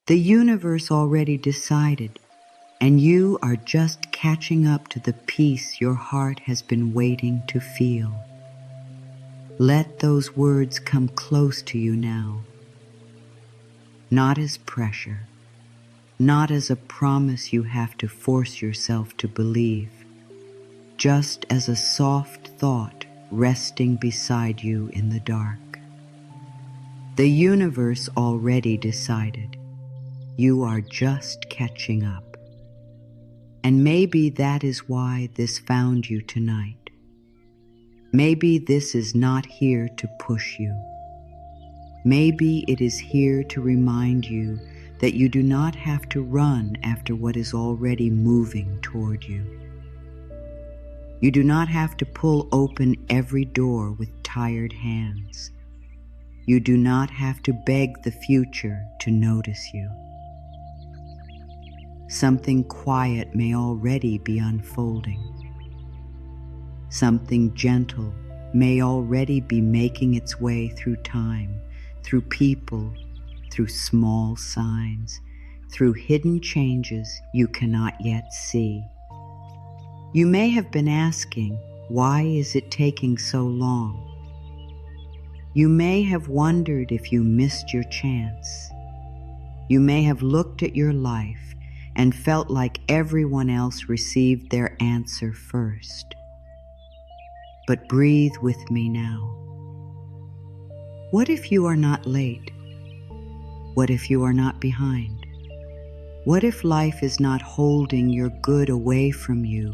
The universe already decided, and you are just catching up to the peace your heart has been waiting to feel. Let those words come close to you now, not as pressure, not as a promise you have to force yourself to believe, just as a soft thought resting beside you in the dark. The universe already decided. You are just catching up. And maybe that is why this found you tonight. Maybe this is not here to push you. Maybe it is here to remind you that you do not have to run after what is already moving toward you. You do not have to pull open every door with tired hands. You do not have to beg the future to notice you. Something quiet may already be unfolding. Something gentle may already be making its way through time, through people, through small signs, through hidden changes you cannot yet see. You may have been asking, why is it taking so long? You may have wondered if you missed your chance. You may have looked at your life and felt like everyone else received their answer first. But breathe with me now. What if you are not late? What if you are not behind? What if life is not holding your good away from you,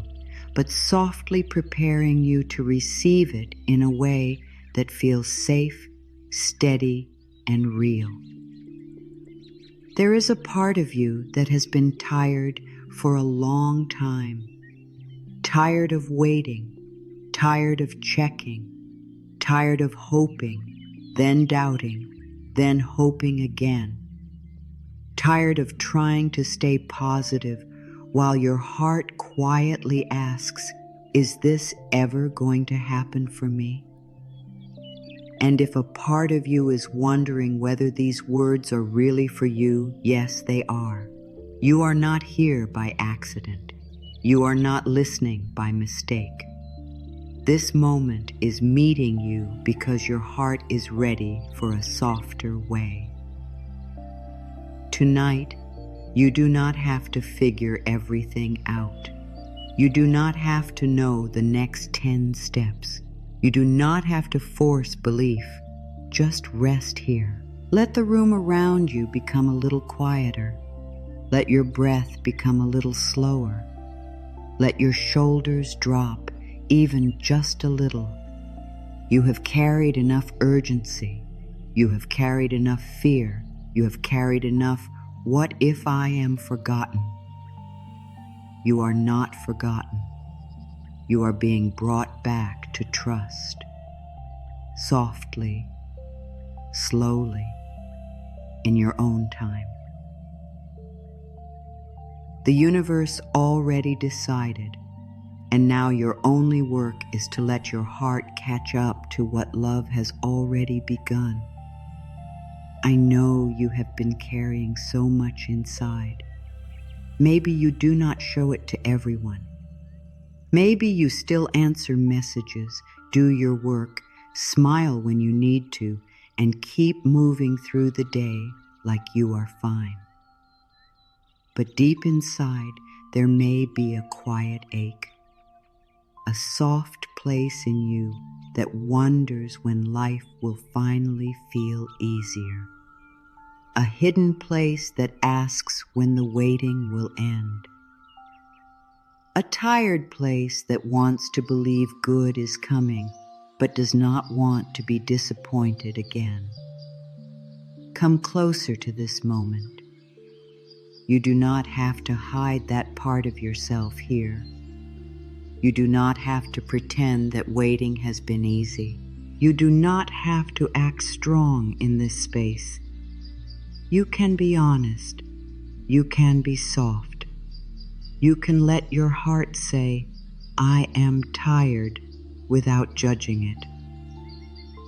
but softly preparing you to receive it in a way that feels safe, steady, and real? There is a part of you that has been tired for a long time, tired of waiting, tired of checking, tired of hoping, then doubting, then hoping again, tired of trying to stay positive while your heart quietly asks, is this ever going to happen for me? And if a part of you is wondering whether these words are really for you, yes, they are. You are not here by accident. You are not listening by mistake. This moment is meeting you because your heart is ready for a softer way. Tonight, you do not have to figure everything out. You do not have to know the next 10 steps. You do not have to force belief. Just rest here. Let the room around you become a little quieter. Let your breath become a little slower. Let your shoulders drop even just a little. You have carried enough urgency. You have carried enough fear. You have carried enough, what if I am forgotten? You are not forgotten. You are being brought back to trust. Softly, slowly, in your own time. The universe already decided, and now your only work is to let your heart catch up to what love has already begun. I know you have been carrying so much inside. Maybe you do not show it to everyone. Maybe you still answer messages, do your work, smile when you need to, and keep moving through the day like you are fine. But deep inside, there may be a quiet ache, a soft place in you that wonders when life will finally feel easier, a hidden place that asks when the waiting will end. A tired place that wants to believe good is coming, but does not want to be disappointed again. Come closer to this moment. You do not have to hide that part of yourself here. You do not have to pretend that waiting has been easy. You do not have to act strong in this space. You can be honest. You can be soft. You can let your heart say, I am tired, without judging it.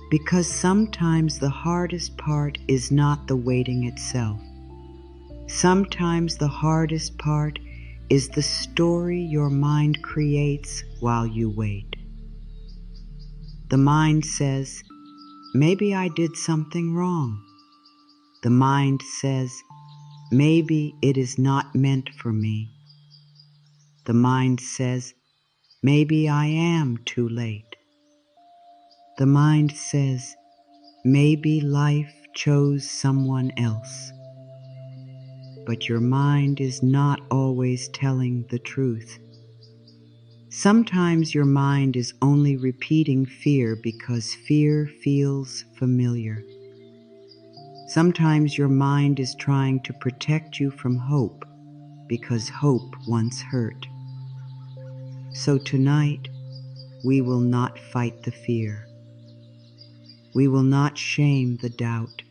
Because sometimes the hardest part is not the waiting itself. Sometimes the hardest part is the story your mind creates while you wait. The mind says, maybe I did something wrong. The mind says, maybe it is not meant for me. The mind says, maybe I am too late. The mind says, maybe life chose someone else. But your mind is not always telling the truth. Sometimes your mind is only repeating fear because fear feels familiar. Sometimes your mind is trying to protect you from hope because hope once hurt. So tonight, we will not fight the fear. We will not shame the doubt.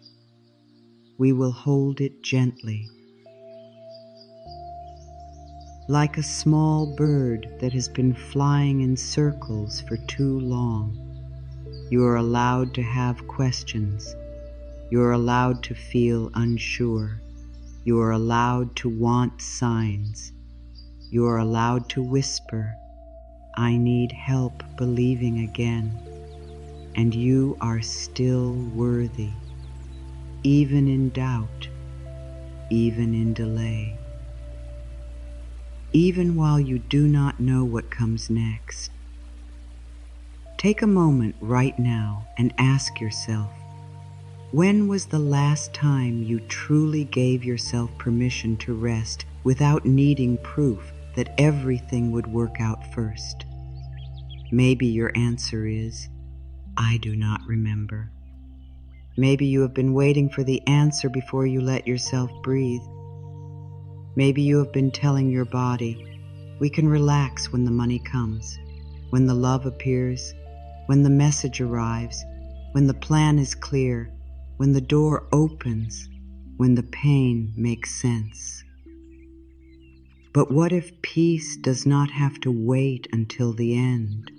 We will hold it gently. Like a small bird that has been flying in circles for too long, you are allowed to have questions. You are allowed to feel unsure. You are allowed to want signs. You are allowed to whisper, I need help believing again. And you are still worthy, even in doubt, even in delay. Even while you do not know what comes next. Take a moment right now and ask yourself, when was the last time you truly gave yourself permission to rest without needing proof that everything would work out first? Maybe your answer is, I do not remember. Maybe you have been waiting for the answer before you let yourself breathe. Maybe you have been telling your body, we can relax when the money comes, when the love appears, when the message arrives, when the plan is clear, when the door opens, when the pain makes sense. But what if peace does not have to wait until the end?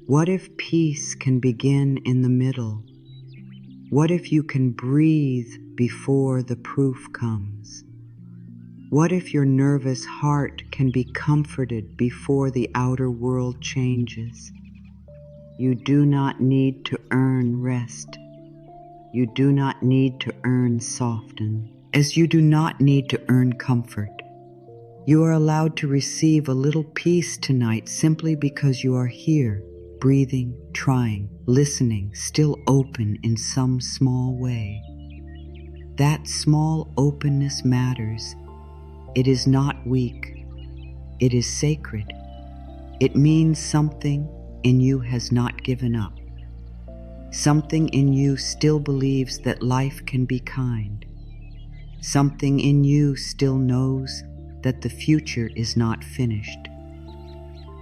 What if peace can begin in the middle? What if you can breathe before the proof comes? What if your nervous heart can be comforted before the outer world changes? You do not need to earn rest. You do not need to earn soften, as you do not need to earn comfort. You are allowed to receive a little peace tonight simply because you are here, breathing, trying, listening, still open in some small way. That small openness matters. It is not weak. It is sacred. It means something in you has not given up. Something in you still believes that life can be kind. Something in you still knows that the future is not finished.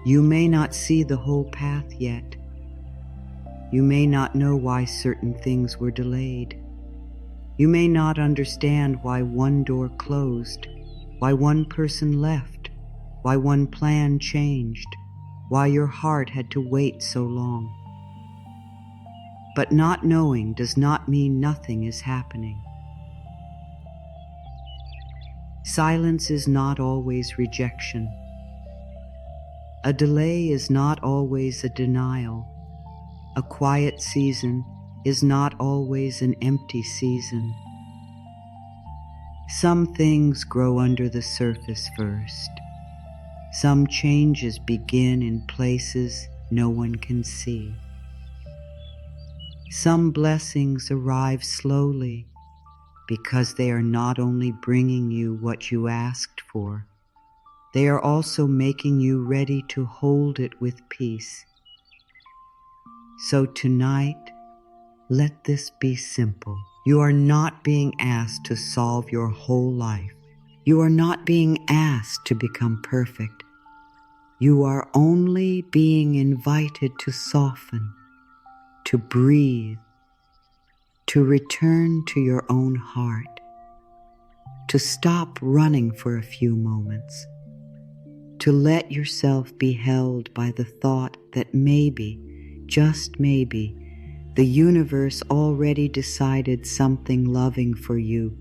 You may not see the whole path yet. You may not know why certain things were delayed. You may not understand why one door closed, why one person left, why one plan changed, why your heart had to wait so long. But not knowing does not mean nothing is happening. Silence is not always rejection. A delay is not always a denial. A quiet season is not always an empty season. Some things grow under the surface first. Some changes begin in places no one can see. Some blessings arrive slowly because they are not only bringing you what you asked for, they are also making you ready to hold it with peace. So tonight, let this be simple. You are not being asked to solve your whole life. You are not being asked to become perfect. You are only being invited to soften, to breathe, to return to your own heart, to stop running for a few moments, to let yourself be held by the thought that maybe, just maybe, the universe already decided something loving for you,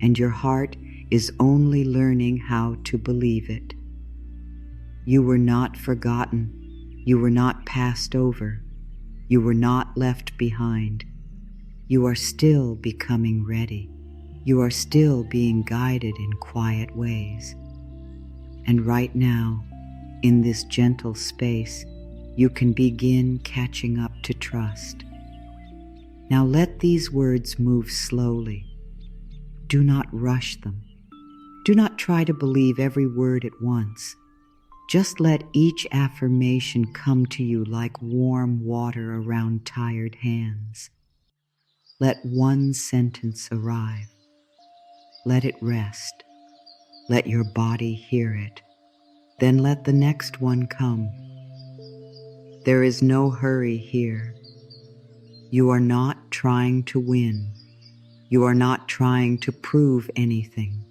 and your heart is only learning how to believe it. You were not forgotten. You were not passed over. You were not left behind. You are still becoming ready. You are still being guided in quiet ways. And right now, in this gentle space, you can begin catching up to trust. Now let these words move slowly. Do not rush them. Do not try to believe every word at once. Just let each affirmation come to you like warm water around tired hands. Let one sentence arrive. Let it rest. Let your body hear it. Then let the next one come. There is no hurry here. You are not trying to win. You are not trying to prove anything.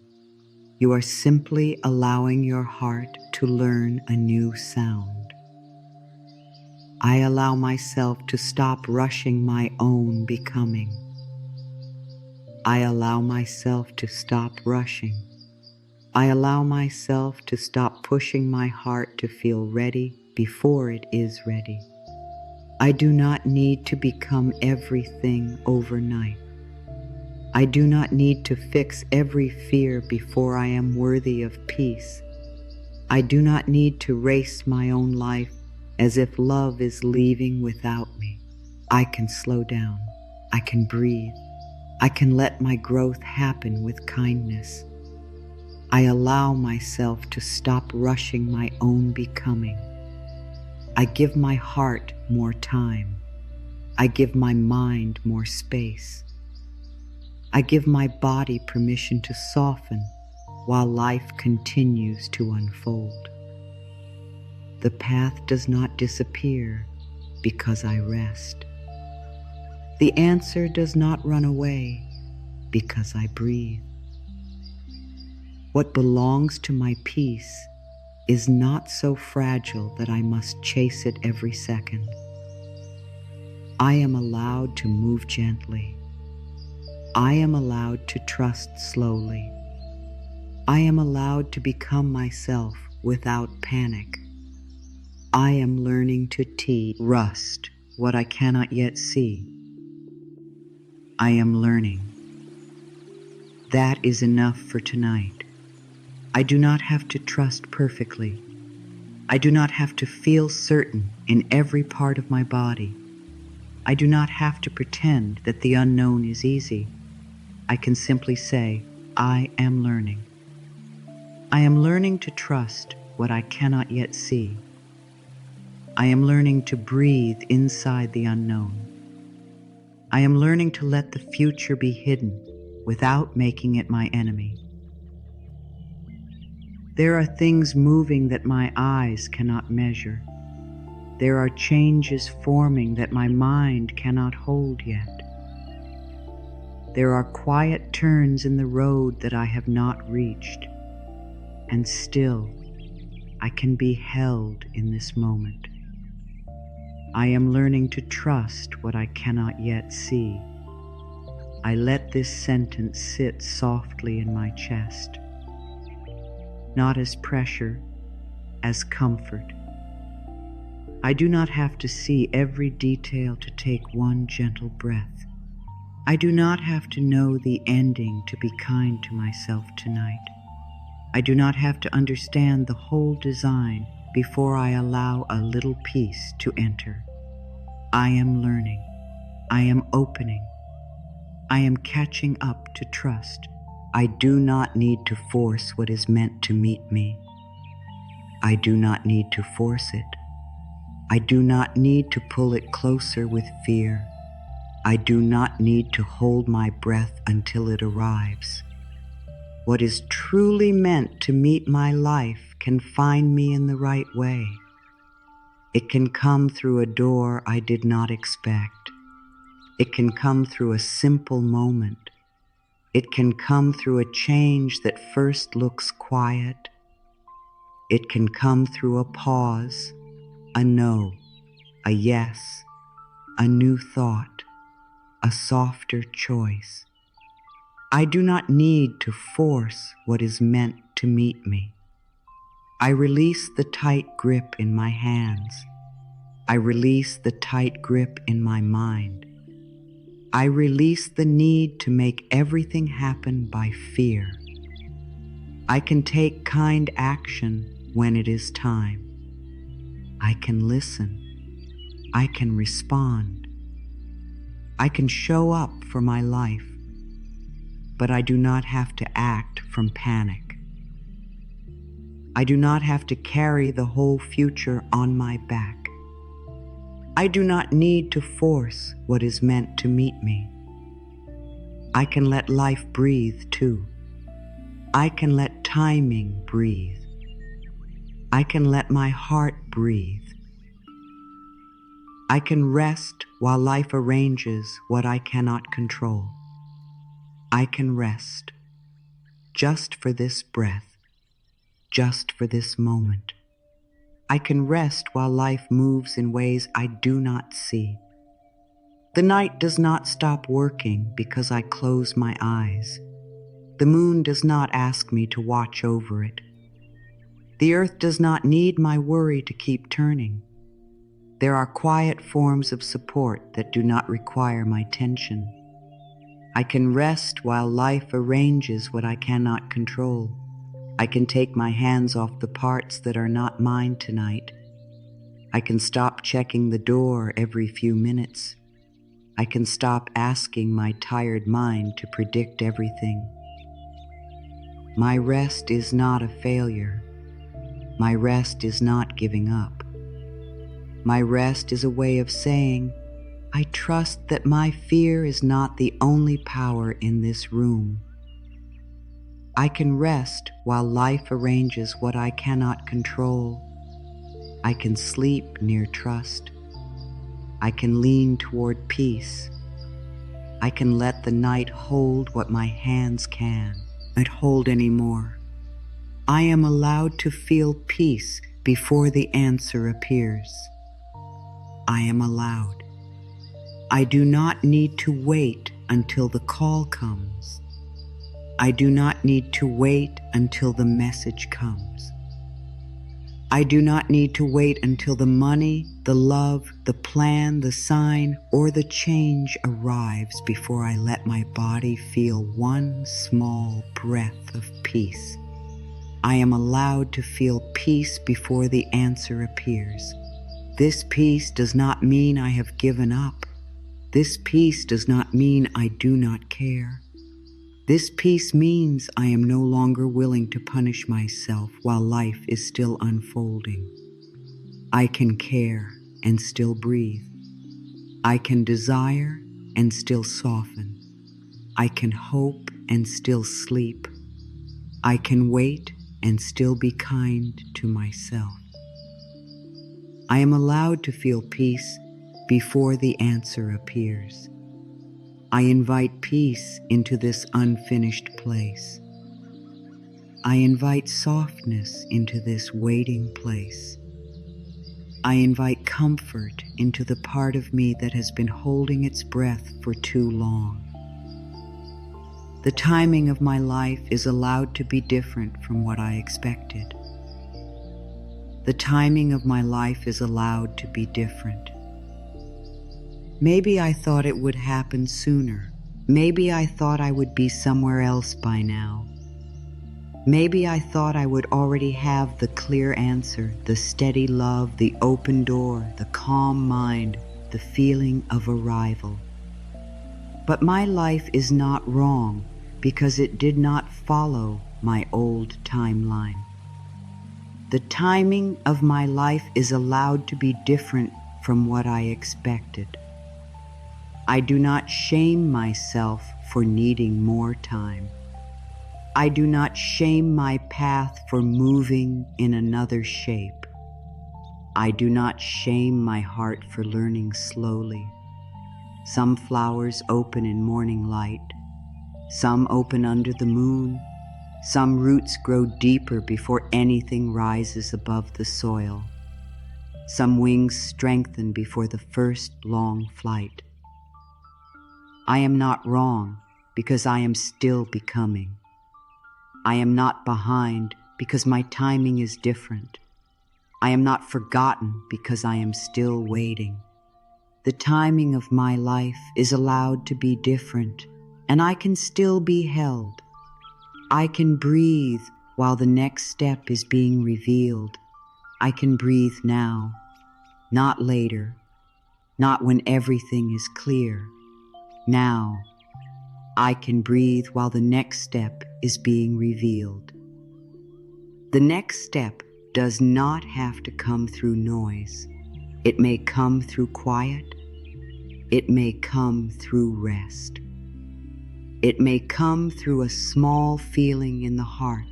You are simply allowing your heart to learn a new sound. I allow myself to stop rushing my own becoming. I allow myself to stop rushing. I allow myself to stop pushing my heart to feel ready before it is ready. I do not need to become everything overnight. I do not need to fix every fear before I am worthy of peace. I do not need to race my own life as if love is leaving without me. I can slow down. I can breathe. I can let my growth happen with kindness. I allow myself to stop rushing my own becoming. I give my heart more time. I give my mind more space. I give my body permission to soften while life continues to unfold. The path does not disappear because I rest. The answer does not run away because I breathe. What belongs to my peace is not so fragile that I must chase it every second. I am allowed to move gently. I am allowed to trust slowly. I am allowed to become myself without panic. I am learning to trust what I cannot yet see. I am learning. That is enough for tonight. I do not have to trust perfectly. I do not have to feel certain in every part of my body. I do not have to pretend that the unknown is easy. I can simply say, I am learning. I am learning to trust what I cannot yet see. I am learning to breathe inside the unknown. I am learning to let the future be hidden without making it my enemy. There are things moving that my eyes cannot measure. There are changes forming that my mind cannot hold yet. There are quiet turns in the road that I have not reached, and still I can be held in this moment. I am learning to trust what I cannot yet see. I let this sentence sit softly in my chest, not as pressure, as comfort. I do not have to see every detail to take one gentle breath. I do not have to know the ending to be kind to myself tonight. I do not have to understand the whole design before I allow a little piece to enter. I am learning. I am opening. I am catching up to trust. I do not need to force what is meant to meet me. I do not need to force it. I do not need to pull it closer with fear. I do not need to hold my breath until it arrives. What is truly meant to meet my life can find me in the right way. It can come through a door I did not expect. It can come through a simple moment. It can come through a change that first looks quiet. It can come through a pause, a no, a yes, a new thought, a softer choice. I do not need to force what is meant to meet me. I release the tight grip in my hands. I release the tight grip in my mind. I release the need to make everything happen by fear. I can take kind action when it is time. I can listen. I can respond. I can show up for my life, but I do not have to act from panic. I do not have to carry the whole future on my back. I do not need to force what is meant to meet me. I can let life breathe too. I can let timing breathe. I can let my heart breathe. I can rest while life arranges what I cannot control. I can rest just for this breath, just for this moment. I can rest while life moves in ways I do not see. The night does not stop working because I close my eyes. The moon does not ask me to watch over it. The earth does not need my worry to keep turning. There are quiet forms of support that do not require my tension. I can rest while life arranges what I cannot control. I can take my hands off the parts that are not mine tonight. I can stop checking the door every few minutes. I can stop asking my tired mind to predict everything. My rest is not a failure. My rest is not giving up. My rest is a way of saying, I trust that my fear is not the only power in this room. I can rest while life arranges what I cannot control. I can sleep near trust. I can lean toward peace. I can let the night hold what my hands can't hold anymore. I am allowed to feel peace before the answer appears. I am allowed. I do not need to wait until the call comes. I do not need to wait until the message comes. I do not need to wait until the money, the love, the plan, the sign, or the change arrives before I let my body feel one small breath of peace. I am allowed to feel peace before the answer appears. This peace does not mean I have given up. This peace does not mean I do not care. This peace means I am no longer willing to punish myself while life is still unfolding. I can care and still breathe. I can desire and still soften. I can hope and still sleep. I can wait and still be kind to myself. I am allowed to feel peace before the answer appears. I invite peace into this unfinished place. I invite softness into this waiting place. I invite comfort into the part of me that has been holding its breath for too long. The timing of my life is allowed to be different from what I expected. The timing of my life is allowed to be different. Maybe I thought it would happen sooner. Maybe I thought I would be somewhere else by now. Maybe I thought I would already have the clear answer, the steady love, the open door, the calm mind, the feeling of arrival. But my life is not wrong because it did not follow my old timeline. The timing of my life is allowed to be different from what I expected. I do not shame myself for needing more time. I do not shame my path for moving in another shape. I do not shame my heart for learning slowly. Some flowers open in morning light. Some open under the moon. Some roots grow deeper before anything rises above the soil. Some wings strengthen before the first long flight. I am not wrong because I am still becoming. I am not behind because my timing is different. I am not forgotten because I am still waiting. The timing of my life is allowed to be different, and I can still be held. I can breathe while the next step is being revealed. I can breathe now, not later, not when everything is clear. Now, I can breathe while the next step is being revealed. The next step does not have to come through noise. It may come through quiet. It may come through rest. It may come through a small feeling in the heart.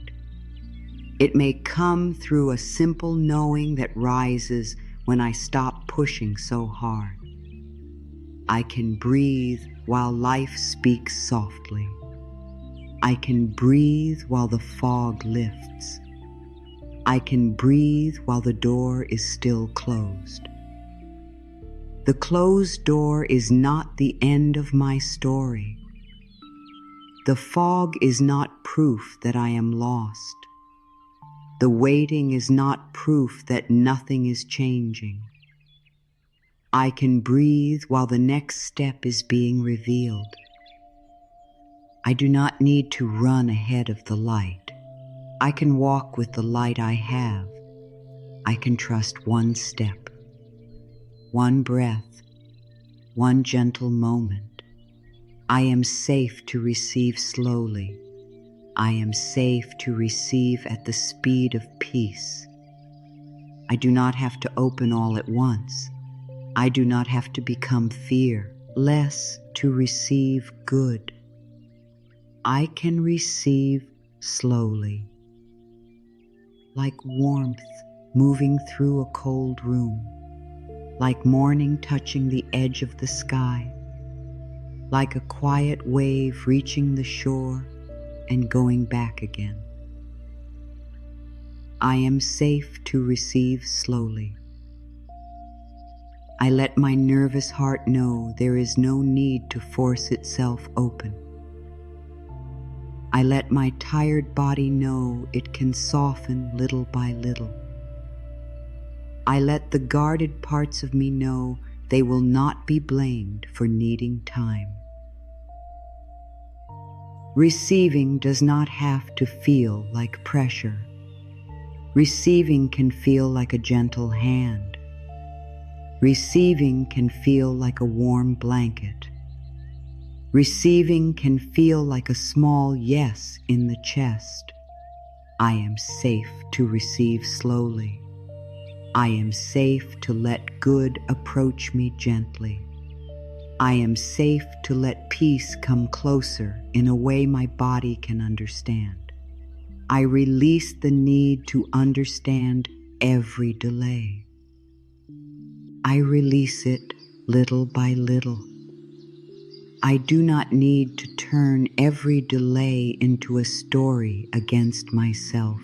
It may come through a simple knowing that rises when I stop pushing so hard. I can breathe while life speaks softly. I can breathe while the fog lifts. I can breathe while the door is still closed. The closed door is not the end of my story. The fog is not proof that I am lost. The waiting is not proof that nothing is changing. I can breathe while the next step is being revealed. I do not need to run ahead of the light. I can walk with the light I have. I can trust one step, one breath, one gentle moment. I am safe to receive slowly. I am safe to receive at the speed of peace. I do not have to open all at once. I do not have to become fear, less to receive good. I can receive slowly, like warmth moving through a cold room, like morning touching the edge of the sky, like a quiet wave reaching the shore and going back again. I am safe to receive slowly. I let my nervous heart know there is no need to force itself open. I let my tired body know it can soften little by little. I let the guarded parts of me know they will not be blamed for needing time. Receiving does not have to feel like pressure. Receiving can feel like a gentle hand. Receiving can feel like a warm blanket. Receiving can feel like a small yes in the chest. I am safe to receive slowly. I am safe to let good approach me gently. I am safe to let peace come closer in a way my body can understand. I release the need to understand every delay. I release it little by little. I do not need to turn every delay into a story against myself.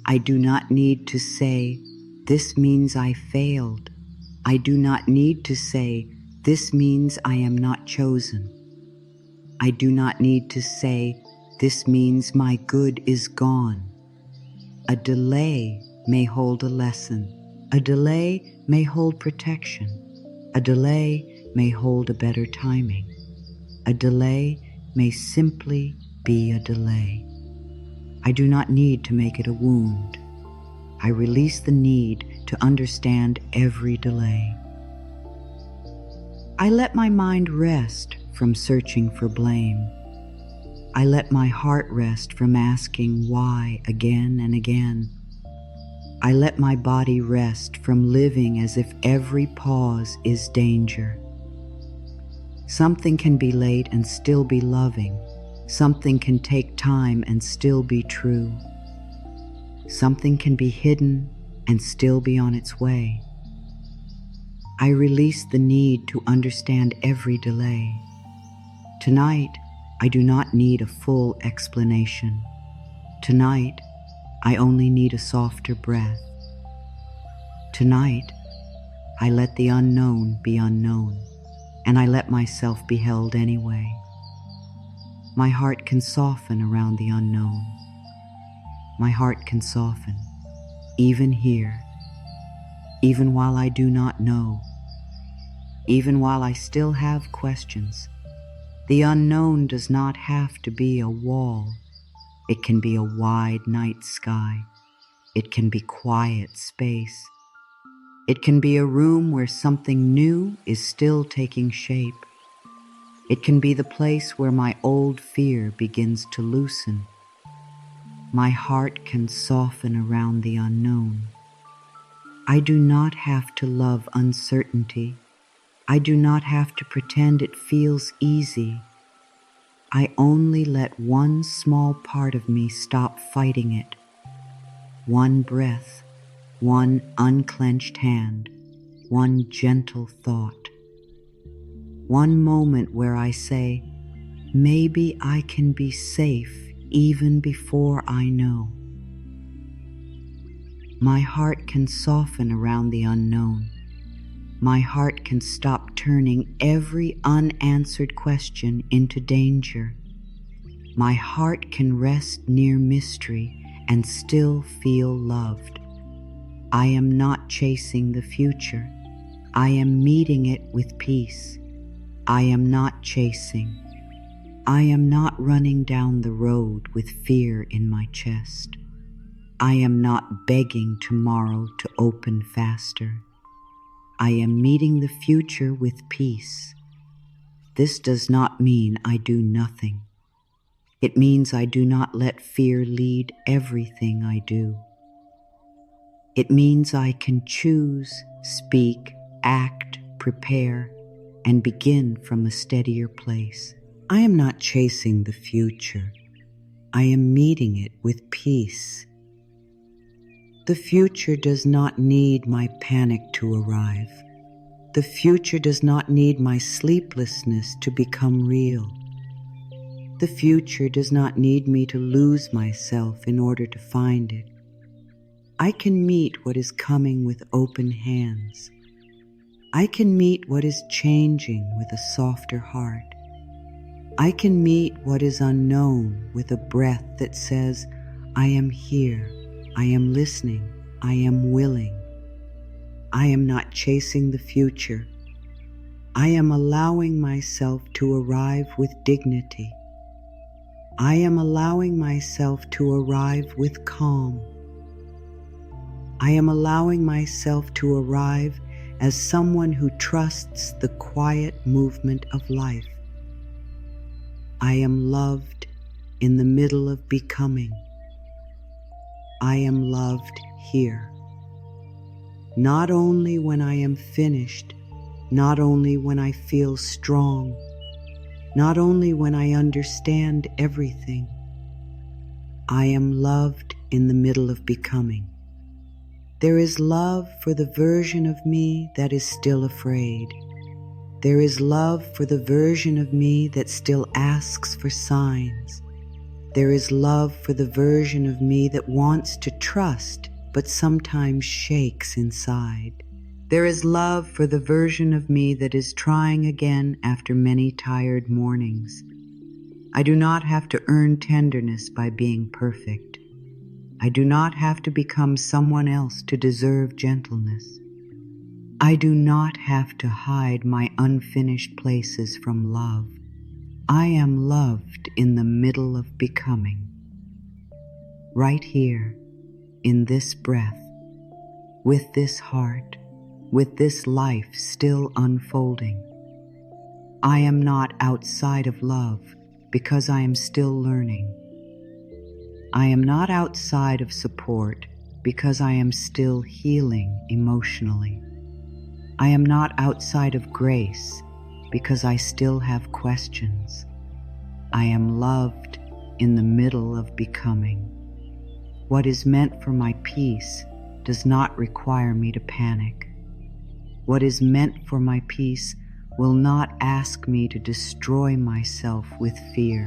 I do not need to say, "This means I failed." I do not need to say, "This means I am not chosen." I do not need to say, "This means my good is gone." A delay may hold a lesson. A delay may hold protection. A delay may hold a better timing. A delay may simply be a delay. I do not need to make it a wound. I release the need to understand every delay. I let my mind rest from searching for blame. I let my heart rest from asking why again and again. I let my body rest from living as if every pause is danger. Something can be late and still be loving. Something can take time and still be true. Something can be hidden and still be on its way. I release the need to understand every delay. Tonight, I do not need a full explanation. Tonight, I only need a softer breath. Tonight, I let the unknown be unknown, and I let myself be held anyway. My heart can soften around the unknown. My heart can soften, even here, even while I do not know, even while I still have questions. The unknown does not have to be a wall. It can be a wide night sky. It can be quiet space. It can be a room where something new is still taking shape. It can be the place where my old fear begins to loosen. My heart can soften around the unknown. I do not have to love uncertainty. I do not have to pretend it feels easy. I only let one small part of me stop fighting it. One breath, one unclenched hand, one gentle thought. One moment where I say, maybe I can be safe even before I know. My heart can soften around the unknown. My heart can stop turning every unanswered question into danger. My heart can rest near mystery and still feel loved. I am not chasing the future. I am meeting it with peace. I am not chasing. I am not running down the road with fear in my chest. I am not begging tomorrow to open faster. I am meeting the future with peace. This does not mean I do nothing. It means I do not let fear lead everything I do. It means I can choose, speak, act, prepare, and begin from a steadier place. I am not chasing the future. I am meeting it with peace. The future does not need my panic to arrive. The future does not need my sleeplessness to become real. The future does not need me to lose myself in order to find it. I can meet what is coming with open hands. I can meet what is changing with a softer heart. I can meet what is unknown with a breath that says, I am here, I am listening, I am willing. I am not chasing the future. I am allowing myself to arrive with dignity. I am allowing myself to arrive with calm. I am allowing myself to arrive as someone who trusts the quiet movement of life. I am loved in the middle of becoming. I am loved here. Not only when I am finished, not only when I feel strong, not only when I understand everything. I am loved in the middle of becoming. There is love for the version of me that is still afraid. There is love for the version of me that still asks for signs. There is love for the version of me that wants to trust but sometimes shakes inside. There is love for the version of me that is trying again after many tired mornings. I do not have to earn tenderness by being perfect. I do not have to become someone else to deserve gentleness. I do not have to hide my unfinished places from love. I am loved in the middle of becoming. Right here, in this breath, with this heart, with this life still unfolding. I am not outside of love because I am still learning. I am not outside of support because I am still healing emotionally. I am not outside of grace because I still have questions. I am loved in the middle of becoming. What is meant for my peace does not require me to panic. What is meant for my peace will not ask me to destroy myself with fear.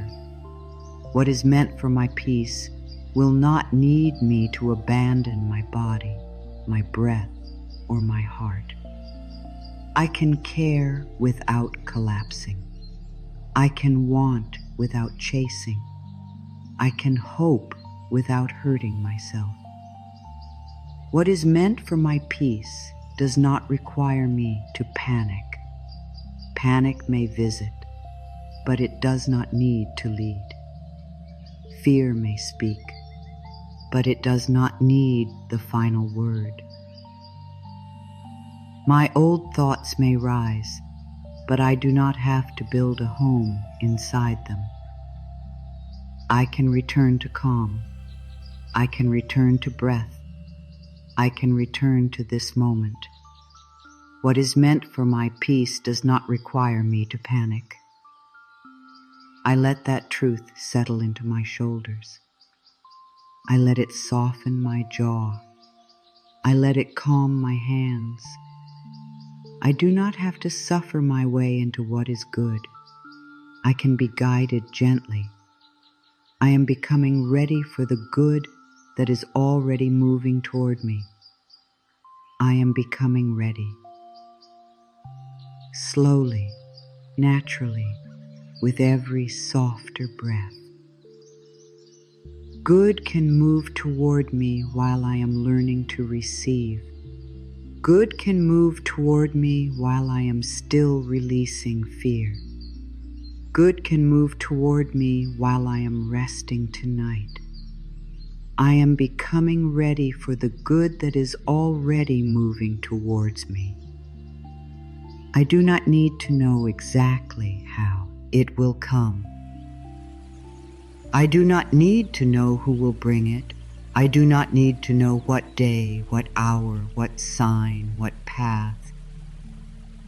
What is meant for my peace will not need me to abandon my body, my breath, or my heart. I can care without collapsing. I can want without chasing. I can hope without hurting myself. What is meant for my peace does not require me to panic. Panic may visit, but it does not need to lead. Fear may speak, but it does not need the final word. My old thoughts may rise, but I do not have to build a home inside them. I can return to calm. I can return to breath. I can return to this moment. What is meant for my peace does not require me to panic. I let that truth settle into my shoulders. I let it soften my jaw. I let it calm my hands. I do not have to suffer my way into what is good. I can be guided gently. I am becoming ready for the good that is already moving toward me. I am becoming ready. Slowly, naturally, with every softer breath. Good can move toward me while I am learning to receive. Good can move toward me while I am still releasing fear. Good can move toward me while I am resting tonight. I am becoming ready for the good that is already moving towards me. I do not need to know exactly how it will come. I do not need to know who will bring it. I do not need to know what day, what hour, what sign, what path.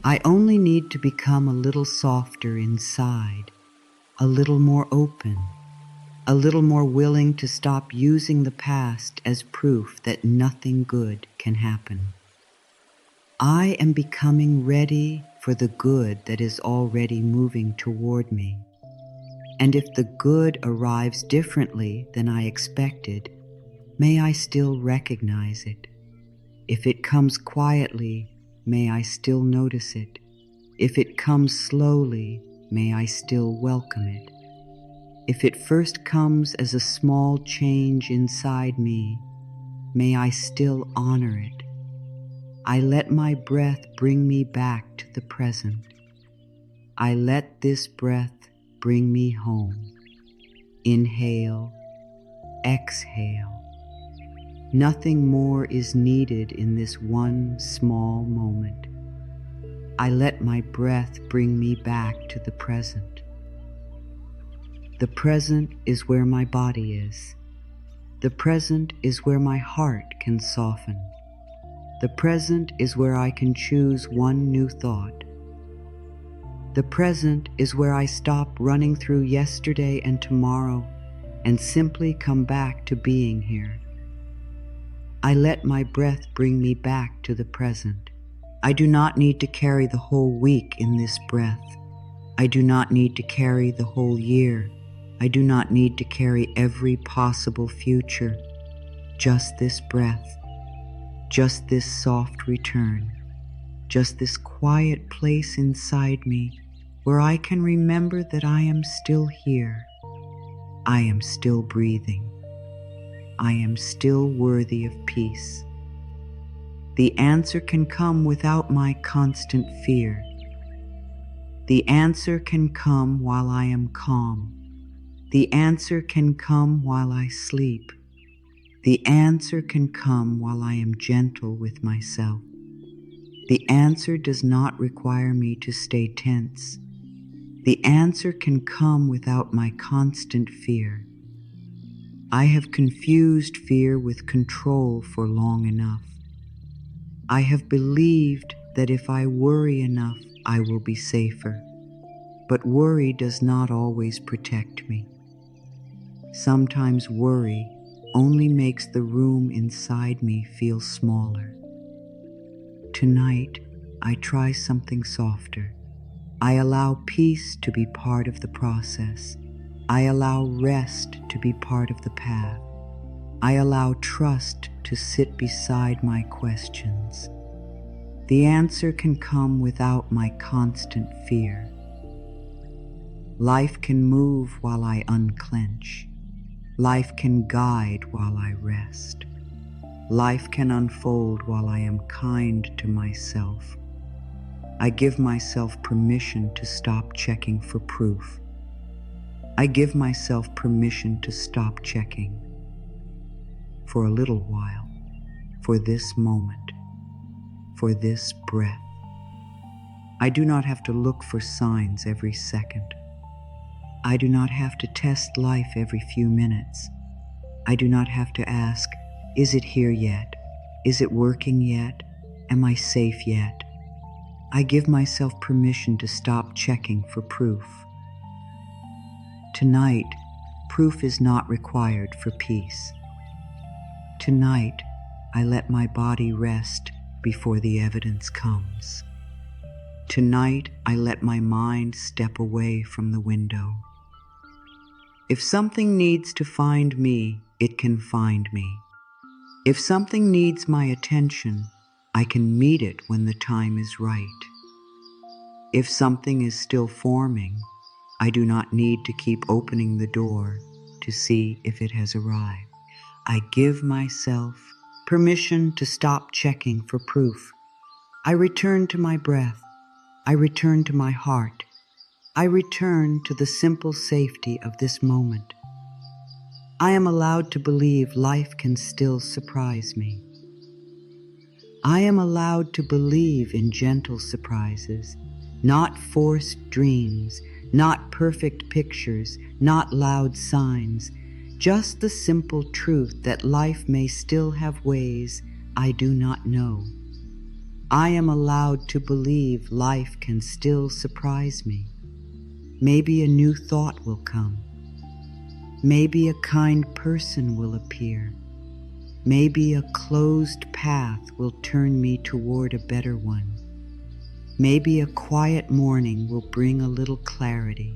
I only need to become a little softer inside, a little more open, a little more willing to stop using the past as proof that nothing good can happen. I am becoming ready for the good that is already moving toward me. And if the good arrives differently than I expected, may I still recognize it. If it comes quietly, may I still notice it. If it comes slowly, may I still welcome it. If it first comes as a small change inside me, may I still honor it. I let my breath bring me back to the present. I let this breath bring me home. Inhale, exhale. Nothing more is needed in this one small moment. I let my breath bring me back to the present. The present is where my body is. The present is where my heart can soften. The present is where I can choose one new thought. The present is where I stop running through yesterday and tomorrow and simply come back to being here. I let my breath bring me back to the present. I do not need to carry the whole week in this breath. I do not need to carry the whole year. I do not need to carry every possible future. Just this breath, just this soft return, just this quiet place inside me where I can remember that I am still here. I am still breathing. I am still worthy of peace. The answer can come without my constant fear. The answer can come while I am calm. The answer can come while I sleep. The answer can come while I am gentle with myself. The answer does not require me to stay tense. The answer can come without my constant fear. I have confused fear with control for long enough. I have believed that if I worry enough, I will be safer. But worry does not always protect me. Sometimes worry only makes the room inside me feel smaller. Tonight, I try something softer. I allow peace to be part of the process. I allow rest to be part of the path. I allow trust to sit beside my questions. The answer can come without my constant fear. Life can move while I unclench. Life can guide while I rest. Life can unfold while I am kind to myself. I give myself permission to stop checking for proof. I give myself permission to stop checking. For a little while, for this moment, for this breath. I do not have to look for signs every second. I do not have to test life every few minutes. I do not have to ask, is it here yet? Is it working yet? Am I safe yet? I give myself permission to stop checking for proof. Tonight, proof is not required for peace. Tonight, I let my body rest before the evidence comes. Tonight, I let my mind step away from the window. If something needs to find me, it can find me. If something needs my attention, I can meet it when the time is right. If something is still forming, I do not need to keep opening the door to see if it has arrived. I give myself permission to stop checking for proof. I return to my breath. I return to my heart. I return to the simple safety of this moment. I am allowed to believe life can still surprise me. I am allowed to believe in gentle surprises, not forced dreams, not perfect pictures, not loud signs, just the simple truth that life may still have ways I do not know. I am allowed to believe life can still surprise me. Maybe a new thought will come. Maybe a kind person will appear. Maybe a closed path will turn me toward a better one. Maybe a quiet morning will bring a little clarity.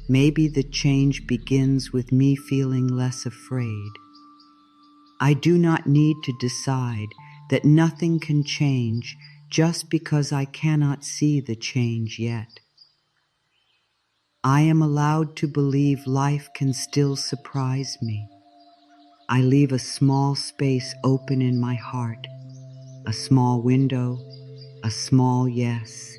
Maybe the change begins with me feeling less afraid. I do not need to decide that nothing can change just because I cannot see the change yet. I am allowed to believe life can still surprise me. I leave a small space open in my heart, a small window, a small yes,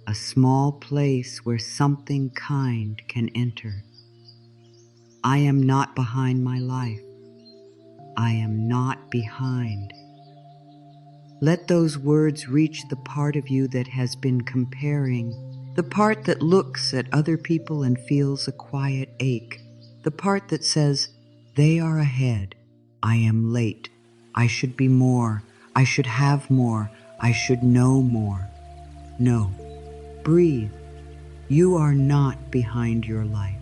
a small place where something kind can enter. I am not behind my life. I am not behind. Let those words reach the part of you that has been comparing, the part that looks at other people and feels a quiet ache, the part that says, they are ahead, I am late, I should be more, I should have more, I should know more. No, breathe. You are not behind your life.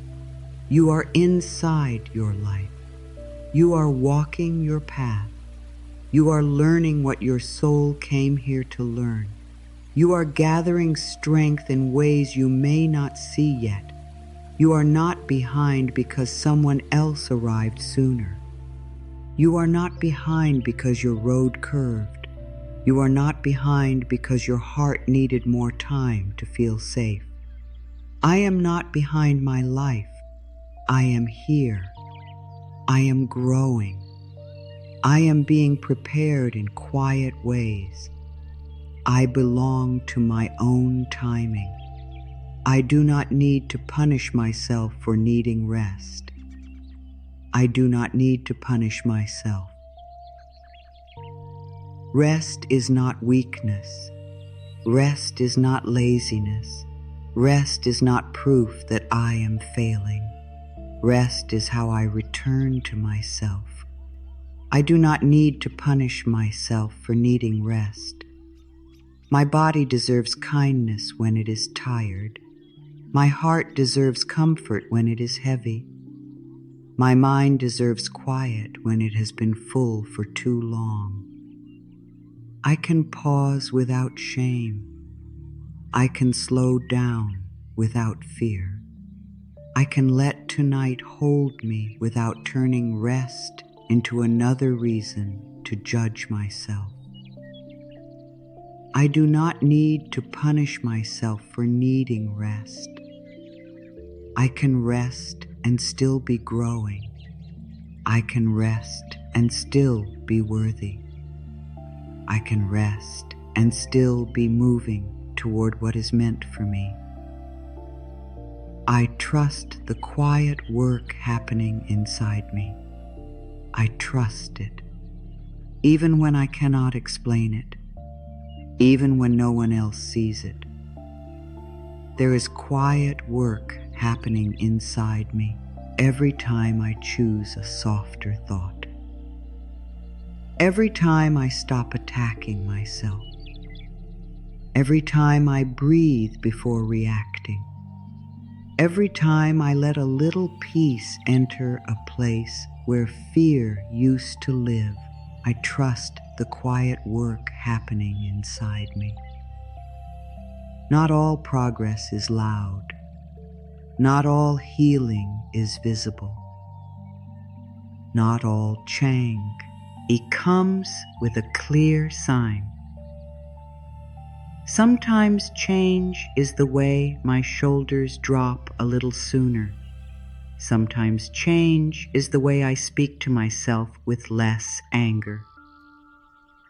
You are inside your life. You are walking your path. You are learning what your soul came here to learn. You are gathering strength in ways you may not see yet. You are not behind because someone else arrived sooner. You are not behind because your road curved. You are not behind because your heart needed more time to feel safe. I am not behind my life. I am here. I am growing. I am being prepared in quiet ways. I belong to my own timing. I do not need to punish myself for needing rest. I do not need to punish myself. Rest is not weakness. Rest is not laziness. Rest is not proof that I am failing. Rest is how I return to myself. I do not need to punish myself for needing rest. My body deserves kindness when it is tired. My heart deserves comfort when it is heavy. My mind deserves quiet when it has been full for too long. I can pause without shame. I can slow down without fear. I can let tonight hold me without turning rest into another reason to judge myself. I do not need to punish myself for needing rest. I can rest and still be growing. I can rest and still be worthy. I can rest and still be moving toward what is meant for me. I trust the quiet work happening inside me. I trust it, even when I cannot explain it, even when no one else sees it. There is quiet work happening inside me every time I choose a softer thought. Every time I stop attacking myself. Every time I breathe before reacting. Every time I let a little peace enter a place where fear used to live, I trust the quiet work happening inside me. Not all progress is loud. Not all healing is visible. Not all change. It comes with a clear sign. Sometimes change is the way my shoulders drop a little sooner. Sometimes change is the way I speak to myself with less anger.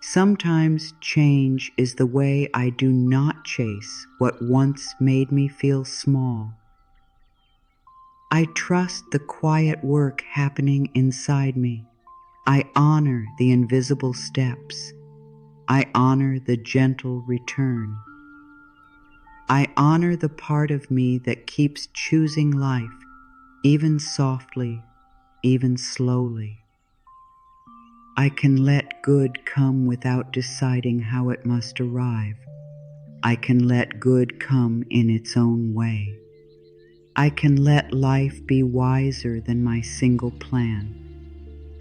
Sometimes change is the way I do not chase what once made me feel small. I trust the quiet work happening inside me. I honor the invisible steps. I honor the gentle return. I honor the part of me that keeps choosing life, even softly, even slowly. I can let good come without deciding how it must arrive. I can let good come in its own way. I can let life be wiser than my single plan.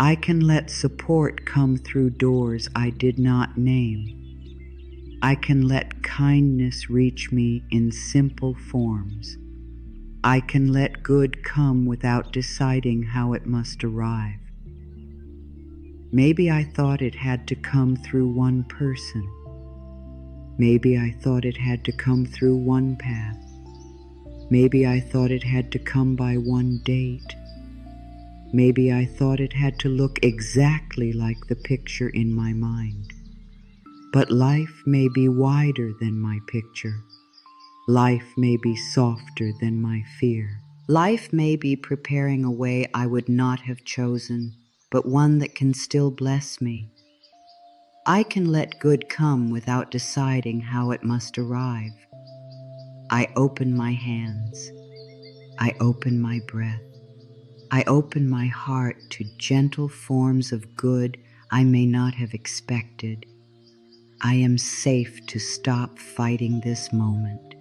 I can let support come through doors I did not name. I can let kindness reach me in simple forms. I can let good come without deciding how it must arrive. Maybe I thought it had to come through one person. Maybe I thought it had to come through one path. Maybe I thought it had to come by one date. Maybe I thought it had to look exactly like the picture in my mind. But life may be wider than my picture. Life may be softer than my fear. Life may be preparing a way I would not have chosen, but one that can still bless me. I can let good come without deciding how it must arrive. I open my hands. I open my breath. I open my heart to gentle forms of good I may not have expected. I am safe to stop fighting this moment.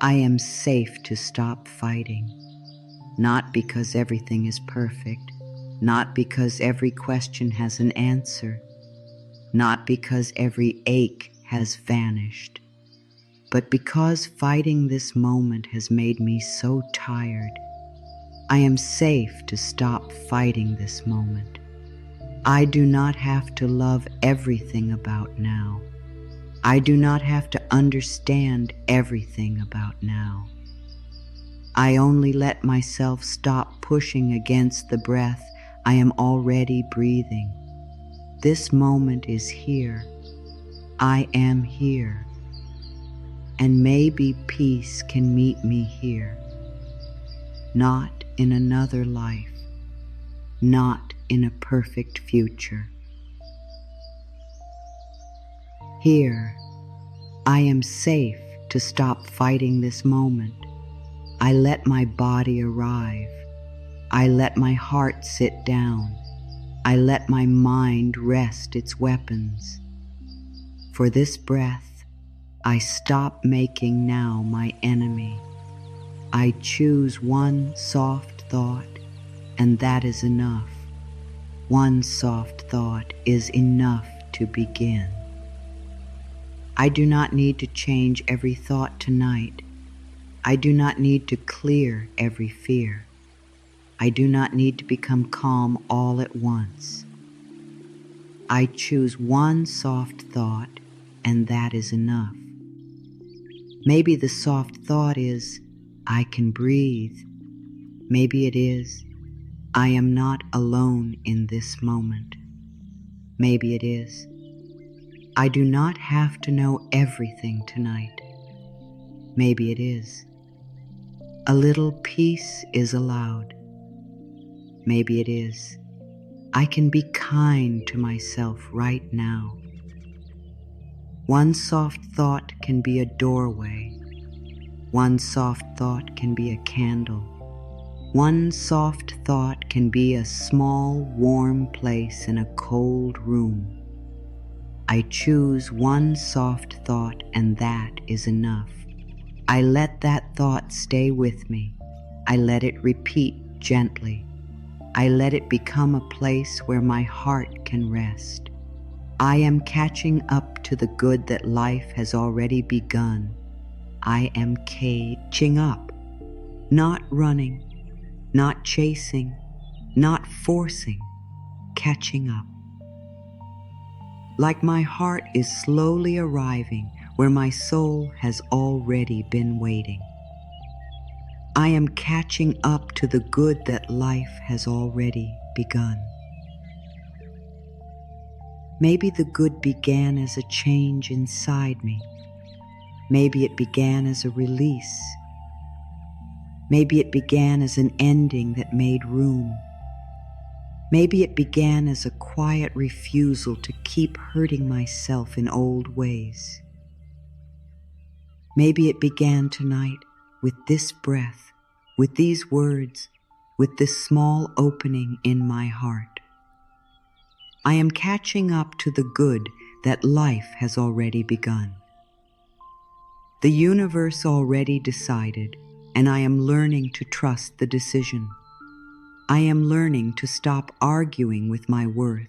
I am safe to stop fighting. Not because everything is perfect, not because every question has an answer, not because every ache has vanished, but because fighting this moment has made me so tired. I am safe to stop fighting this moment. I do not have to love everything about now. I do not have to understand everything about now. I only let myself stop pushing against the breath I am already breathing. This moment is here. I am here. And maybe peace can meet me here. Not in another life. Not in a perfect future. Here, I am safe to stop fighting this moment. I let my body arrive. I let my heart sit down. I let my mind rest its weapons. For this breath, I stop making now my enemy. I choose one soft thought, and that is enough. One soft thought is enough to begin. I do not need to change every thought tonight. I do not need to clear every fear. I do not need to become calm all at once. I choose one soft thought, and that is enough. Maybe the soft thought is, I can breathe. Maybe it is, I am not alone in this moment. Maybe it is, I do not have to know everything tonight. Maybe it is, a little peace is allowed. Maybe it is, I can be kind to myself right now. One soft thought can be a doorway. One soft thought can be a candle. One soft thought can be a small, warm place in a cold room. I choose one soft thought, and that is enough. I let that thought stay with me. I let it repeat gently. I let it become a place where my heart can rest. I am catching up to the good that life has already begun. I am catching up, not running, not chasing, not forcing, catching up. Like my heart is slowly arriving where my soul has already been waiting. I am catching up to the good that life has already begun. Maybe the good began as a change inside me. Maybe it began as a release. Maybe it began as an ending that made room. Maybe it began as a quiet refusal to keep hurting myself in old ways. Maybe it began tonight with this breath, with these words, with this small opening in my heart. I am catching up to the good that life has already begun. The universe already decided, and I am learning to trust the decision. I am learning to stop arguing with my worth.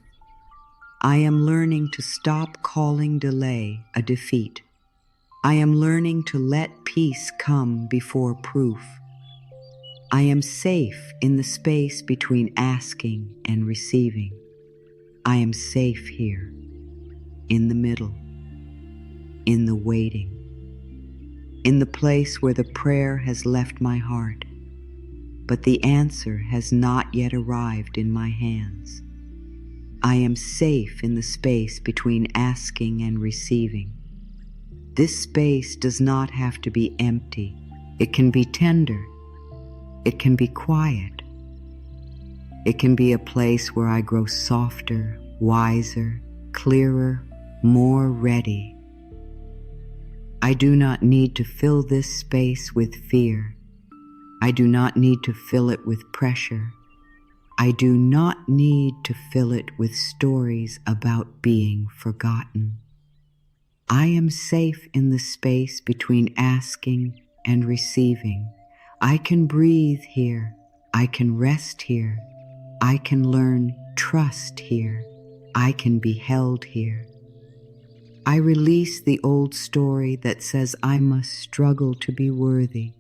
I am learning to stop calling delay a defeat. I am learning to let peace come before proof. I am safe in the space between asking and receiving. I am safe here, in the middle, in the waiting, in the place where the prayer has left my heart, but the answer has not yet arrived in my hands. I am safe in the space between asking and receiving. This space does not have to be empty. It can be tender. It can be quiet. It can be a place where I grow softer, wiser, clearer, more ready. I do not need to fill this space with fear. I do not need to fill it with pressure. I do not need to fill it with stories about being forgotten. I am safe in the space between asking and receiving. I can breathe here. I can rest here. I can learn trust here. I can be held here. I release the old story that says I must struggle to be worthy.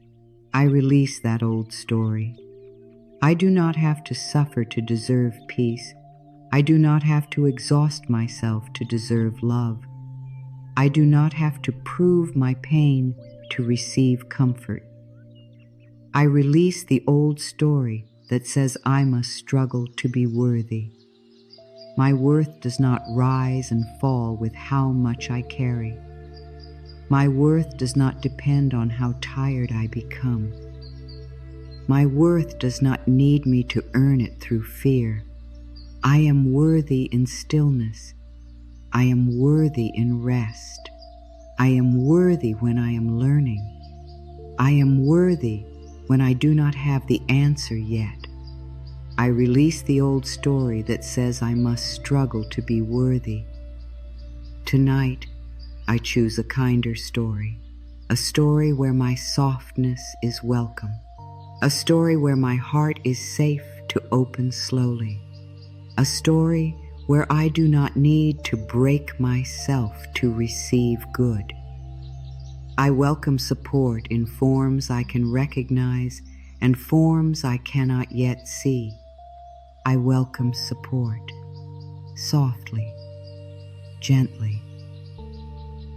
I release that old story. I do not have to suffer to deserve peace. I do not have to exhaust myself to deserve love. I do not have to prove my pain to receive comfort. I release the old story that says I must struggle to be worthy. My worth does not rise and fall with how much I carry. My worth does not depend on how tired I become. My worth does not need me to earn it through fear. I am worthy in stillness. I am worthy in rest. I am worthy when I am learning. I am worthy when I do not have the answer yet. I release the old story that says I must struggle to be worthy. Tonight, I choose a kinder story, a story where my softness is welcome, a story where my heart is safe to open slowly, a story where I do not need to break myself to receive good. I welcome support in forms I can recognize and forms I cannot yet see. I welcome support, softly, gently,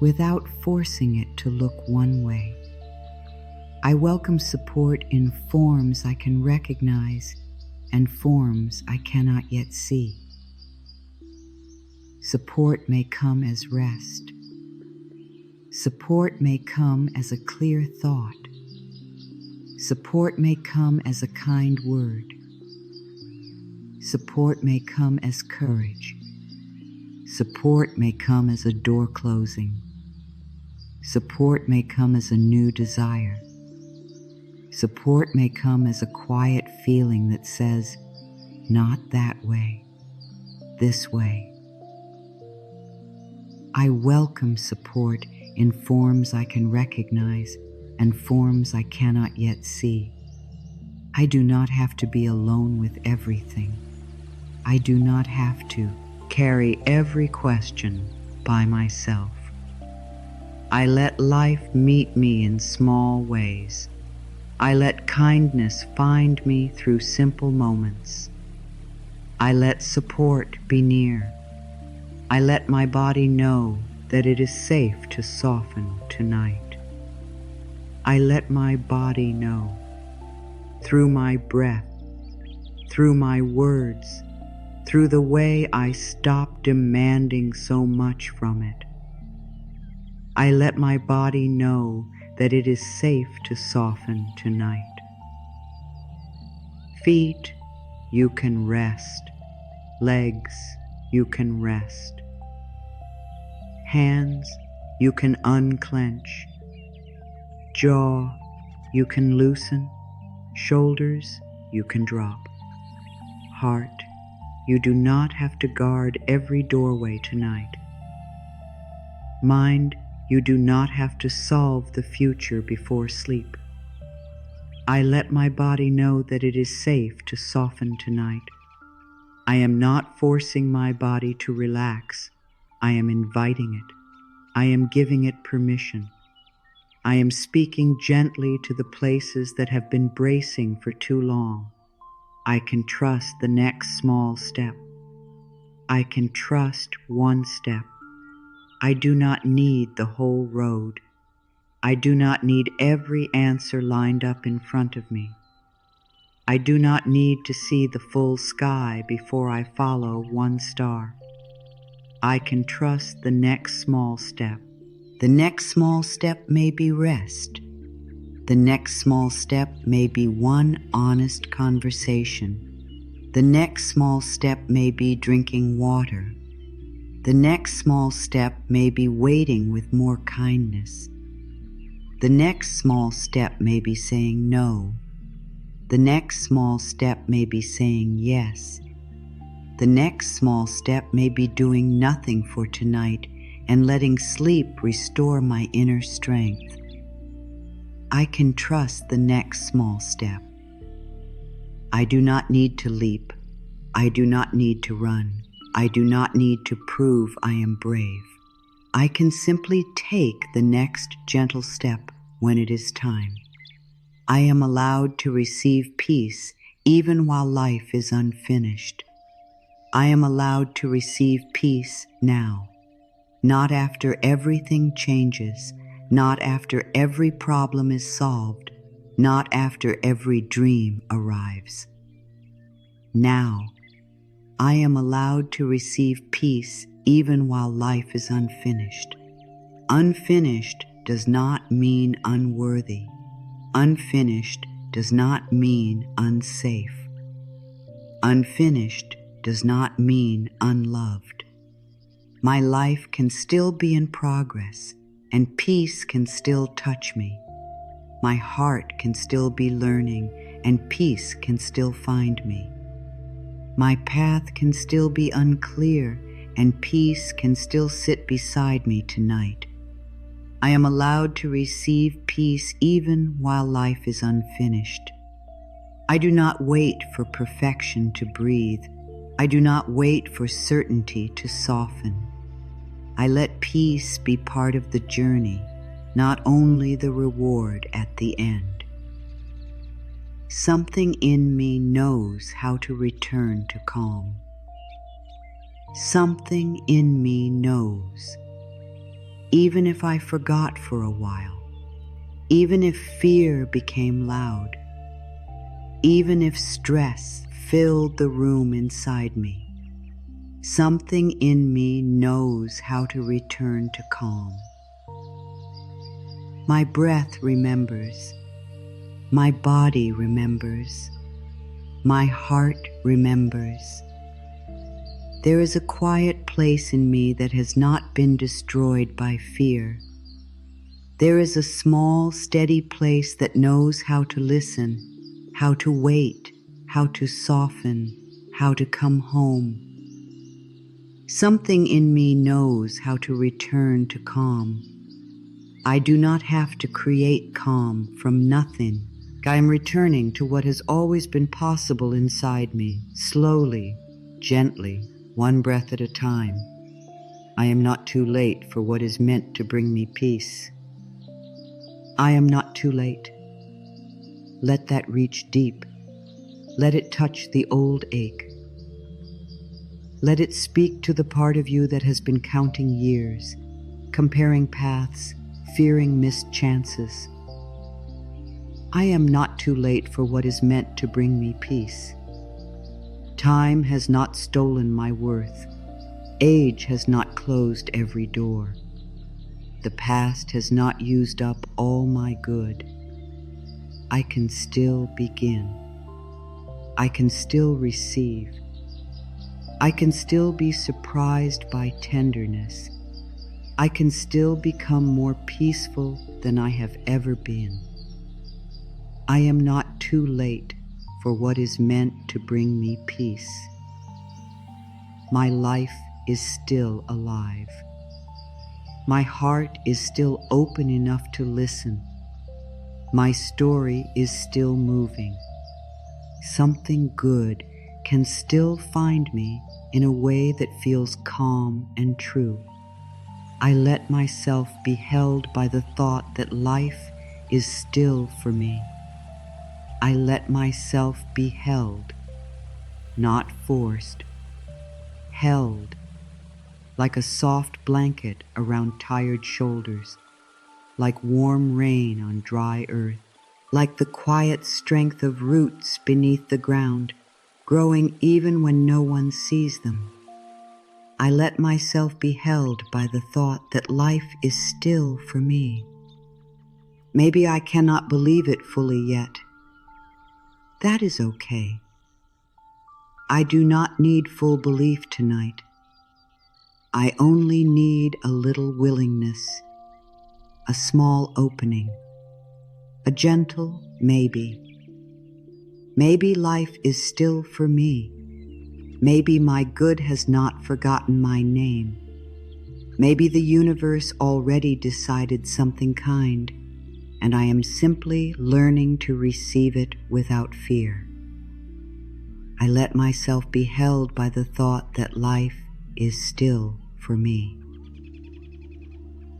without forcing it to look one way. I welcome support in forms I can recognize and forms I cannot yet see. Support may come as rest. Support may come as a clear thought. Support may come as a kind word. Support may come as courage. Support may come as a door closing. Support may come as a new desire. Support may come as a quiet feeling that says, not that way, this way. I welcome support in forms I can recognize and forms I cannot yet see. I do not have to be alone with everything. I do not have to carry every question by myself. I let life meet me in small ways. I let kindness find me through simple moments. I let support be near. I let my body know that it is safe to soften tonight. I let my body know, through my breath, through my words, through the way I stop demanding so much from it. I let my body know that it is safe to soften tonight. Feet, you can rest. Legs, you can rest. Hands, you can unclench. Jaw, you can loosen. Shoulders, you can drop. Heart, you do not have to guard every doorway tonight. Mind, you do not have to solve the future before sleep. I let my body know that it is safe to soften tonight. I am not forcing my body to relax. I am inviting it. I am giving it permission. I am speaking gently to the places that have been bracing for too long. I can trust the next small step. I can trust one step. I do not need the whole road. I do not need every answer lined up in front of me. I do not need to see the full sky before I follow one star. I can trust the next small step. The next small step may be rest. The next small step may be one honest conversation. The next small step may be drinking water. The next small step may be waiting with more kindness. The next small step may be saying no. The next small step may be saying yes. The next small step may be doing nothing for tonight and letting sleep restore my inner strength. I can trust the next small step. I do not need to leap. I do not need to run. I do not need to prove I am brave. I can simply take the next gentle step when it is time. I am allowed to receive peace even while life is unfinished. I am allowed to receive peace now, not after everything changes, not after every problem is solved, not after every dream arrives. Now, I am allowed to receive peace even while life is unfinished. Unfinished does not mean unworthy. Unfinished does not mean unsafe. Unfinished does not mean unloved. My life can still be in progress, and peace can still touch me. My heart can still be learning, and peace can still find me. My path can still be unclear, and peace can still sit beside me tonight. I am allowed to receive peace even while life is unfinished. I do not wait for perfection to breathe. I do not wait for certainty to soften. I let peace be part of the journey, not only the reward at the end. Something in me knows how to return to calm. Something in me knows. Even if I forgot for a while, Even if fear became loud, even if stress filled the room inside me, something in me knows how to return to calm. My breath remembers, my body remembers, my heart remembers. There is a quiet place in me that has not been destroyed by fear. There is a small, steady place that knows how to listen, how to wait, how to soften, how to come home. Something in me knows how to return to calm. I do not have to create calm from nothing. I am returning to what has always been possible inside me, slowly, gently, one breath at a time. I am not too late for what is meant to bring me peace. I am not too late. Let that reach deep. Let it touch the old ache. Let it speak to the part of you that has been counting years, comparing paths, fearing missed chances. I am not too late for what is meant to bring me peace. Time has not stolen my worth. Age has not closed every door. The past has not used up all my good. I can still begin. I can still receive. I can still be surprised by tenderness. I can still become more peaceful than I have ever been. I am not too late for what is meant to bring me peace. My life is still alive. My heart is still open enough to listen. My story is still moving. Something good can still find me in a way that feels calm and true. I let myself be held by the thought that life is still for me. I let myself be held, not forced, held, like a soft blanket around tired shoulders, like warm rain on dry earth, like the quiet strength of roots beneath the ground, growing even when no one sees them. I let myself be held by the thought that life is still for me. Maybe I cannot believe it fully yet. That is okay. I do not need full belief tonight. I only need a little willingness, a small opening, a gentle maybe. Maybe life is still for me. Maybe my good has not forgotten my name. Maybe the universe already decided something kind, and I am simply learning to receive it without fear. I let myself be held by the thought that life is still for me.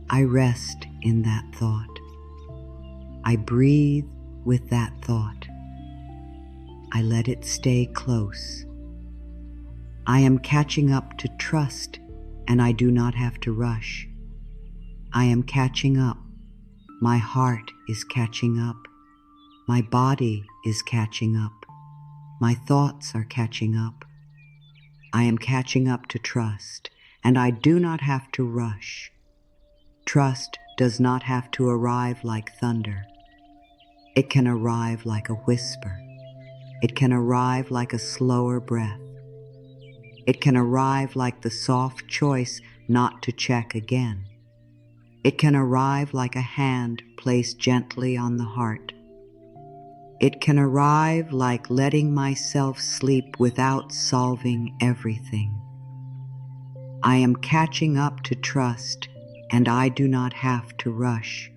I rest in that thought. I breathe with that thought. I let it stay close. I am catching up to trust, and I do not have to rush. I am catching up. My heart is catching up. My body is catching up. My thoughts are catching up. I am catching up to trust, and I do not have to rush. Trust does not have to arrive like thunder. It can arrive like a whisper. It can arrive like a slower breath. It can arrive like the soft choice not to check again. It can arrive like a hand placed gently on the heart. It can arrive like letting myself sleep without solving everything. I am catching up to trust, and I do not have to rush.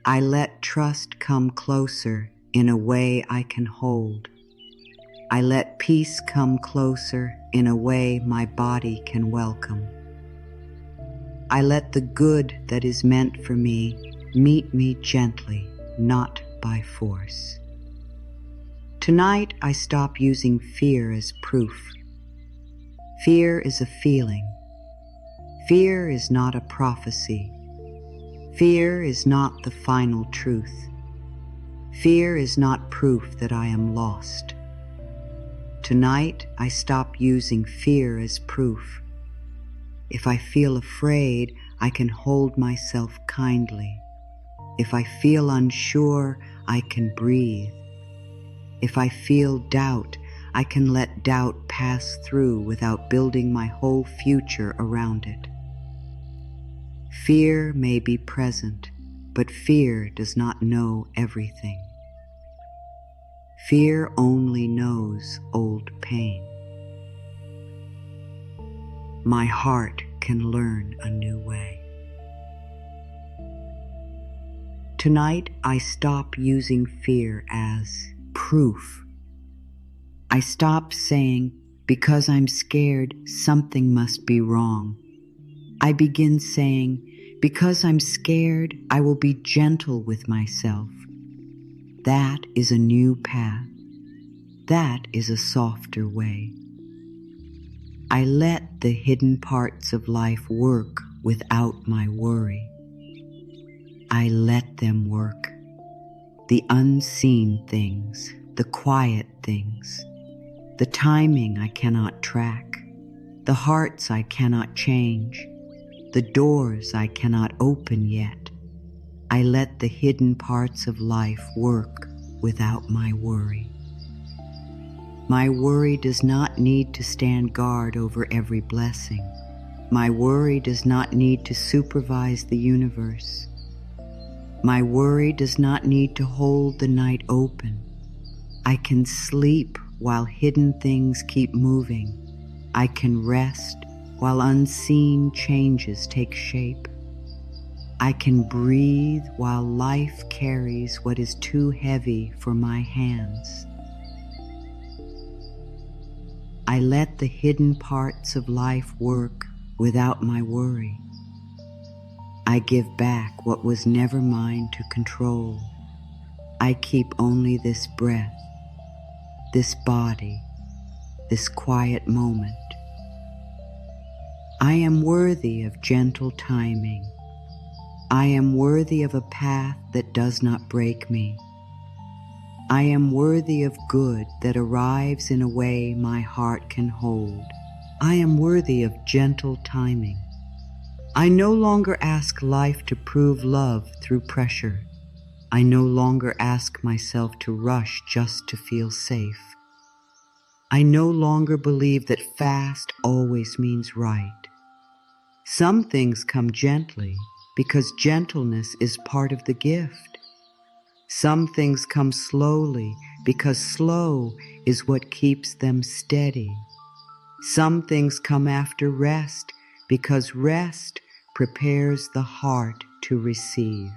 I let trust come closer in a way I can hold. I let peace come closer in a way my body can welcome. I let the good that is meant for me meet me gently, not by force. Tonight I stop using fear as proof. Fear is a feeling. Fear is not a prophecy. Fear is not the final truth. Fear is not proof that I am lost. Tonight, I stop using fear as proof. If I feel afraid, I can hold myself kindly. If I feel unsure, I can breathe. If I feel doubt, I can let doubt pass through without building my whole future around it. Fear may be present, but fear does not know everything. Fear only knows old pain. My heart can learn a new way. Tonight, I stop using fear as proof. I stop saying, because I'm scared, something must be wrong. I begin saying, because I'm scared, I will be gentle with myself. That is a new path. That is a softer way. I let the hidden parts of life work without my worry. I let them work. The unseen things, the quiet things, the timing I cannot track, the hearts I cannot change, the doors I cannot open yet. I let the hidden parts of life work without my worry. My worry does not need to stand guard over every blessing. My worry does not need to supervise the universe. My worry does not need to hold the night open. I can sleep while hidden things keep moving. I can rest while unseen changes take shape. I can breathe while life carries what is too heavy for my hands. I let the hidden parts of life work without my worry. I give back what was never mine to control. I keep only this breath, this body, this quiet moment. I am worthy of gentle timing. I am worthy of a path that does not break me. I am worthy of good that arrives in a way my heart can hold. I am worthy of gentle timing. I no longer ask life to prove love through pressure. I no longer ask myself to rush just to feel safe. I no longer believe that fast always means right. Some things come gently because gentleness is part of the gift. Some things come slowly because slow is what keeps them steady. Some things come after rest because rest prepares the heart to receive.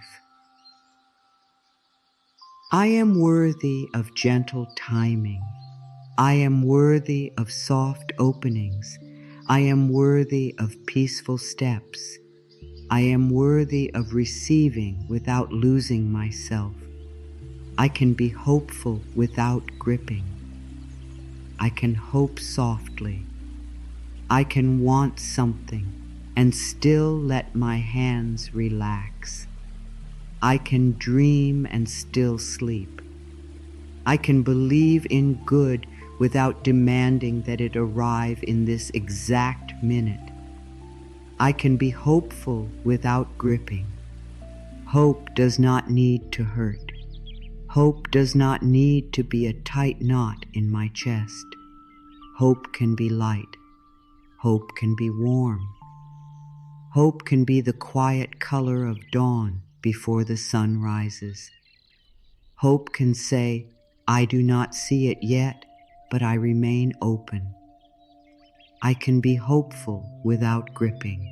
I am worthy of gentle timing. I am worthy of soft openings. I am worthy of peaceful steps. I am worthy of receiving without losing myself. I can be hopeful without gripping. I can hope softly. I can want something and still let my hands relax. I can dream and still sleep. I can believe in good without demanding that it arrive in this exact minute. I can be hopeful without gripping. Hope does not need to hurt. Hope does not need to be a tight knot in my chest. Hope can be light. Hope can be warm. Hope can be the quiet color of dawn before the sun rises. Hope can say, I do not see it yet, but I remain open. I can be hopeful without gripping.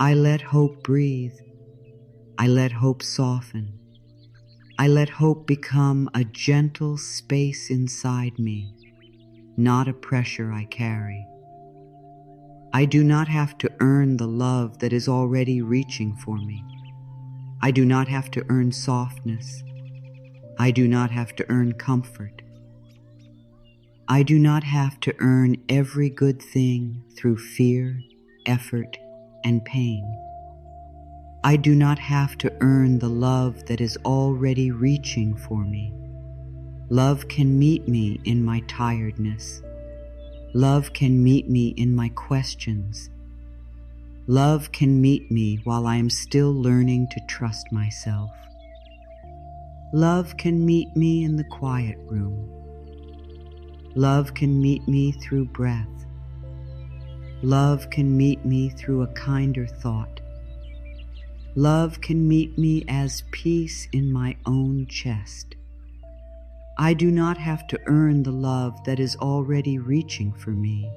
I let hope breathe. I let hope soften. I let hope become a gentle space inside me, not a pressure I carry. I do not have to earn the love that is already reaching for me. I do not have to earn softness. I do not have to earn comfort. I do not have to earn every good thing through fear, effort, and pain. I do not have to earn the love that is already reaching for me. Love can meet me in my tiredness. Love can meet me in my questions. Love can meet me while I am still learning to trust myself. Love can meet me in the quiet room. Love can meet me through breath. Love can meet me through a kinder thought. Love can meet me as peace in my own chest. I do not have to earn the love that is already reaching for me.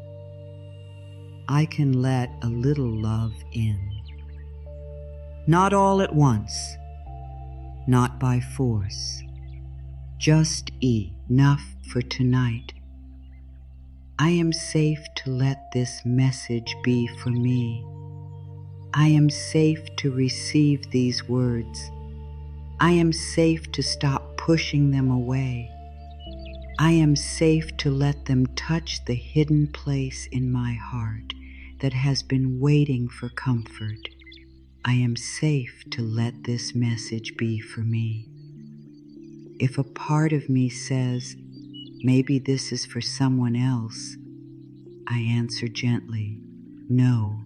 I can let a little love in. Not all at once, not by force, just enough for tonight. I am safe to let this message be for me. I am safe to receive these words. I am safe to stop pushing them away. I am safe to let them touch the hidden place in my heart that has been waiting for comfort. I am safe to let this message be for me. If a part of me says, maybe this is for someone else, I answer gently, no,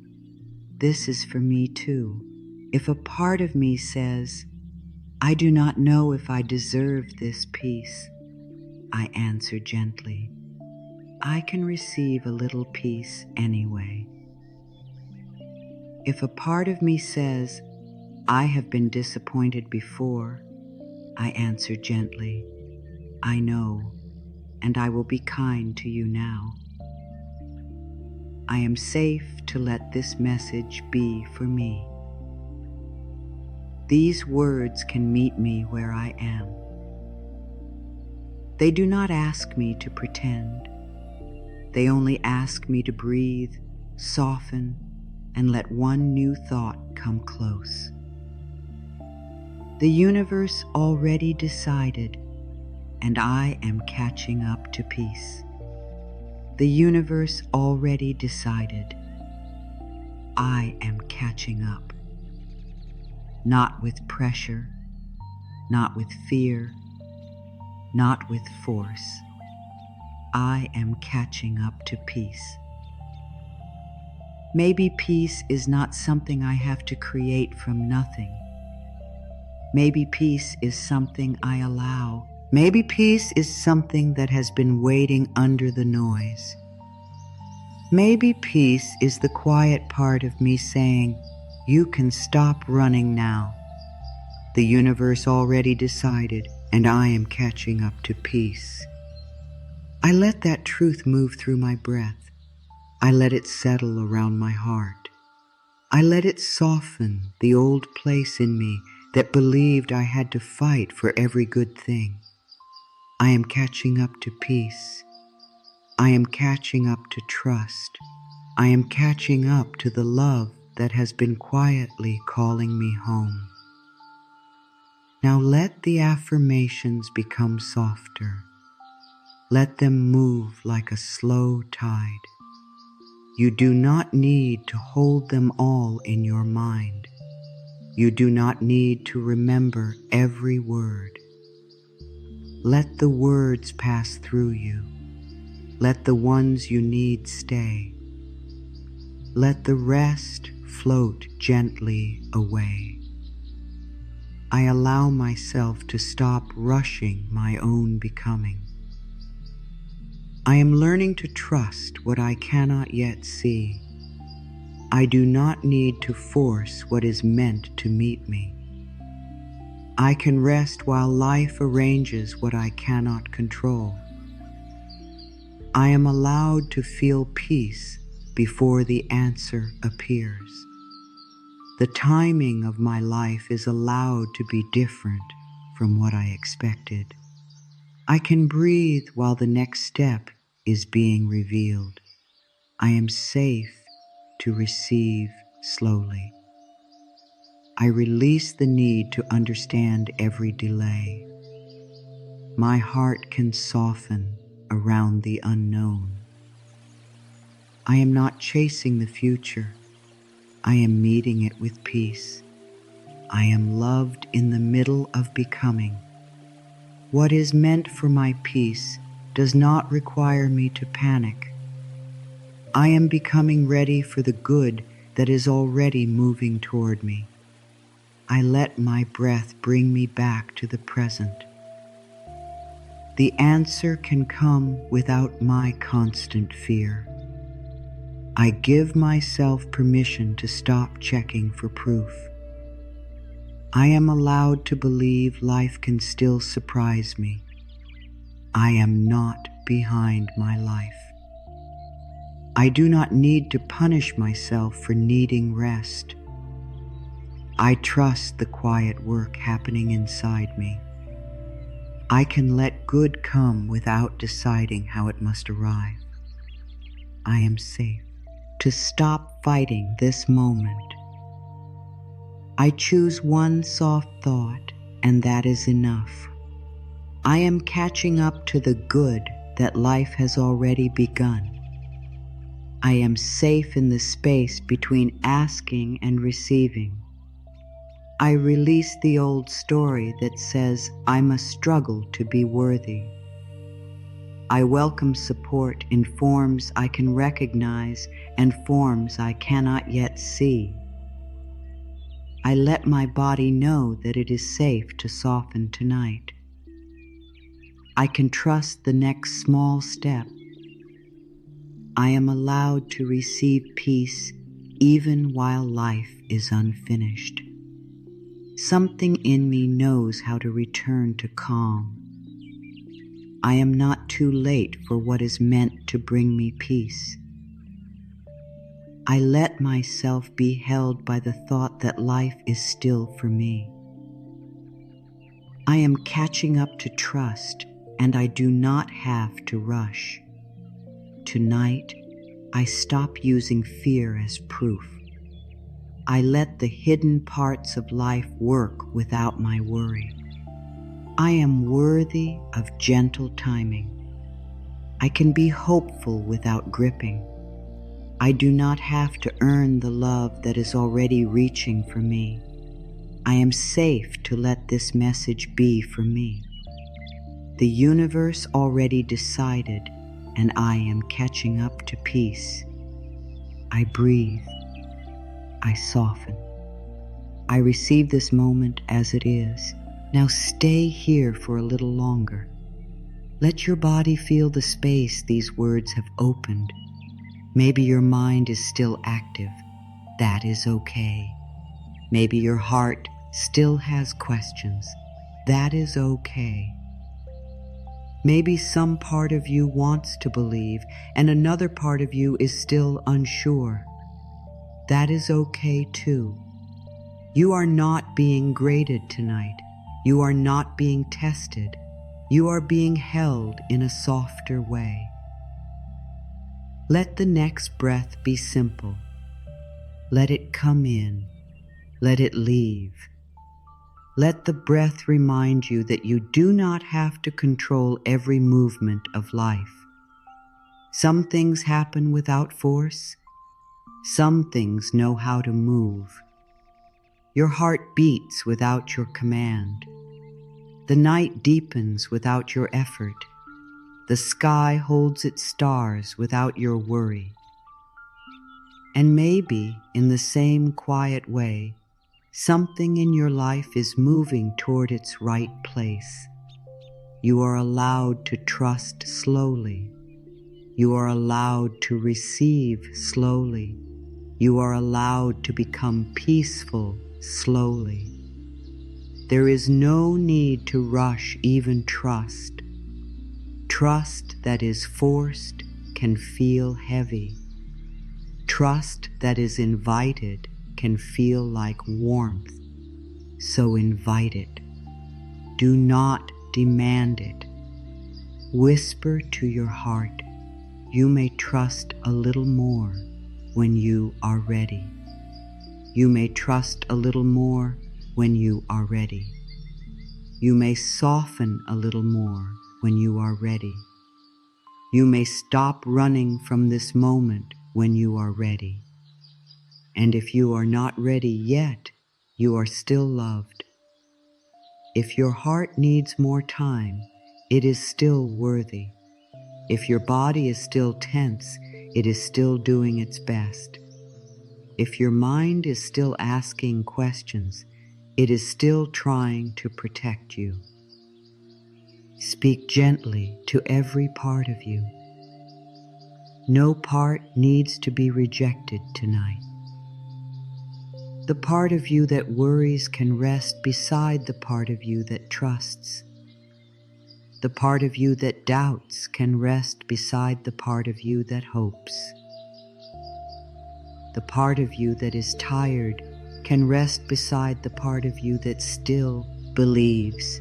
this is for me too. If a part of me says, I do not know if I deserve this peace, I answer gently, I can receive a little peace anyway. If a part of me says, I have been disappointed before, I answer gently, I know, and I will be kind to you now. I am safe to let this message be for me. These words can meet me where I am. They do not ask me to pretend. They only ask me to breathe, soften, and let one new thought come close. The universe already decided, and I am catching up to peace. The universe already decided. I am catching up. Not with pressure, not with fear, not with force. I am catching up to peace. Maybe peace is not something I have to create from nothing. Maybe peace is something I allow. Maybe peace is something that has been waiting under the noise. Maybe peace is the quiet part of me saying, you can stop running now. The universe already decided, and I am catching up to peace. I let that truth move through my breath. I let it settle around my heart. I let it soften the old place in me that believed I had to fight for every good thing. I am catching up to peace. I am catching up to trust. I am catching up to the love that has been quietly calling me home. Now let the affirmations become softer. Let them move like a slow tide. You do not need to hold them all in your mind. You do not need to remember every word. Let the words pass through you. Let the ones you need stay. Let the rest float gently away. I allow myself to stop rushing my own becoming. I am learning to trust what I cannot yet see. I do not need to force what is meant to meet me. I can rest while life arranges what I cannot control. I am allowed to feel peace before the answer appears. The timing of my life is allowed to be different from what I expected. I can breathe while the next step is being revealed. I am safe to receive slowly. I release the need to understand every delay. My heart can soften around the unknown. I am not chasing the future. I am meeting it with peace. I am loved in the middle of becoming. What is meant for my peace does not require me to panic. I am becoming ready for the good that is already moving toward me. I let my breath bring me back to the present. The answer can come without my constant fear. I give myself permission to stop checking for proof. I am allowed to believe life can still surprise me. I am not behind my life. I do not need to punish myself for needing rest. I trust the quiet work happening inside me. I can let good come without deciding how it must arrive. I am safe to stop fighting this moment. I choose one soft thought, and that is enough. I am catching up to the good that life has already begun. I am safe in the space between asking and receiving. I release the old story that says I must struggle to be worthy. I welcome support in forms I can recognize and forms I cannot yet see. I let my body know that it is safe to soften tonight. I can trust the next small step. I am allowed to receive peace even while life is unfinished. Something in me knows how to return to calm. I am not too late for what is meant to bring me peace. I let myself be held by the thought that life is still for me. I am catching up to trust, and I do not have to rush. Tonight, I stop using fear as proof. I let the hidden parts of life work without my worry. I am worthy of gentle timing. I can be hopeful without gripping. I do not have to earn the love that is already reaching for me. I am safe to let this message be for me. The universe already decided, and I am catching up to peace. I breathe. I soften. I receive this moment as it is. Now stay here for a little longer. Let your body feel the space these words have opened. Maybe your mind is still active. That is okay. Maybe your heart still has questions. That is okay. Maybe some part of you wants to believe and another part of you is still unsure. That is okay too. You are not being graded tonight. You are not being tested. You are being held in a softer way. Let the next breath be simple. Let it come in. Let it leave. Let the breath remind you that you do not have to control every movement of life. Some things happen without force. Some things know how to move. Your heart beats without your command. The night deepens without your effort. The sky holds its stars without your worry. And maybe, in the same quiet way, something in your life is moving toward its right place. You are allowed to trust slowly. You are allowed to receive slowly. You are allowed to become peaceful slowly. There is no need to rush even trust. Trust that is forced can feel heavy. Trust that is invited can feel like warmth. So invite it. Do not demand it. Whisper to your heart, you may trust a little more when you are ready. You may trust a little more when you are ready. You may soften a little more when you are ready. You may stop running from this moment when you are ready. And if you are not ready yet, You are still loved. If your heart needs more time, it is still worthy. If your body is still tense, it is still doing its best. If your mind is still asking questions, it is still trying to protect you. Speak gently to every part of you. No part needs to be rejected tonight. The part of you that worries can rest beside the part of you that trusts. The part of you that doubts can rest beside the part of you that hopes. The part of you that is tired can rest beside the part of you that still believes.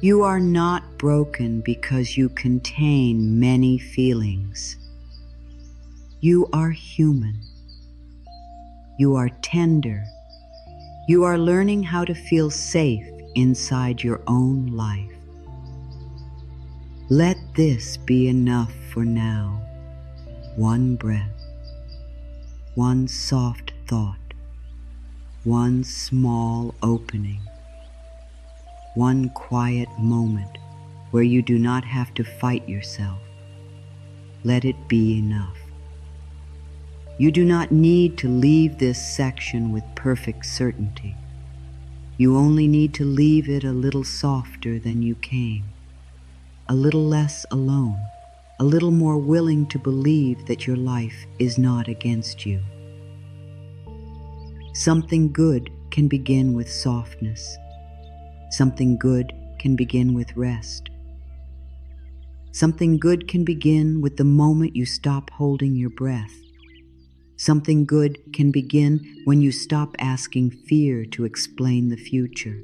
You are not broken because you contain many feelings. You are human. You are tender. You are learning how to feel safe inside your own life. Let this be enough for now. One breath, one soft thought, one small opening, one quiet moment where you do not have to fight yourself. Let it be enough. You do not need to leave this section with perfect certainty. You only need to leave it a little softer than you came, a little less alone, a little more willing to believe that your life is not against you. Something good can begin with softness. Something good can begin with rest. Something good can begin with the moment you stop holding your breath. Something good can begin when you stop asking fear to explain the future.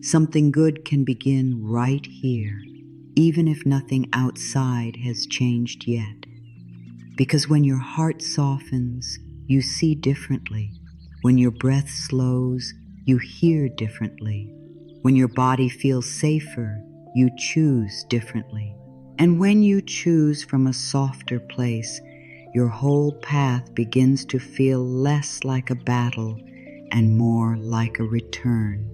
Something good can begin right here, even if nothing outside has changed yet. Because when your heart softens, you see differently. When your breath slows, you hear differently. When your body feels safer, you choose differently. And when you choose from a softer place, your whole path begins to feel less like a battle and more like a return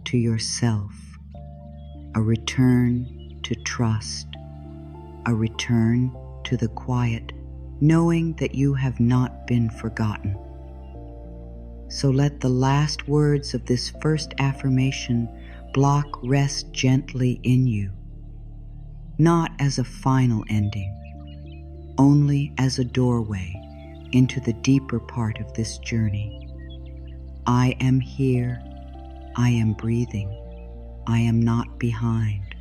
to yourself, a return to trust, a return to the quiet, knowing that you have not been forgotten. So let the last words of this first affirmation block rest gently in you, not as a final ending, only as a doorway into the deeper part of this journey. I am here. I am breathing. I am not behind.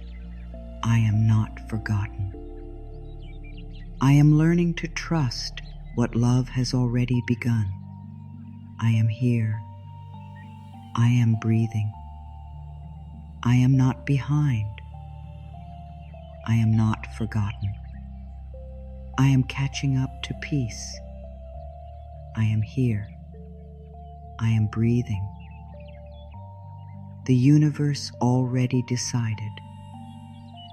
I am not forgotten. I am learning to trust what love has already begun. I am here. I am breathing. I am not behind. I am not forgotten. I am catching up to peace. I am here. I am breathing. The universe already decided,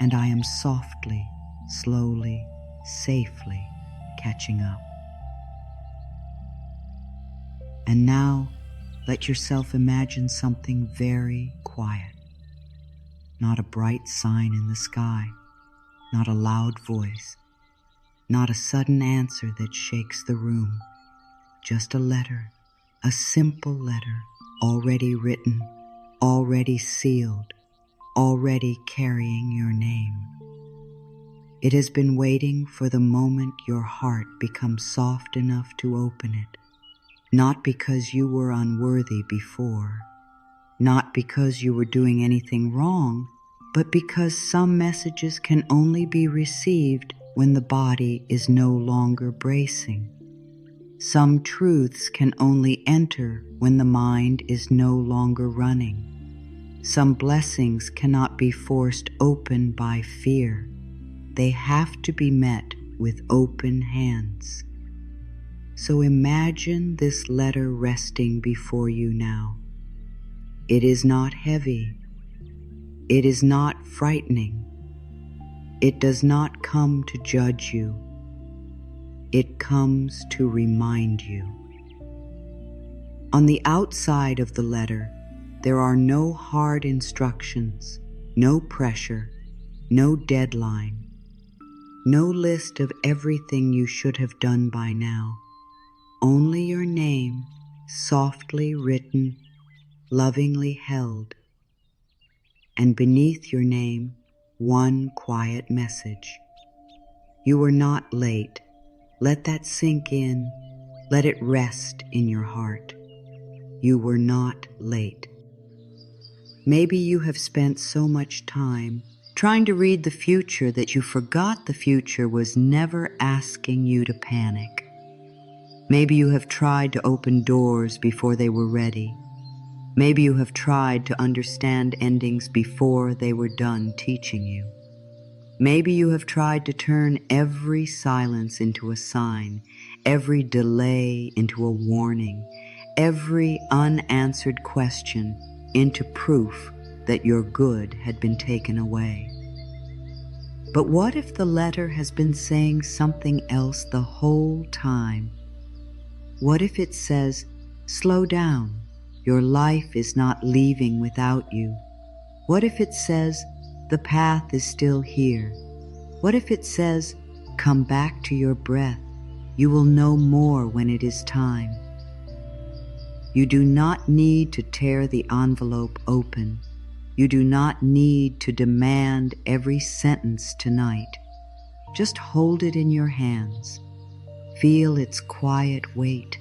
and I am softly, slowly, safely catching up. And now, let yourself imagine something very quiet. Not a bright sign in the sky, not a loud voice, not a sudden answer that shakes the room. Just a letter, a simple letter, already written, already sealed, already carrying your name. It has been waiting for the moment your heart becomes soft enough to open it, not because you were unworthy before, not because you were doing anything wrong, but because some messages can only be received when the body is no longer bracing. Some truths can only enter when the mind is no longer running. Some blessings cannot be forced open by fear. They have to be met with open hands. So imagine this letter resting before you now. It is not heavy. It is not frightening. It does not come to judge you. It comes to remind you. On the outside of the letter, there are no hard instructions, no pressure, no deadline, no list of everything you should have done by now. Only your name, softly written, lovingly held, and beneath your name, one quiet message. You were not late. Let that sink in. Let it rest in your heart. You were not late. Maybe you have spent so much time trying to read the future that you forgot the future was never asking you to panic. Maybe you have tried to open doors before they were ready. Maybe you have tried to understand endings before they were done teaching you. Maybe you have tried to turn every silence into a sign, every delay into a warning, every unanswered question into proof that your good had been taken away. But what if the letter has been saying something else the whole time? What if it says, slow down, your life is not leaving without you? What if it says, the path is still here? What if it says, come back to your breath, you will know more when it is time? You do not need to tear the envelope open. You do not need to demand every sentence tonight. Just hold it in your hands. Feel its quiet weight.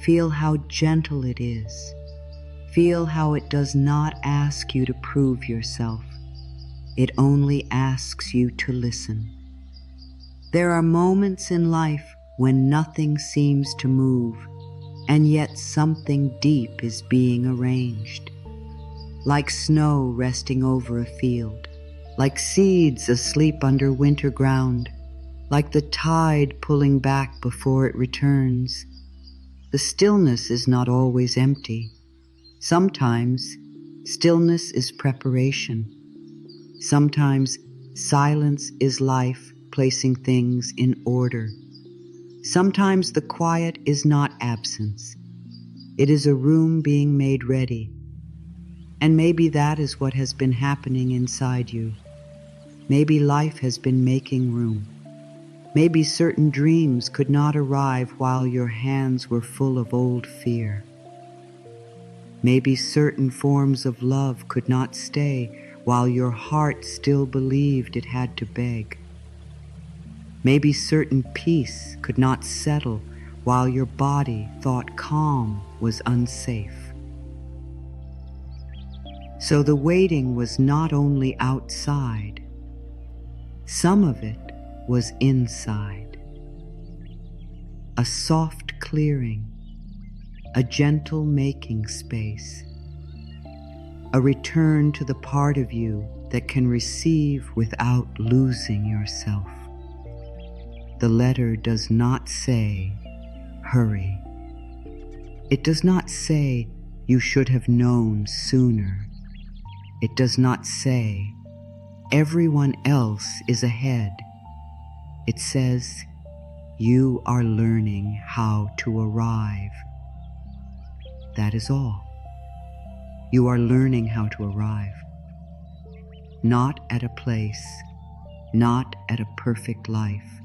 Feel how gentle it is. Feel how it does not ask you to prove yourself. It only asks you to listen. There are moments in life when nothing seems to move, and yet something deep is being arranged. Like snow resting over a field, like seeds asleep under winter ground, like the tide pulling back before it returns. The stillness is not always empty. Sometimes stillness is preparation. Sometimes silence is life placing things in order. Sometimes the quiet is not absence. It is a room being made ready. And maybe that is what has been happening inside you. Maybe life has been making room. Maybe certain dreams could not arrive while your hands were full of old fear. Maybe certain forms of love could not stay while your heart still believed it had to beg. Maybe certain peace could not settle while your body thought calm was unsafe. So the waiting was not only outside, some of it was inside. A soft clearing, a gentle making space, a return to the part of you that can receive without losing yourself. The letter does not say, hurry. It does not say, you should have known sooner. It does not say, everyone else is ahead. It says, you are learning how to arrive. That is all. You are learning how to arrive. Not at a place, not at a perfect life,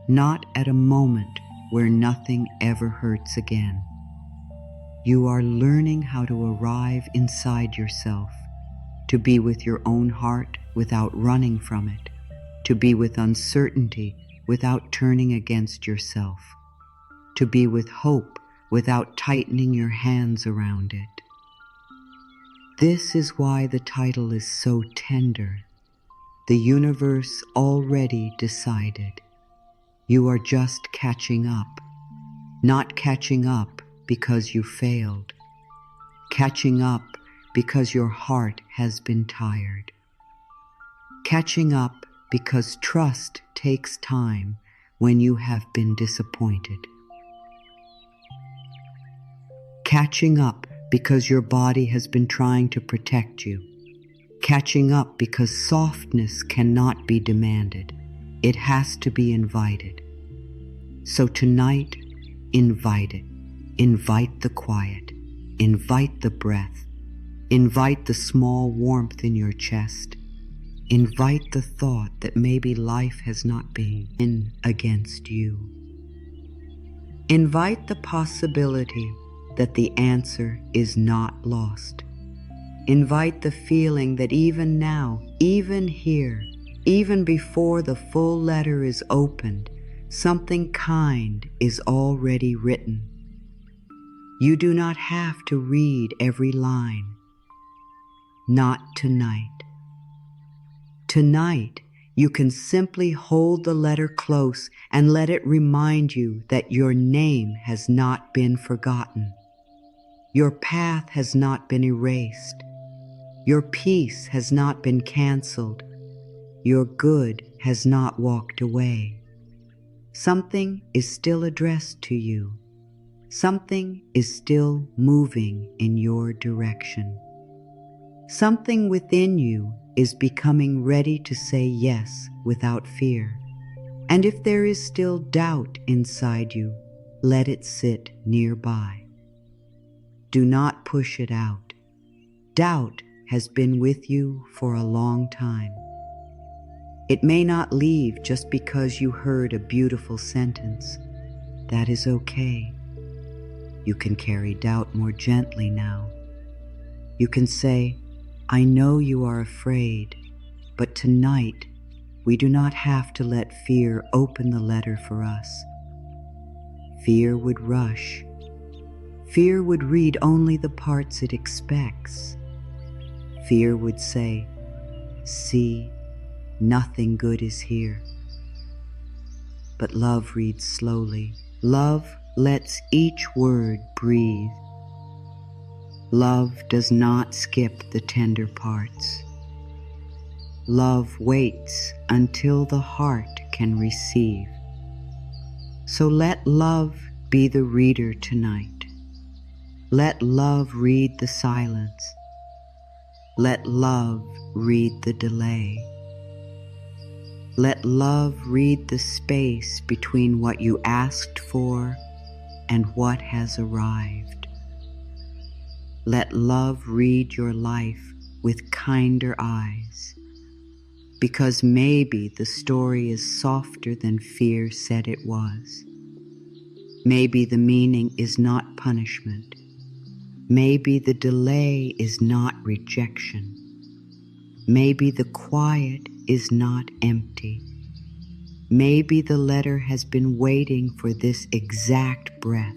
not at a moment where nothing ever hurts again. You are learning how to arrive inside yourself, to be with your own heart without running from it, to be with uncertainty without turning against yourself, to be with hope without tightening your hands around it. This is why the title is so tender. The universe already decided. You are just catching up, not catching up because you failed, catching up because your heart has been tired, catching up because trust takes time when you have been disappointed, catching up because your body has been trying to protect you, catching up because softness cannot be demanded. It has to be invited. So tonight, invite it. Invite the quiet. Invite the breath. Invite the small warmth in your chest. Invite the thought that maybe life has not been in against you. Invite the possibility that the answer is not lost. Invite the feeling that even now, even here, even before the full letter is opened, something kind is already written. You do not have to read every line. Not tonight. Tonight, you can simply hold the letter close and let it remind you that your name has not been forgotten. Your path has not been erased. Your peace has not been canceled. Your good has not walked away. Something is still addressed to you. Something is still moving in your direction. Something within you is becoming ready to say yes without fear. And if there is still doubt inside you, let it sit nearby. Do not push it out. Doubt has been with you for a long time. It may not leave just because you heard a beautiful sentence. That is okay. You can carry doubt more gently now. You can say, I know you are afraid, but tonight we do not have to let fear open the letter for us. Fear would rush. Fear would read only the parts it expects. Fear would say, see, nothing good is here. But love reads slowly. Love lets each word breathe. Love does not skip the tender parts. Love waits until the heart can receive. So let love be the reader tonight. Let love read the silence. Let love read the delay. Let love read the space between what you asked for and what has arrived. Let love read your life with kinder eyes, because maybe the story is softer than fear said it was. Maybe the meaning is not punishment. Maybe the delay is not rejection. Maybe the quiet is not empty. Maybe the letter has been waiting for this exact breath.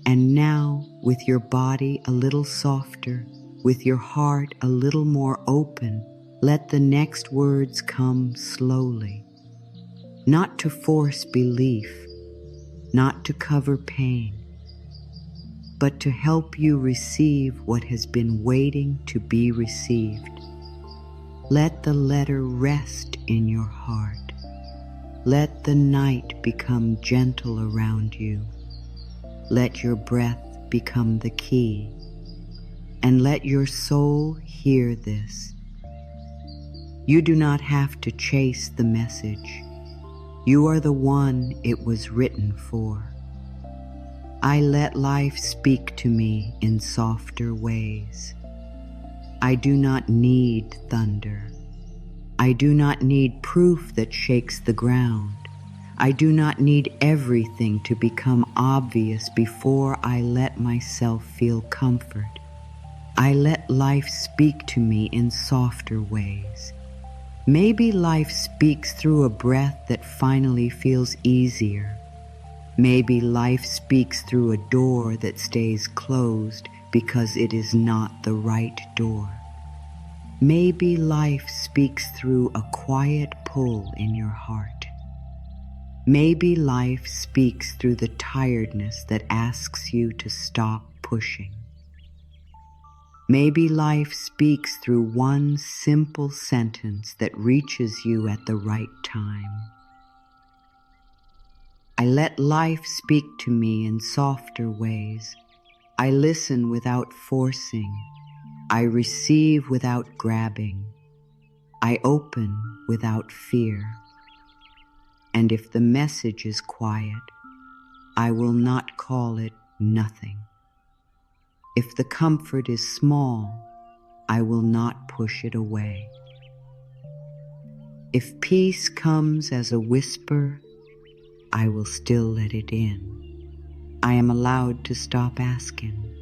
And now, with your body a little softer, with your heart a little more open, let the next words come slowly. Not to force belief, not to cover pain, but to help you receive what has been waiting to be received. Let the letter rest in your heart. Let the night become gentle around you. Let your breath become the key, and let your soul hear this. You do not have to chase the message. You are the one it was written for. I let life speak to me in softer ways. I do not need thunder. I do not need proof that shakes the ground. I do not need everything to become obvious before I let myself feel comfort. I let life speak to me in softer ways. Maybe life speaks through a breath that finally feels easier. Maybe life speaks through a door that stays closed because it is not the right door. Maybe life speaks through a quiet pull in your heart. Maybe life speaks through the tiredness that asks you to stop pushing. Maybe life speaks through one simple sentence that reaches you at the right time. I let life speak to me in softer ways. I listen without forcing. I receive without grabbing. I open without fear. And if the message is quiet, I will not call it nothing. If the comfort is small, I will not push it away. If peace comes as a whisper, I will still let it in. I am allowed to stop asking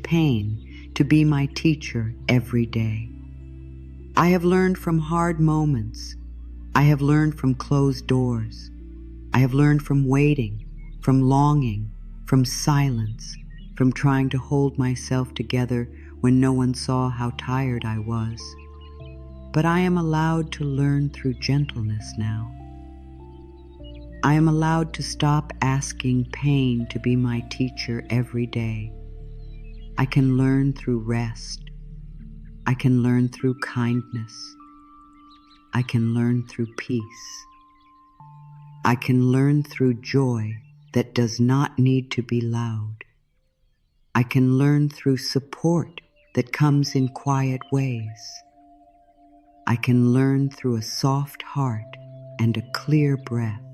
pain to be my teacher every day. I have learned from hard moments. I have learned from closed doors. I have learned from waiting, from longing, from silence, from trying to hold myself together when no one saw how tired I was. But I am allowed to learn through gentleness now. I am allowed to stop asking pain to be my teacher every day. I can learn through rest. I can learn through kindness. I can learn through peace. I can learn through joy that does not need to be loud. I can learn through support that comes in quiet ways. I can learn through a soft heart and a clear breath.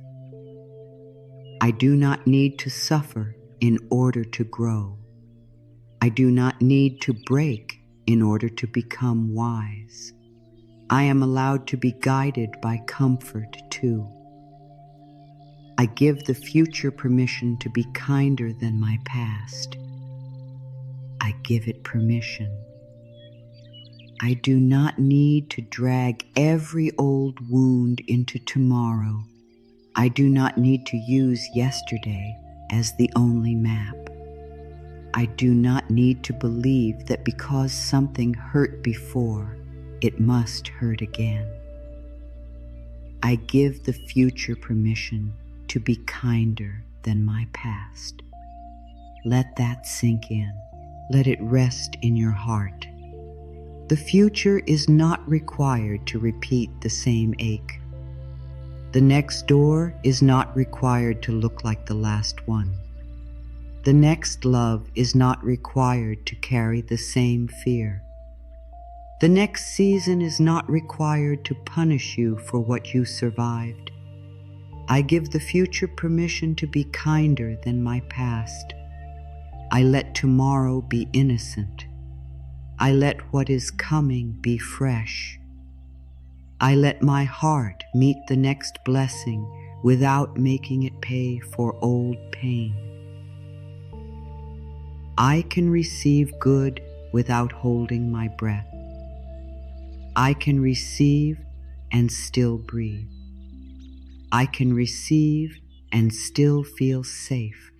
I do not need to suffer in order to grow. I do not need to break in order to become wise. I am allowed to be guided by comfort too. I give the future permission to be kinder than my past. I give it permission. I do not need to drag every old wound into tomorrow. I do not need to use yesterday as the only map. I do not need to believe that because something hurt before, it must hurt again. I give the future permission to be kinder than my past. Let that sink in. Let it rest in your heart. The future is not required to repeat the same ache. The next door is not required to look like the last one. The next love is not required to carry the same fear. The next season is not required to punish you for what you survived. I give the future permission to be kinder than my past. I let tomorrow be innocent. I let what is coming be fresh. I let my heart meet the next blessing without making it pay for old pain. I can receive good without holding my breath. I can receive and still breathe. I can receive and still feel safe.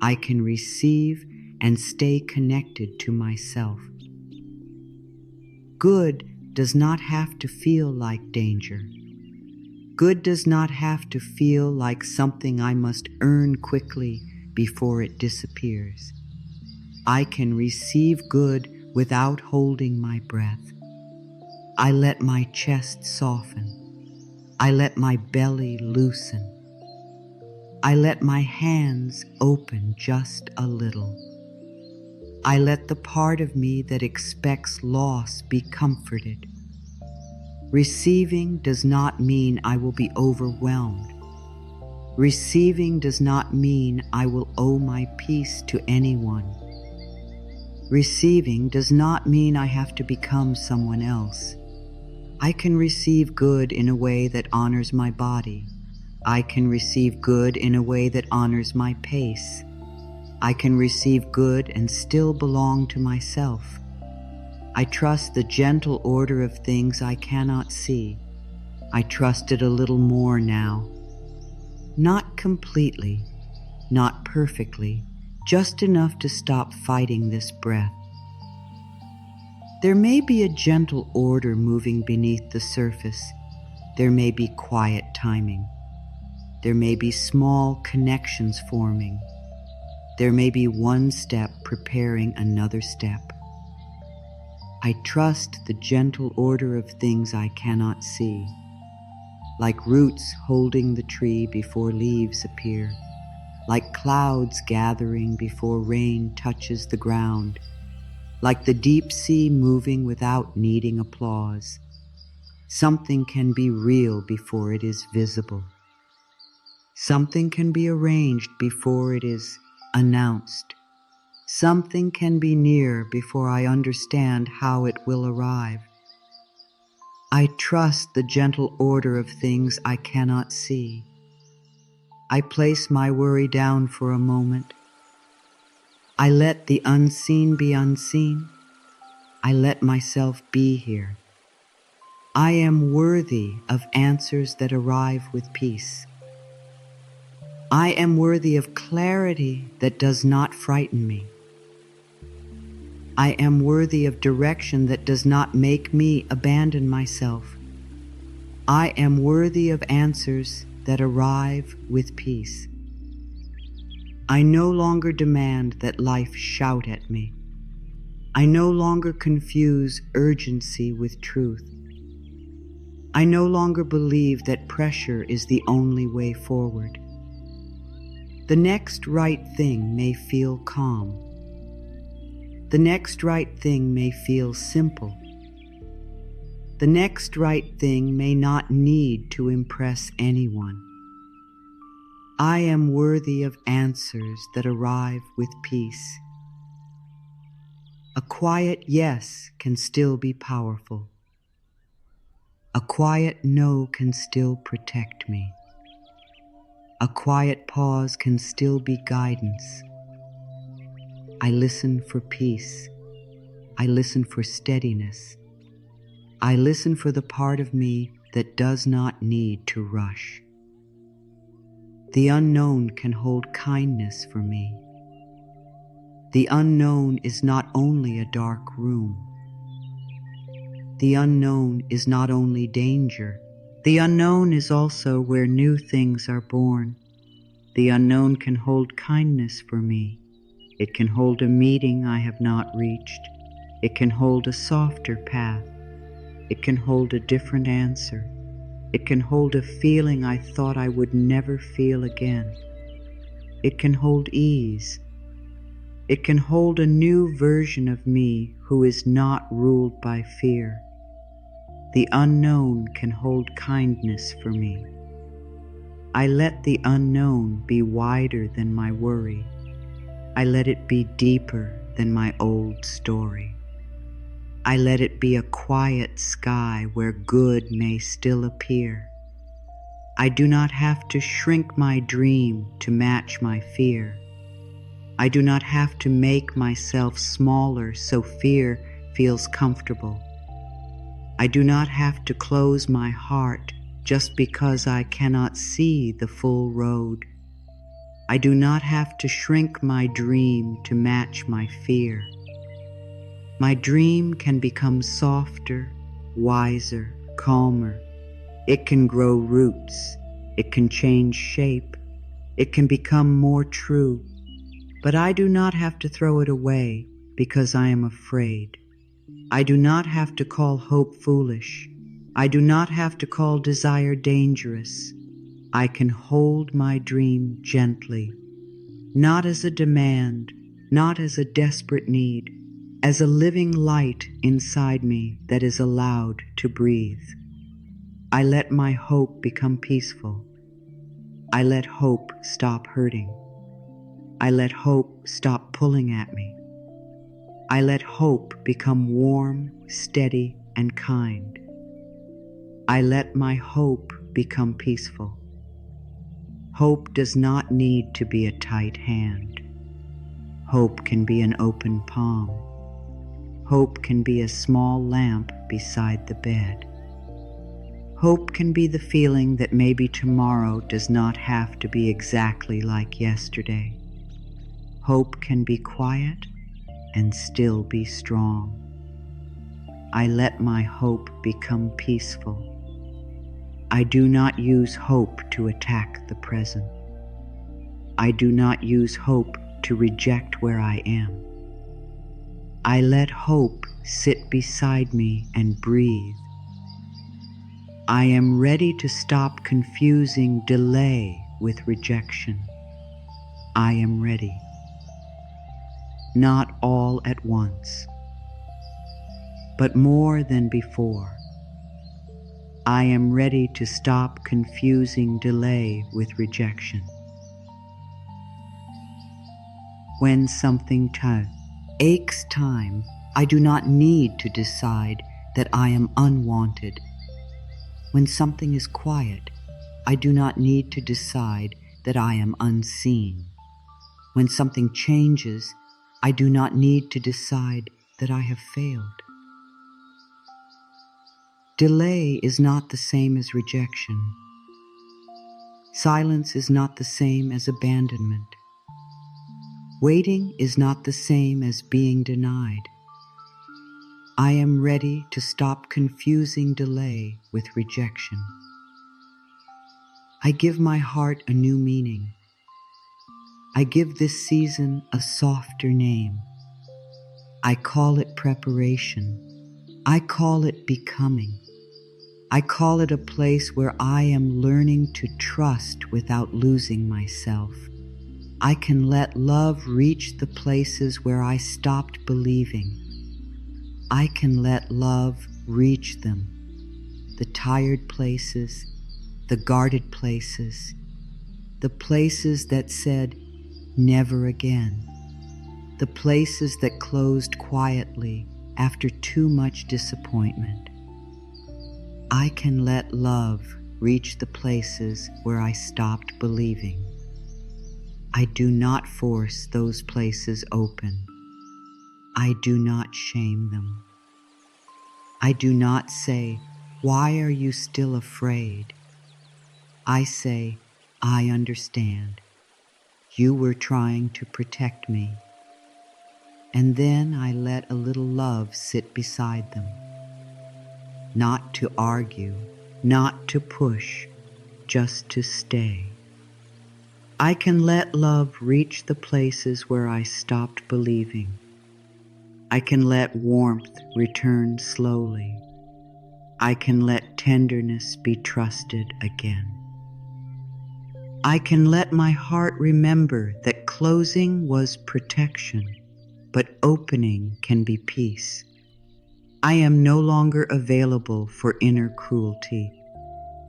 I can receive and stay connected to myself. Good does not have to feel like danger. Good does not have to feel like something I must earn quickly before it disappears. I can receive good without holding my breath. I let my chest soften. I let my belly loosen. I let my hands open just a little. I let the part of me that expects loss be comforted. Receiving does not mean I will be overwhelmed. Receiving does not mean I will owe my peace to anyone. Receiving does not mean I have to become someone else. I can receive good in a way that honors my body. I can receive good in a way that honors my pace. I can receive good and still belong to myself. I trust the gentle order of things I cannot see. I trust it a little more now. Not completely, not perfectly, just enough to stop fighting this breath. There may be a gentle order moving beneath the surface. There may be quiet timing. There may be small connections forming. There may be one step preparing another step. I trust the gentle order of things I cannot see, like roots holding the tree before leaves appear, like clouds gathering before rain touches the ground, like the deep sea moving without needing applause. Something can be real before it is visible. Something can be arranged before it is announced. Something can be near before I understand how it will arrive. I trust the gentle order of things I cannot see. I place my worry down for a moment. I let the unseen be unseen. I let myself be here. I am worthy of answers that arrive with peace. I am worthy of clarity that does not frighten me. I am worthy of direction that does not make me abandon myself. I am worthy of answers that arrive with peace. I no longer demand that life shout at me. I no longer confuse urgency with truth. I no longer believe that pressure is the only way forward. The next right thing may feel calm. The next right thing may feel simple. The next right thing may not need to impress anyone. I am worthy of answers that arrive with peace. A quiet yes can still be powerful. A quiet no can still protect me. A quiet pause can still be guidance. I listen for peace. I listen for steadiness. I listen for the part of me that does not need to rush. The unknown can hold kindness for me. The unknown is not only a dark room. The unknown is not only danger. The unknown is also where new things are born. The unknown can hold kindness for me. It can hold a meeting I have not reached. It can hold a softer path. It can hold a different answer. It can hold a feeling I thought I would never feel again. It can hold ease. It can hold a new version of me who is not ruled by fear. The unknown can hold kindness for me. I let the unknown be wider than my worry. I let it be deeper than my old story. I let it be a quiet sky where good may still appear. I do not have to shrink my dream to match my fear. I do not have to make myself smaller so fear feels comfortable. I do not have to close my heart just because I cannot see the full road. I do not have to shrink my dream to match my fear. My dream can become softer, wiser, calmer. It can grow roots. It can change shape. It can become more true. But I do not have to throw it away because I am afraid. I do not have to call hope foolish. I do not have to call desire dangerous. I can hold my dream gently, not as a demand, not as a desperate need, as a living light inside me that is allowed to breathe. I let my hope become peaceful. I let hope stop hurting. I let hope stop pulling at me. I let hope become warm, steady, and kind. I let my hope become peaceful. Hope does not need to be a tight hand. Hope can be an open palm. Hope can be a small lamp beside the bed. Hope can be the feeling that maybe tomorrow does not have to be exactly like yesterday. Hope can be quiet and still be strong. I let my hope become peaceful. I do not use hope to attack the present. I do not use hope to reject where I am. I let hope sit beside me and breathe. I am ready to stop confusing delay with rejection. I am ready. Not all at once, but more than before. I am ready to stop confusing delay with rejection. When something aches time, I do not need to decide that I am unwanted. When something is quiet, I do not need to decide that I am unseen. When something changes, I do not need to decide that I have failed. Delay is not the same as rejection. Silence is not the same as abandonment. Waiting is not the same as being denied. I am ready to stop confusing delay with rejection. I give my heart a new meaning. I give this season a softer name. I call it preparation. I call it becoming. I call it a place where I am learning to trust without losing myself. I can let love reach the places where I stopped believing. I can let love reach them, the tired places, the guarded places, the places that said, never again, the places that closed quietly after too much disappointment. I can let love reach the places where I stopped believing. I do not force those places open. I do not shame them. I do not say, "Why are you still afraid?" I say, "I understand. You were trying to protect me." And then I let a little love sit beside them. Not to argue, not to push, just to stay. I can let love reach the places where I stopped believing. I can let warmth return slowly. I can let tenderness be trusted again. I can let my heart remember that closing was protection, but opening can be peace. I am no longer available for inner cruelty.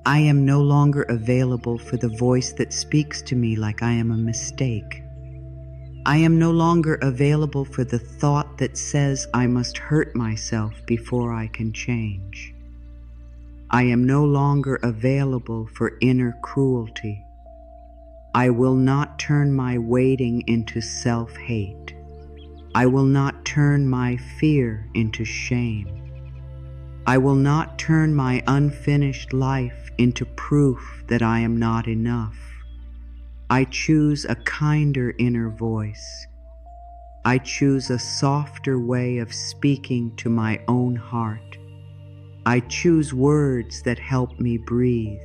I am no longer available for the voice that speaks to me like I am a mistake. I am no longer available for the thought that says I must hurt myself before I can change. I am no longer available for inner cruelty. I will not turn my waiting into self-hate. I will not turn my fear into shame. I will not turn my unfinished life into proof that I am not enough. I choose a kinder inner voice. I choose a softer way of speaking to my own heart. I choose words that help me breathe.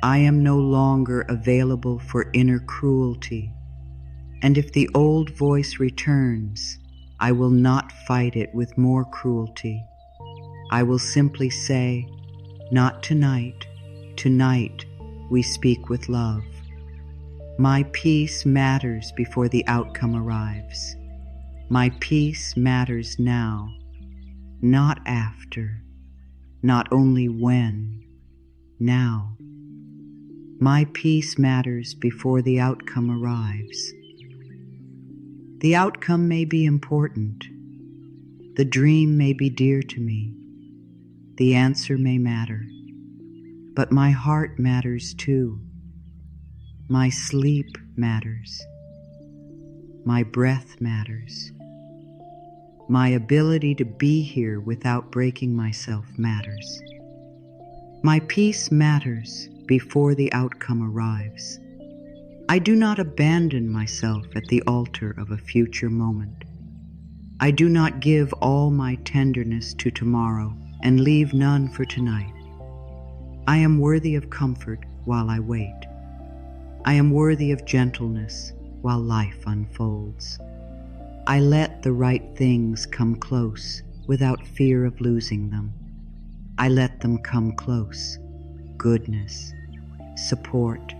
I am no longer available for inner cruelty, and if the old voice returns, I will not fight it with more cruelty. I will simply say, "Not tonight. Tonight we speak with love." My peace matters before the outcome arrives. My peace matters now, not after, not only when, now. My peace matters before the outcome arrives. The outcome may be important. The dream may be dear to me. The answer may matter. But my heart matters too. My sleep matters. My breath matters. My ability to be here without breaking myself matters. My peace matters before the outcome arrives. I do not abandon myself at the altar of a future moment. I do not give all my tenderness to tomorrow and leave none for tonight. I am worthy of comfort while I wait. I am worthy of gentleness while life unfolds. I let the right things come close without fear of losing them. I let them come close. Goodness, support,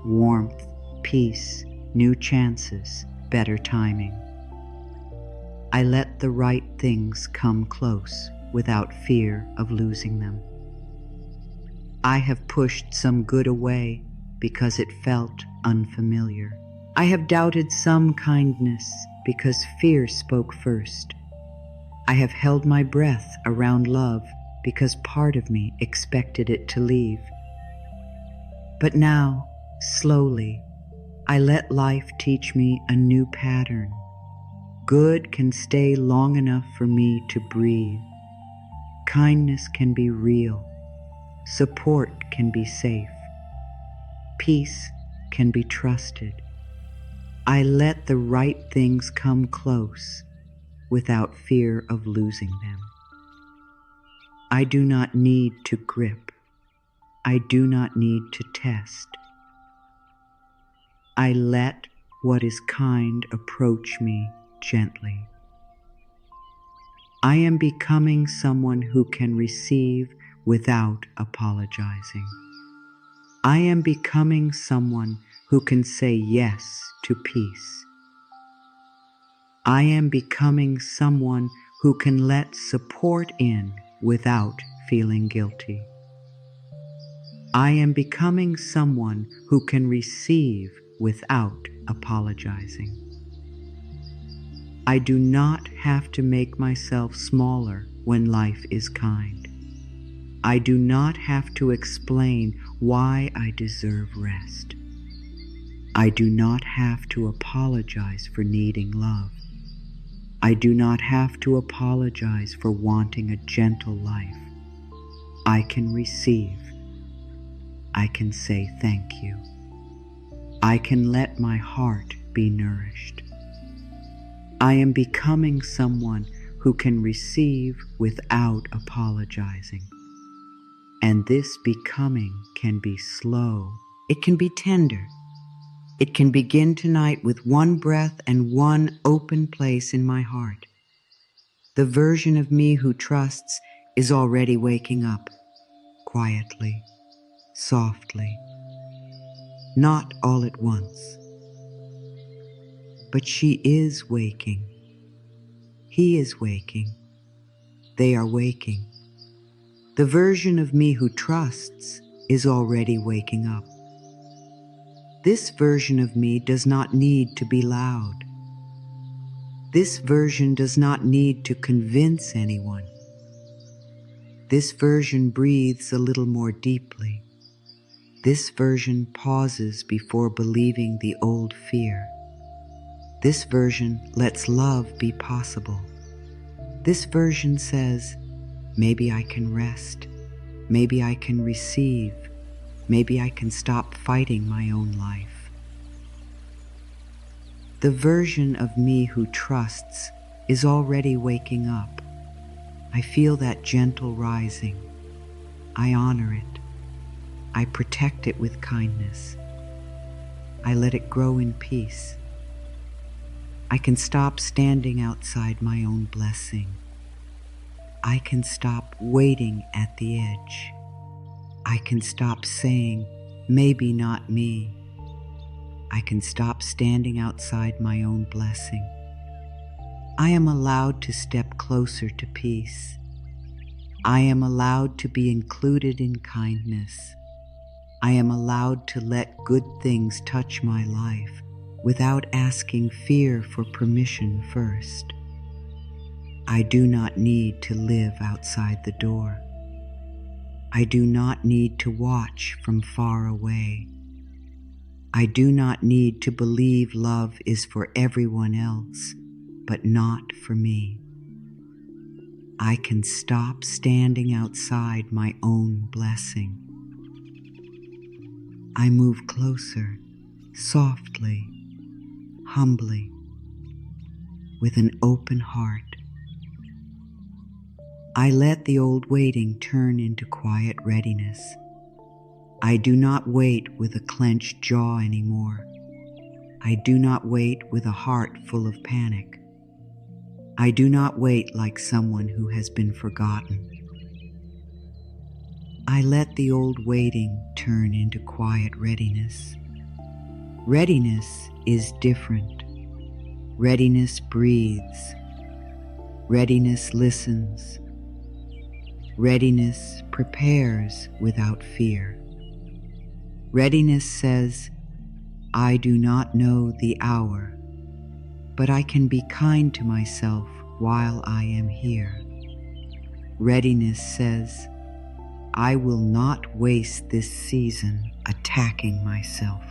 warmth, peace, new chances, better timing. I let the right things come close without fear of losing them. I have pushed some good away because it felt unfamiliar. I have doubted some kindness because fear spoke first. I have held my breath around love because part of me expected it to leave. But now, slowly, I let life teach me a new pattern. Good can stay long enough for me to breathe. Kindness can be real. Support can be safe. Peace can be trusted. I let the right things come close without fear of losing them. I do not need to grip. I do not need to test. I let what is kind approach me gently. I am becoming someone who can receive without apologizing. I am becoming someone who can say yes to peace. I am becoming someone who can let support in without feeling guilty. I am becoming someone who can receive without apologizing. I do not have to make myself smaller when life is kind. I do not have to explain why I deserve rest. I do not have to apologize for needing love. I do not have to apologize for wanting a gentle life. I can receive. I can say thank you. I can let my heart be nourished. I am becoming someone who can receive without apologizing. And this becoming can be slow. It can be tender. It can begin tonight with one breath and one open place in my heart. The version of me who trusts is already waking up, quietly, softly, not all at once. But she is waking. He is waking. They are waking. The version of me who trusts is already waking up. This version of me does not need to be loud. This version does not need to convince anyone. This version breathes a little more deeply. This version pauses before believing the old fear. This version lets love be possible. This version says, maybe I can rest. Maybe I can receive. Maybe I can stop fighting my own life. The version of me who trusts is already waking up. I feel that gentle rising. I honor it. I protect it with kindness. I let it grow in peace. I can stop standing outside my own blessing. I can stop waiting at the edge. I can stop saying, maybe not me. I can stop standing outside my own blessing. I am allowed to step closer to peace. I am allowed to be included in kindness. I am allowed to let good things touch my life without asking fear for permission first. I do not need to live outside the door. I do not need to watch from far away. I do not need to believe love is for everyone else, but not for me. I can stop standing outside my own blessing. I move closer, softly, humbly, with an open heart. I let the old waiting turn into quiet readiness. I do not wait with a clenched jaw anymore. I do not wait with a heart full of panic. I do not wait like someone who has been forgotten. I let the old waiting turn into quiet readiness. Readiness is different. Readiness breathes. Readiness listens. Readiness prepares without fear. Readiness says, I do not know the hour, but I can be kind to myself while I am here. Readiness says, I will not waste this season attacking myself.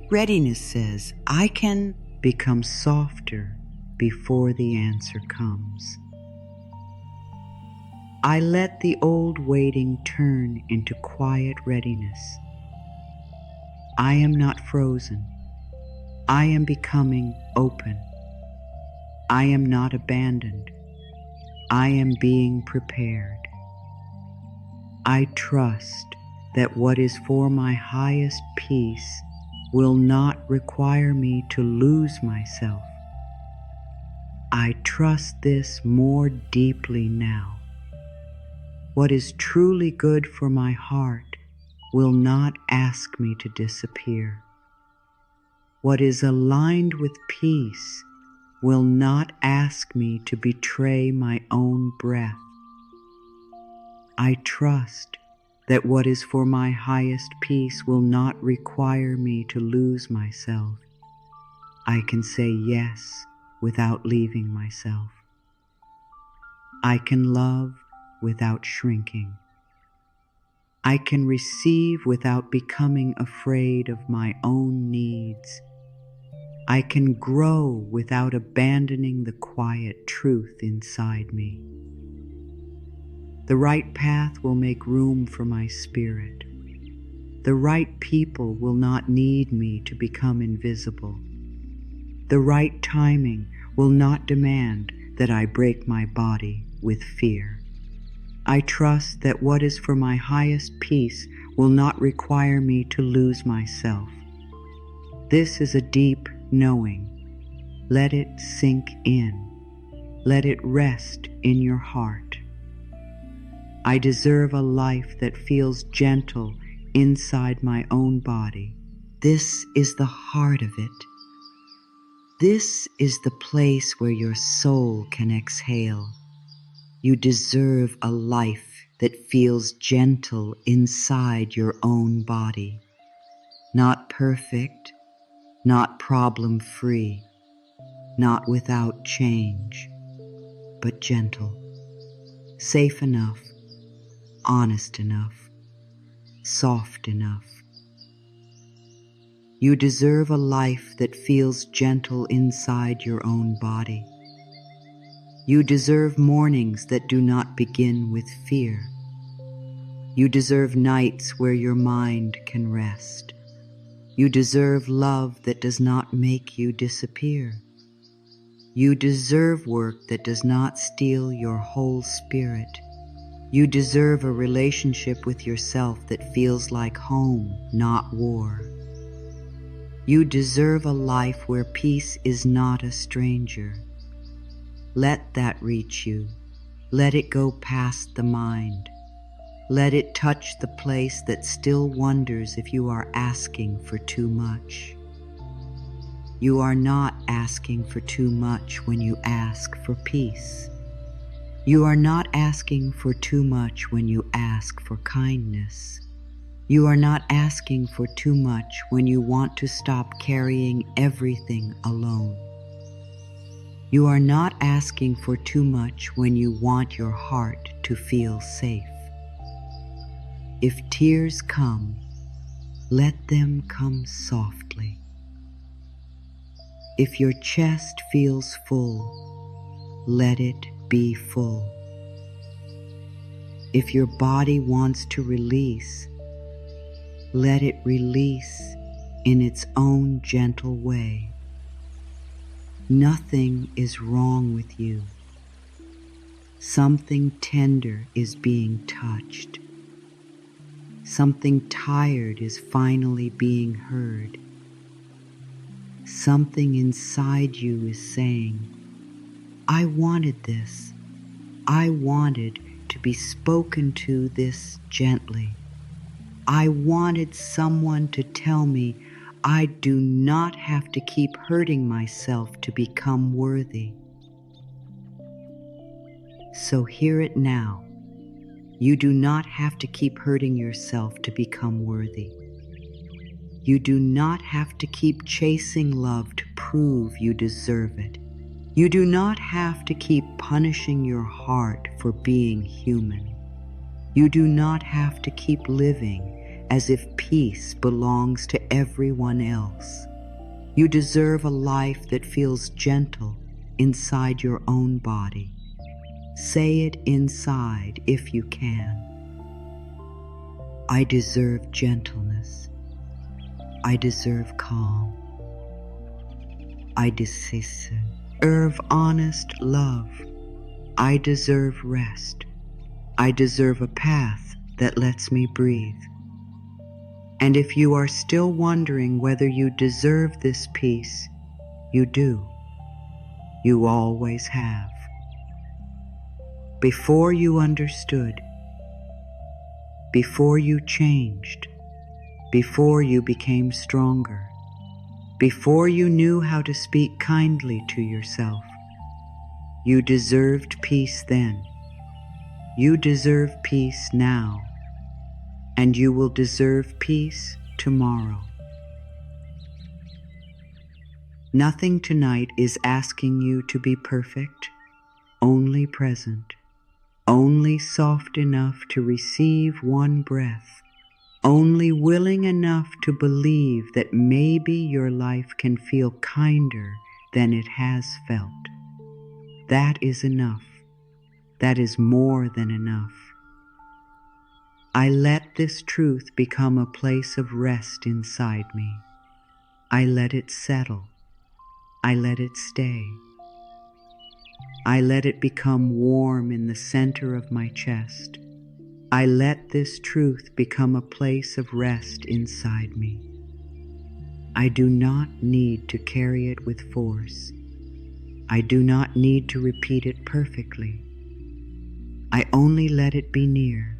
Readiness says, I can become softer before the answer comes. I let the old waiting turn into quiet readiness. I am not frozen. I am becoming open. I am not abandoned. I am being prepared. I trust that what is for my highest peace will not require me to lose myself. I trust this more deeply now. What is truly good for my heart will not ask me to disappear. What is aligned with peace will not ask me to betray my own breath. I trust that what is for my highest peace will not require me to lose myself. I can say yes without leaving myself. I can love without shrinking. I can receive without becoming afraid of my own needs. I can grow without abandoning the quiet truth inside me. The right path will make room for my spirit. The right people will not need me to become invisible. The right timing will not demand that I break my body with fear. I trust that what is for my highest peace will not require me to lose myself. This is a deep knowing. Let it sink in. Let it rest in your heart. I deserve a life that feels gentle inside my own body. This is the heart of it. This is the place where your soul can exhale. You deserve a life that feels gentle inside your own body. Not perfect, not problem-free, not without change, but gentle, safe enough, honest enough, soft enough. You deserve a life that feels gentle inside your own body. You deserve mornings that do not begin with fear. You deserve nights where your mind can rest. You deserve love that does not make you disappear. You deserve work that does not steal your whole spirit. You deserve a relationship with yourself that feels like home, not war. You deserve a life where peace is not a stranger. Let that reach you. Let it go past the mind. Let it touch the place that still wonders if you are asking for too much. You are not asking for too much when you ask for peace. You are not asking for too much when you ask for kindness. You are not asking for too much when you want to stop carrying everything alone. You are not asking for too much when you want your heart to feel safe. If tears come, let them come softly. If your chest feels full, let it be full. If your body wants to release, let it release in its own gentle way. Nothing is wrong with you. Something tender is being touched. Something tired is finally being heard. Something inside you is saying, I wanted this. I wanted to be spoken to this gently. I wanted someone to tell me I do not have to keep hurting myself to become worthy. So hear it now. You do not have to keep hurting yourself to become worthy. You do not have to keep chasing love to prove you deserve it. You do not have to keep punishing your heart for being human. You do not have to keep living as if peace belongs to everyone else. You deserve a life that feels gentle inside your own body. Say it inside if you can. I deserve gentleness. I deserve calm. I deserve honest love. I deserve rest. I deserve a path that lets me breathe. And if you are still wondering whether you deserve this peace, you do. You always have. Before you understood, before you changed, before you became stronger, before you knew how to speak kindly to yourself, you deserved peace then. You deserve peace now, and you will deserve peace tomorrow. Nothing tonight is asking you to be perfect, only present, only soft enough to receive one breath, only willing enough to believe that maybe your life can feel kinder than it has felt. That is enough. That is more than enough. I let this truth become a place of rest inside me. I let it settle. I let it stay. I let it become warm in the center of my chest. I let this truth become a place of rest inside me. I do not need to carry it with force. I do not need to repeat it perfectly. I only let it be near,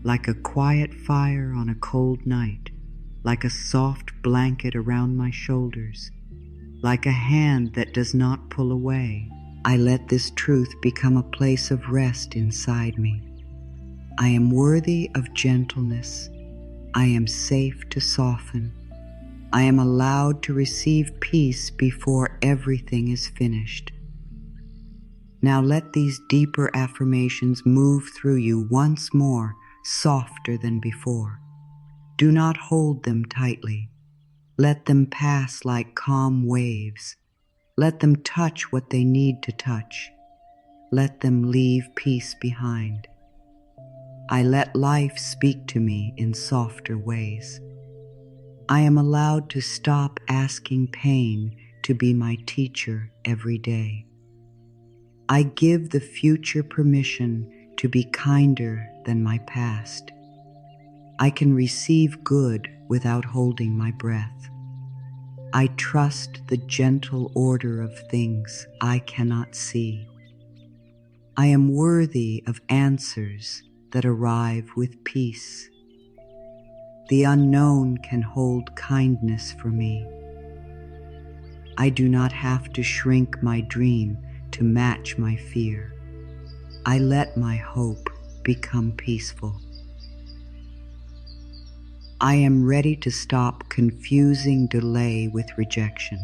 like a quiet fire on a cold night, like a soft blanket around my shoulders, like a hand that does not pull away. I let this truth become a place of rest inside me. I am worthy of gentleness. I am safe to soften. I am allowed to receive peace before everything is finished. Now let these deeper affirmations move through you once more, softer than before. Do not hold them tightly. Let them pass like calm waves. Let them touch what they need to touch. Let them leave peace behind. I let life speak to me in softer ways. I am allowed to stop asking pain to be my teacher every day. I give the future permission to be kinder than my past. I can receive good without holding my breath. I trust the gentle order of things I cannot see. I am worthy of answers that arrive with peace. The unknown can hold kindness for me. I do not have to shrink my dream to match my fear. I let my hope become peaceful. I am ready to stop confusing delay with rejection.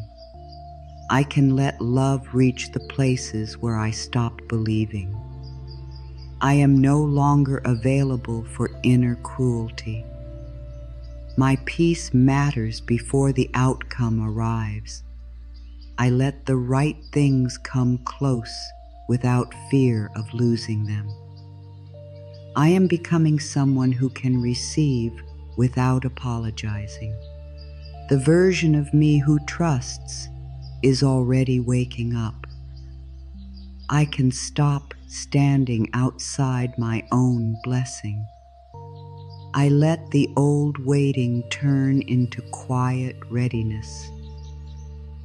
I can let love reach the places where I stopped believing. I am no longer available for inner cruelty. My peace matters before the outcome arrives. I let the right things come close without fear of losing them. I am becoming someone who can receive without apologizing. The version of me who trusts is already waking up. I can stop standing outside my own blessing. I let the old waiting turn into quiet readiness.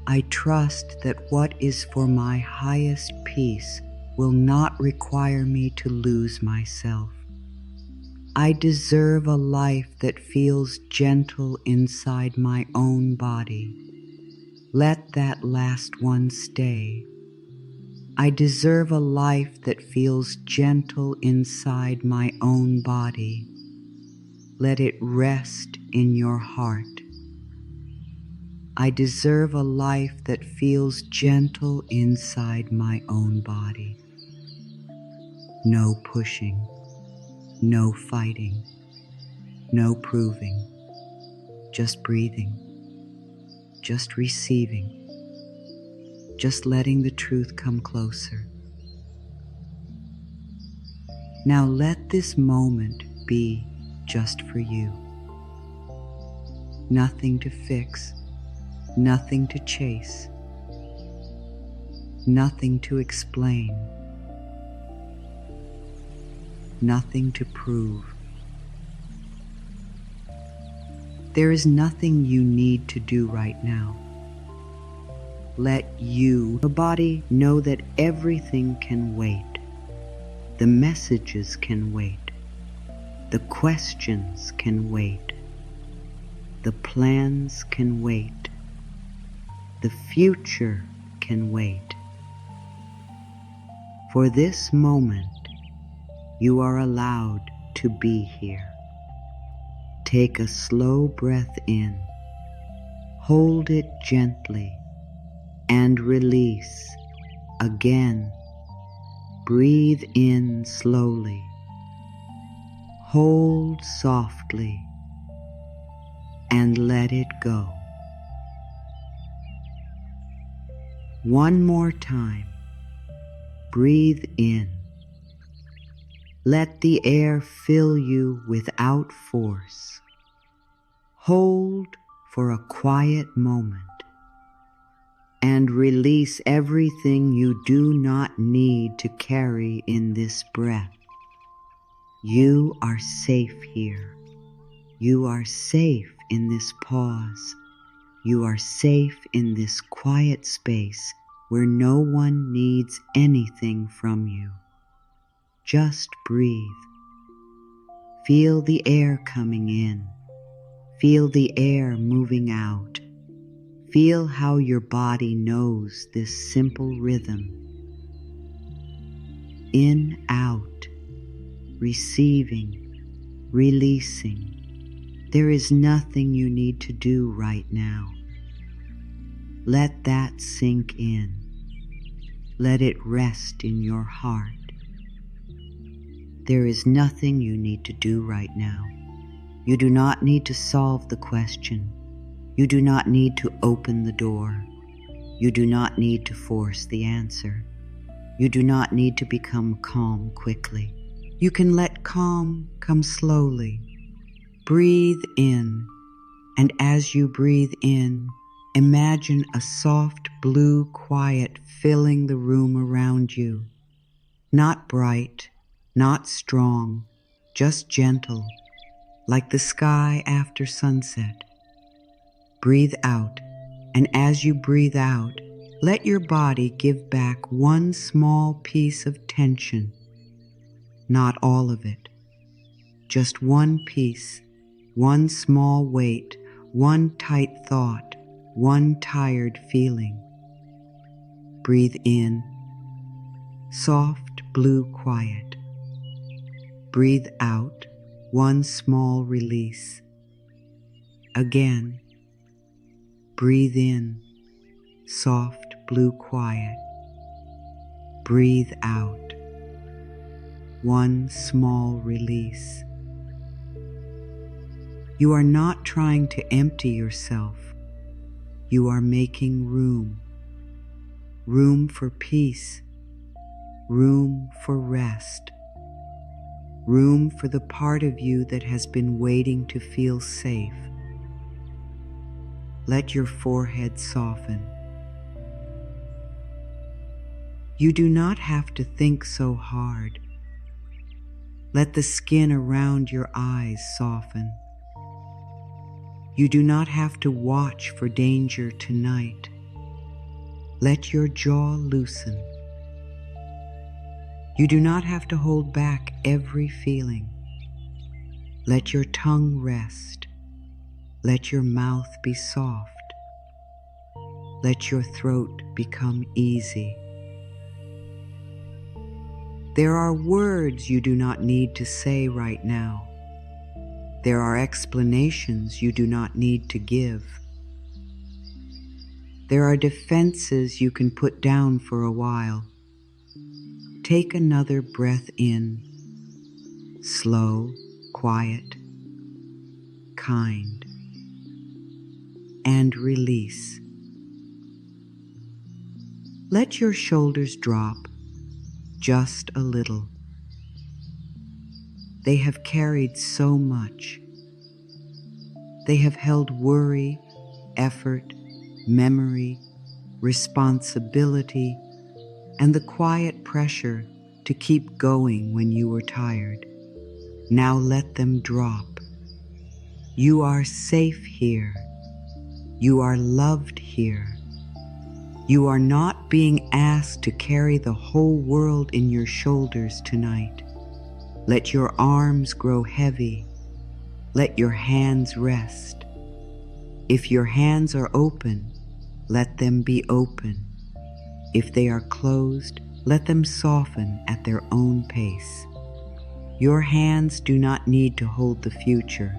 I trust that what is for my highest peace will not require me to lose myself. I deserve a life that feels gentle inside my own body. Let that last one stay. I deserve a life that feels gentle inside my own body. Let it rest in your heart. I deserve a life that feels gentle inside my own body. No pushing, no fighting, no proving, just breathing, just receiving, just letting the truth come closer. Now let this moment be just for you. Nothing to fix, nothing to chase, nothing to explain, nothing to prove. There is nothing you need to do right now. Let your body know that everything can wait. The messages can wait. The questions can wait. The plans can wait. The future can wait. For this moment, you are allowed to be here. Take a slow breath in, hold it gently, and release. Again, breathe in slowly, hold softly, and let it go. One more time, breathe in. Let the air fill you without force. Hold for a quiet moment and release everything you do not need to carry in this breath. You are safe here. You are safe in this pause. You are safe in this quiet space where no one needs anything from you. Just breathe. Feel the air coming in. Feel the air moving out. Feel how your body knows this simple rhythm. In, out, receiving, releasing. There is nothing you need to do right now. Let that sink in. Let it rest in your heart. There is nothing you need to do right now. You do not need to solve the question. You do not need to open the door. You do not need to force the answer. You do not need to become calm quickly. You can let calm come slowly. Breathe in, and as you breathe in, imagine a soft blue quiet filling the room around you. Not bright, not strong, just gentle, like the sky after sunset. Breathe out, and as you breathe out, let your body give back one small piece of tension. Not all of it, just one piece, one small weight, one tight thought, one tired feeling. Breathe in, soft blue quiet. Breathe out, one small release. Again, breathe in, soft blue quiet. Breathe out, one small release. You are not trying to empty yourself. You are making room. Room for peace. Room for rest. Room for the part of you that has been waiting to feel safe. Let your forehead soften. You do not have to think so hard. Let the skin around your eyes soften. You do not have to watch for danger tonight. Let your jaw loosen. You do not have to hold back every feeling. Let your tongue rest. Let your mouth be soft. Let your throat become easy. There are words you do not need to say right now. There are explanations you do not need to give. There are defenses you can put down for a while. Take another breath in, slow, quiet, kind, and release. Let your shoulders drop just a little. They have carried so much. They have held worry, effort, memory, responsibility, and the quiet pressure to keep going when you were tired. Now let them drop. You are safe here. You are loved here. You are not being asked to carry the whole world in your shoulders tonight. Let your arms grow heavy. Let your hands rest. If your hands are open, let them be open. If they are closed, let them soften at their own pace. Your hands do not need to hold the future.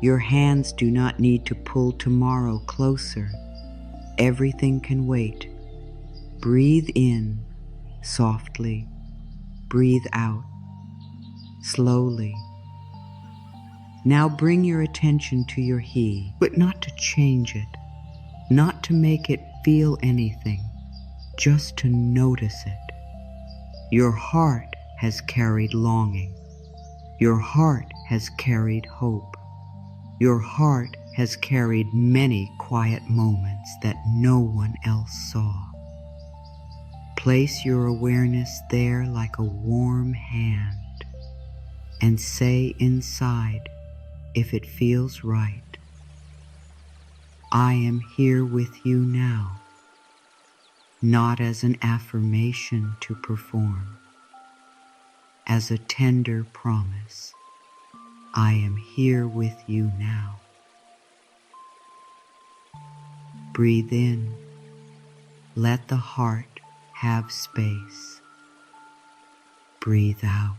Your hands do not need to pull tomorrow closer. Everything can wait. Breathe in softly. Breathe out slowly. Now bring your attention to your he, but not to change it, not to make it feel anything, just to notice it. Your heart has carried longing. Your heart has carried hope. Your heart has carried many quiet moments that no one else saw. Place your awareness there like a warm hand and say inside, if it feels right, I am here with you now, not as an affirmation to perform, as a tender promise. I am here with you now. Breathe in. Let the heart have space. Breathe out.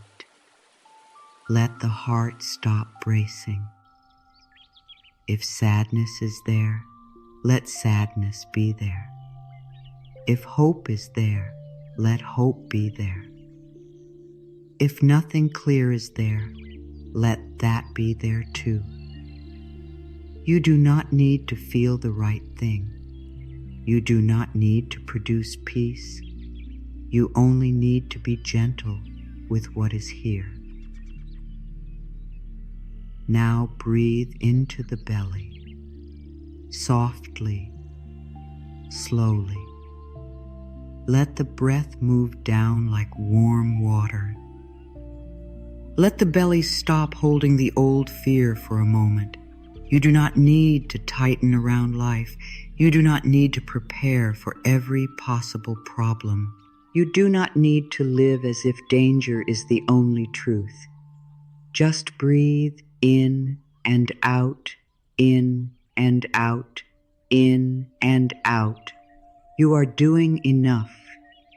Let the heart stop bracing. If sadness is there, let sadness be there. If hope is there, let hope be there. If nothing clear is there, let that be there too. You do not need to feel the right thing. You do not need to produce peace. You only need to be gentle with what is here. Now breathe into the belly, softly, slowly. Let the breath move down like warm water. Let the belly stop holding the old fear for a moment. You do not need to tighten around life. You do not need to prepare for every possible problem. You do not need to live as if danger is the only truth. Just breathe in and out, in and out, in and out. You are doing enough.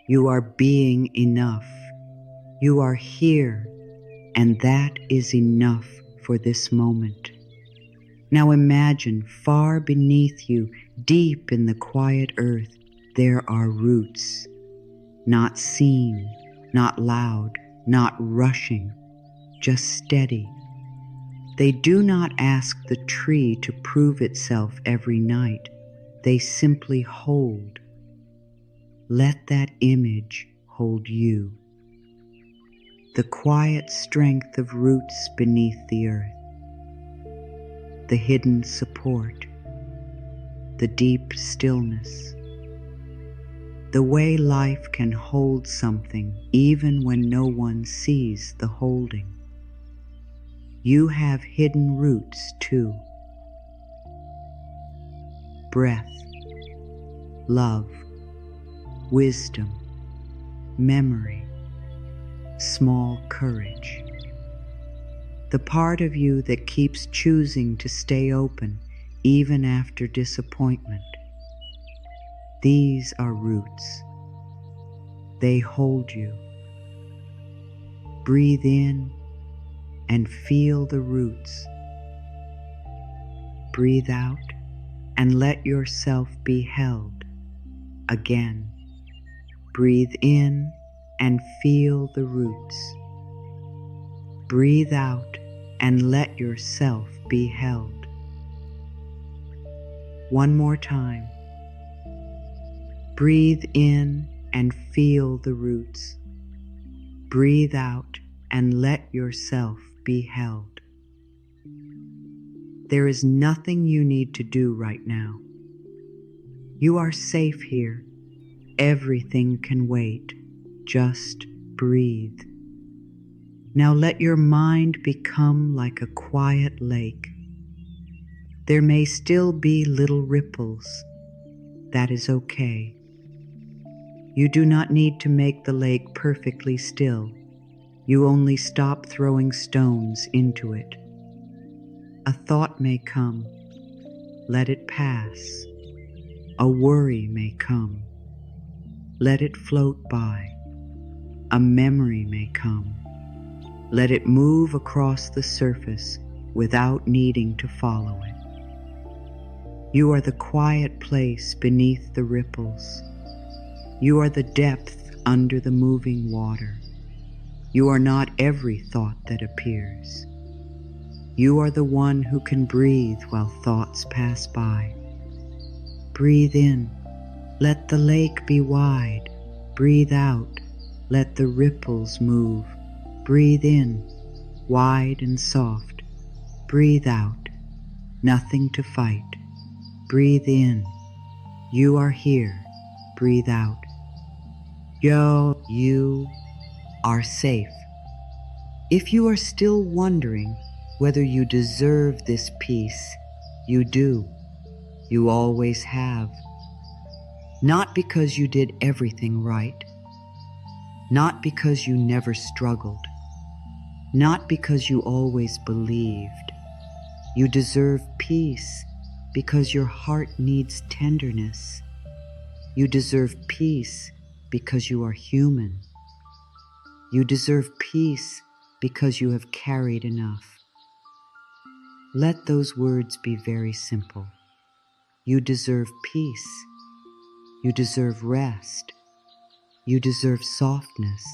You are being enough. You are here, and that is enough for this moment. Now imagine far beneath you, deep in the quiet earth, there are roots. Not seen, not loud, not rushing, just steady. They do not ask the tree to prove itself every night. They simply hold. Let that image hold you. The quiet strength of roots beneath the earth. The hidden support. The deep stillness. The way life can hold something even when no one sees the holding. You have hidden roots too. Breath, love, wisdom, memory, small courage. The part of you that keeps choosing to stay open even after disappointment. These are roots. They hold you. breathe in and feel the roots. Breathe out and let yourself be held. Again, breathe in and feel the roots. Breathe out and let yourself be held. One more time. Breathe in and feel the roots. Breathe out and let yourself be held. There is nothing you need to do right now. You are safe here. Everything can wait. Just breathe. Now let your mind become like a quiet lake. There may still be little ripples. That is okay. You do not need to make the lake perfectly still. You only stop throwing stones into it. A thought may come. Let it pass. A worry may come. Let it float by. A memory may come. Let it move across the surface without needing to follow it. You are the quiet place beneath the ripples. You are the depth under the moving water. You are not every thought that appears. You are the one who can breathe while thoughts pass by. Breathe in. Let the lake be wide. Breathe out. Let the ripples move. Breathe in, wide and soft. Breathe out, nothing to fight. Breathe in, you are here. Breathe out, you are safe. If you are still wondering whether you deserve this peace, you do. You always have. Not because you did everything right. Not because you never struggled. Not because you always believed. You deserve peace because your heart needs tenderness. You deserve peace because you are human. You deserve peace because you have carried enough. Let those words be very simple. You deserve peace. You deserve rest. You deserve softness.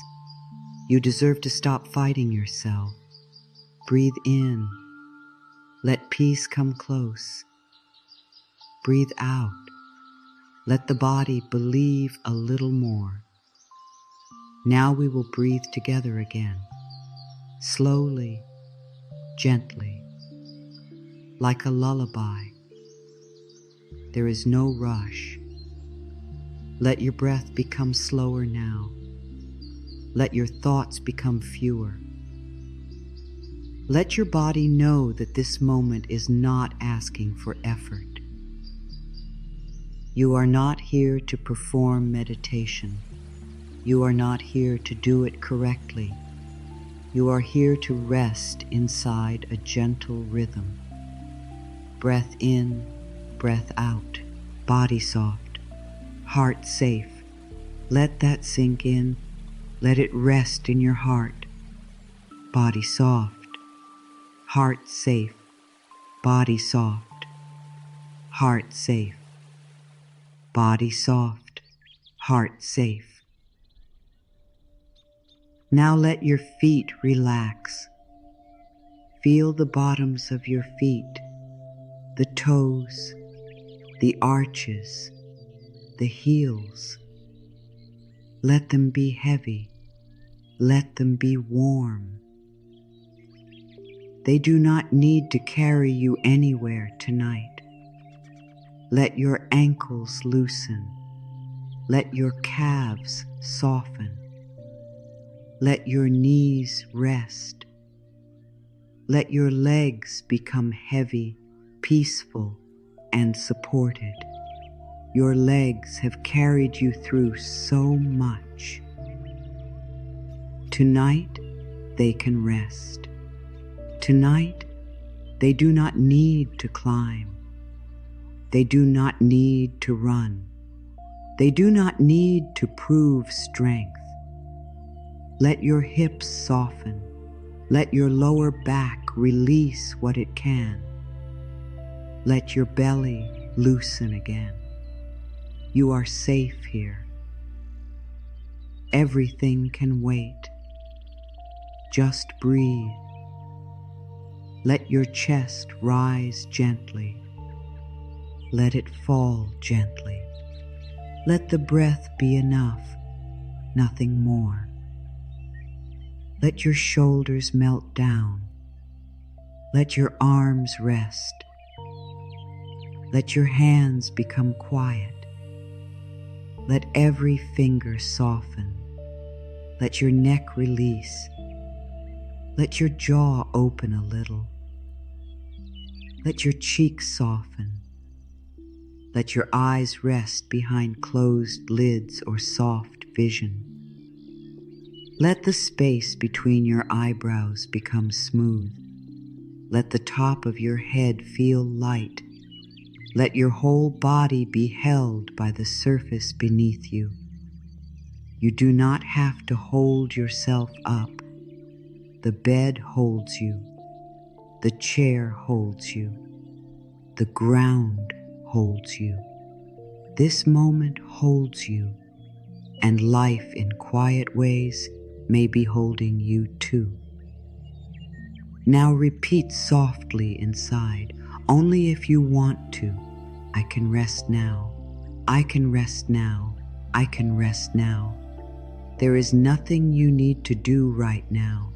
You deserve to stop fighting yourself. Breathe in. Let peace come close. Breathe out. Let the body believe a little more. Now we will breathe together again. Slowly, gently, like a lullaby. There is no rush. Let your breath become slower now. Let your thoughts become fewer. Let your body know that this moment is not asking for effort. You are not here to perform meditation. You are not here to do it correctly. You are here to rest inside a gentle rhythm. Breath in, breath out, body soft, heart safe. Let that sink in. Let it rest in your heart. Body soft, heart safe, body soft, heart safe, body soft, heart safe. Now let your feet relax. Feel the bottoms of your feet, the toes, the arches, the heels. Let them be heavy. Let them be warm. They do not need to carry you anywhere tonight. Let your ankles loosen. Let your calves soften. Let your knees rest. Let your legs become heavy, peaceful, and supported. Your legs have carried you through so much. Tonight, they can rest. Tonight, they do not need to climb. They do not need to run. They do not need to prove strength. Let your hips soften. Let your lower back release what it can. Let your belly loosen again. You are safe here. Everything can wait. Just breathe. Let your chest rise gently. Let it fall gently. Let the breath be enough, nothing more. Let your shoulders melt down. Let your arms rest. Let your hands become quiet. Let every finger soften. Let your neck release. Let your jaw open a little. Let your cheeks soften. Let your eyes rest behind closed lids or soft vision. Let the space between your eyebrows become smooth. Let the top of your head feel light. Let your whole body be held by the surface beneath you. You do not have to hold yourself up. The bed holds you. The chair holds you. The ground holds you. This moment holds you, and life in quiet ways may be holding you too. Now repeat softly inside, only if you want to. I can rest now. I can rest now. I can rest now. There is nothing you need to do right now.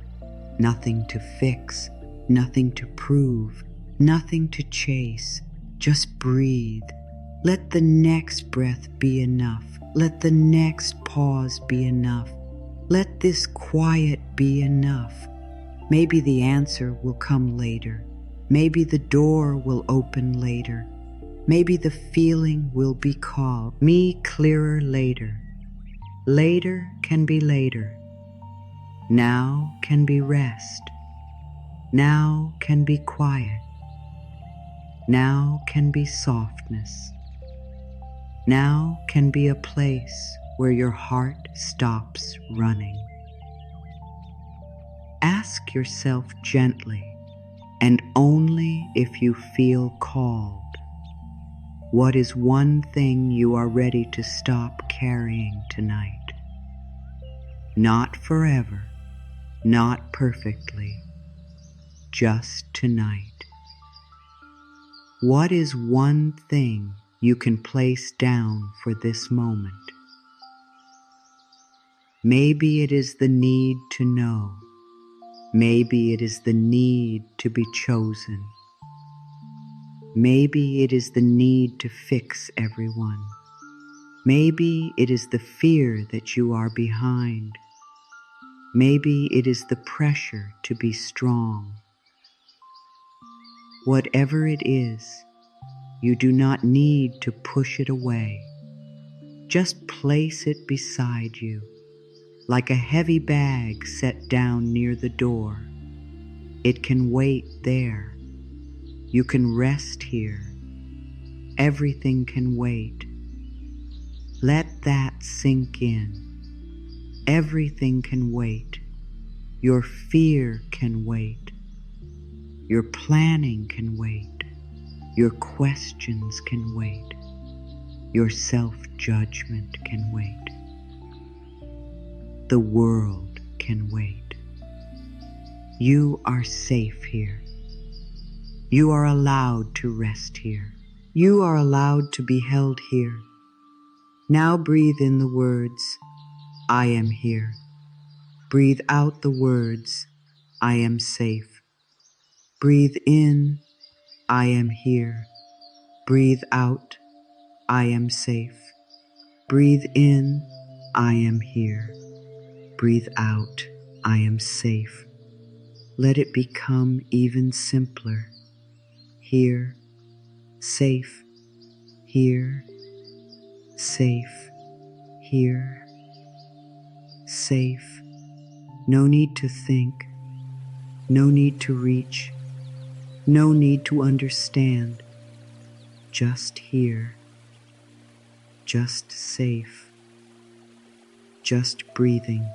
Nothing to fix, nothing to prove, nothing to chase. Just breathe. Let the next breath be enough. Let the next pause be enough. Let this quiet be enough. Maybe the answer will come later. Maybe the door will open later. Maybe the feeling will be called me clearer later. Later can be later. Now can be rest. Now can be quiet. Now can be softness. Now can be a place where your heart stops running. Ask yourself gently, and only if you feel called, what is one thing you are ready to stop carrying tonight? Not forever, not perfectly, just tonight. What is one thing you can place down for this moment? Maybe it is the need to know. Maybe it is the need to be chosen. Maybe it is the need to fix everyone. Maybe it is the fear that you are behind. Maybe it is the pressure to be strong. Whatever it is, you do not need to push it away. Just place it beside you, like a heavy bag set down near the door. It can wait there. You can rest here. Everything can wait. Let that sink in. Everything can wait. Your fear can wait. Your planning can wait. Your questions can wait. Your self-judgment can wait. The world can wait. You are safe here. You are allowed to rest here. You are allowed to be held here. Now breathe in the words, I am here. Breathe out the words, I am safe. Breathe in, I am here. Breathe out, I am safe. Breathe in, I am here. Breathe out, I am safe. Let it become even simpler. Here, safe. Here, safe. Here, safe. No need to think. No need to reach. No need to understand. Just here. Just safe. Just breathing.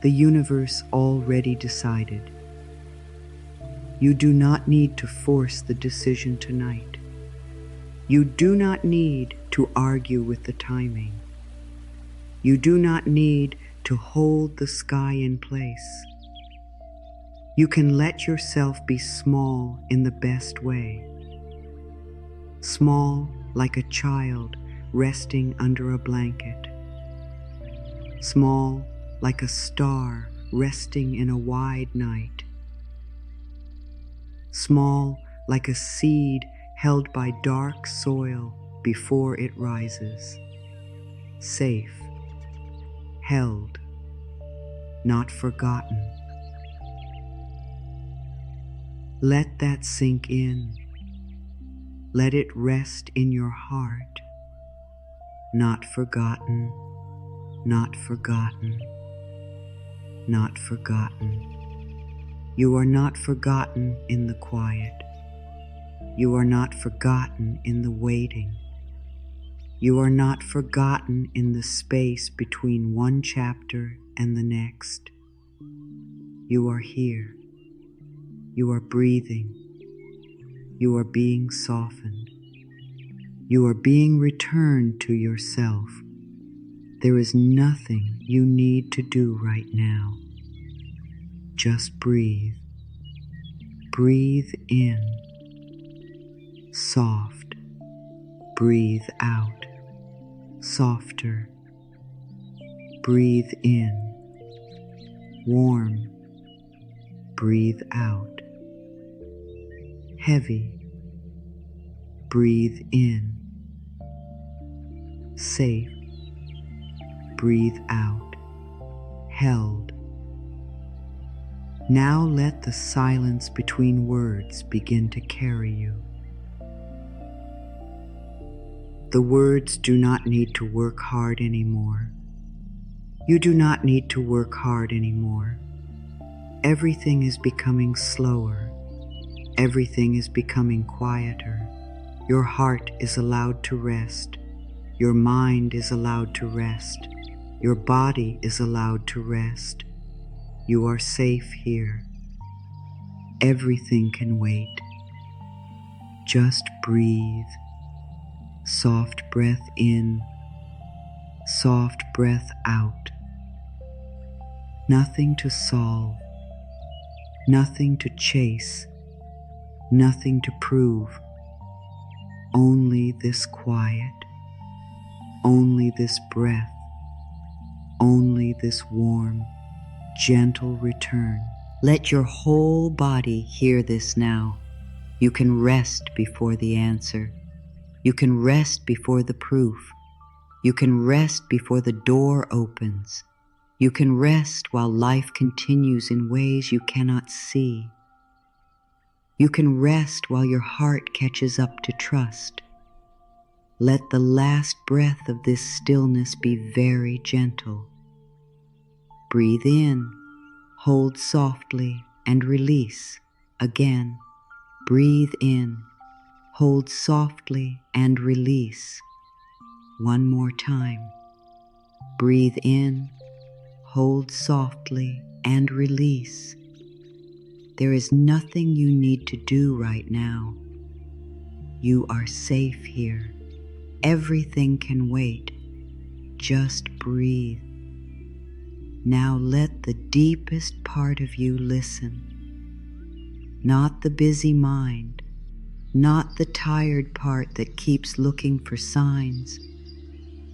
The universe already decided. You do not need to force the decision tonight. You do not need to argue with the timing. You do not need to hold the sky in place. You can let yourself be small in the best way. Small like a child resting under a blanket. Small like a star resting in a wide night. Small like a seed held by dark soil before it rises. Safe, held, not forgotten. Let that sink in. Let it rest in your heart. Not forgotten, not forgotten, not forgotten. You are not forgotten in the quiet. You are not forgotten in the waiting. You are not forgotten in the space between one chapter and the next. You are here. You are breathing. You are being softened. You are being returned to yourself. There is nothing you need to do right now. Just breathe. Breathe in. Soft. Breathe out. Softer. Breathe in. Warm. Breathe out. Heavy. Breathe in. Safe. Breathe out. Held. Now let the silence between words begin to carry you. The words do not need to work hard anymore. You do not need to work hard anymore. Everything is becoming slower. Everything is becoming quieter. Your heart is allowed to rest. Your mind is allowed to rest. Your body is allowed to rest. You are safe here. Everything can wait. Just breathe. Soft breath in. Soft breath out. Nothing to solve. Nothing to chase. Nothing to prove. Only this quiet. Only this breath. Only this warm, gentle return. Let your whole body hear this now. You can rest before the answer. You can rest before the proof. You can rest before the door opens. You can rest while life continues in ways you cannot see. You can rest while your heart catches up to trust. Let the last breath of this stillness be very gentle. Breathe in, hold softly, and release. Again, breathe in, hold softly, and release. One more time. Breathe in, hold softly, and release. There is nothing you need to do right now. You are safe here. Everything can wait. Just breathe. Now let the deepest part of you listen. Not the busy mind, not the tired part that keeps looking for signs,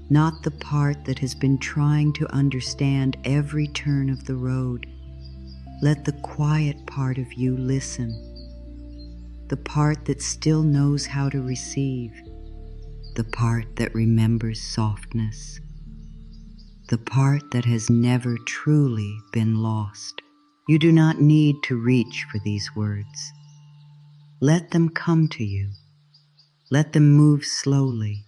not the part that has been trying to understand every turn of the road. Let the quiet part of you listen, the part that still knows how to receive, the part that remembers softness, the part that has never truly been lost. You do not need to reach for these words. Let them come to you. Let them move slowly.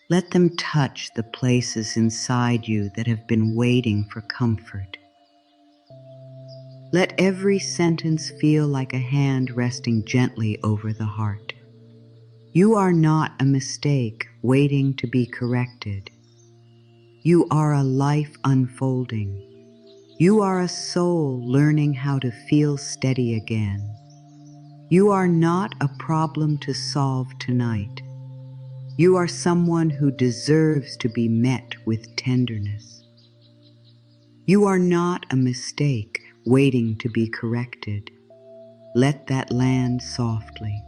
Let them touch the places inside you that have been waiting for comfort. Let every sentence feel like a hand resting gently over the heart. You are not a mistake waiting to be corrected. You are a life unfolding. You are a soul learning how to feel steady again. You are not a problem to solve tonight. You are someone who deserves to be met with tenderness. You are not a mistake waiting to be corrected. Let that land softly.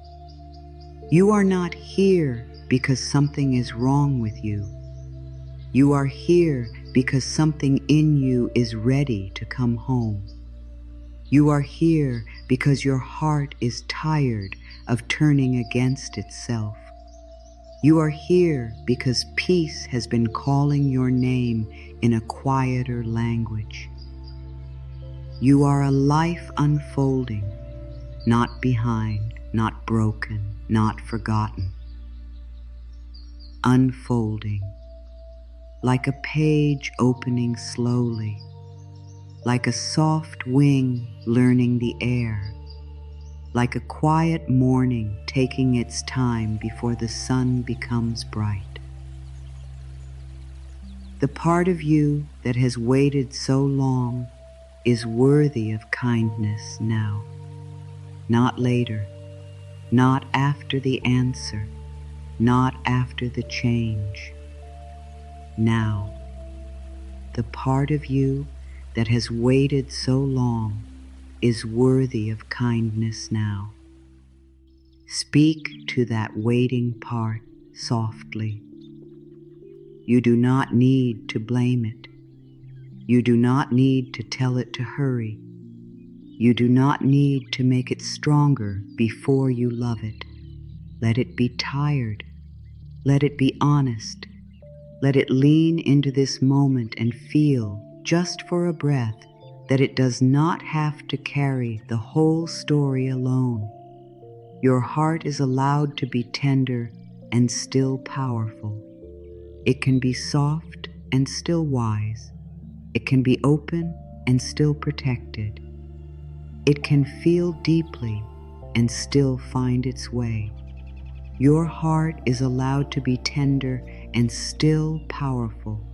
You are not here because something is wrong with you. You are here because something in you is ready to come home. You are here because your heart is tired of turning against itself. You are here because peace has been calling your name in a quieter language. You are a life unfolding, not behind, not broken, not forgotten. Unfolding, like a page opening slowly, like a soft wing learning the air, like a quiet morning taking its time before the sun becomes bright. The part of you that has waited so long is worthy of kindness now, not later, not after the answer, not after the change. Now, the part of you that has waited so long is worthy of kindness now. Speak to that waiting part softly. You do not need to blame it. You do not need to tell it to hurry. You do not need to make it stronger before you love it. Let it be tired. Let it be honest. Let it lean into this moment and feel, just for a breath, that it does not have to carry the whole story alone. Your heart is allowed to be tender and still powerful. It can be soft and still wise. It can be open and still protected. It can feel deeply and still find its way. Your heart is allowed to be tender and still powerful.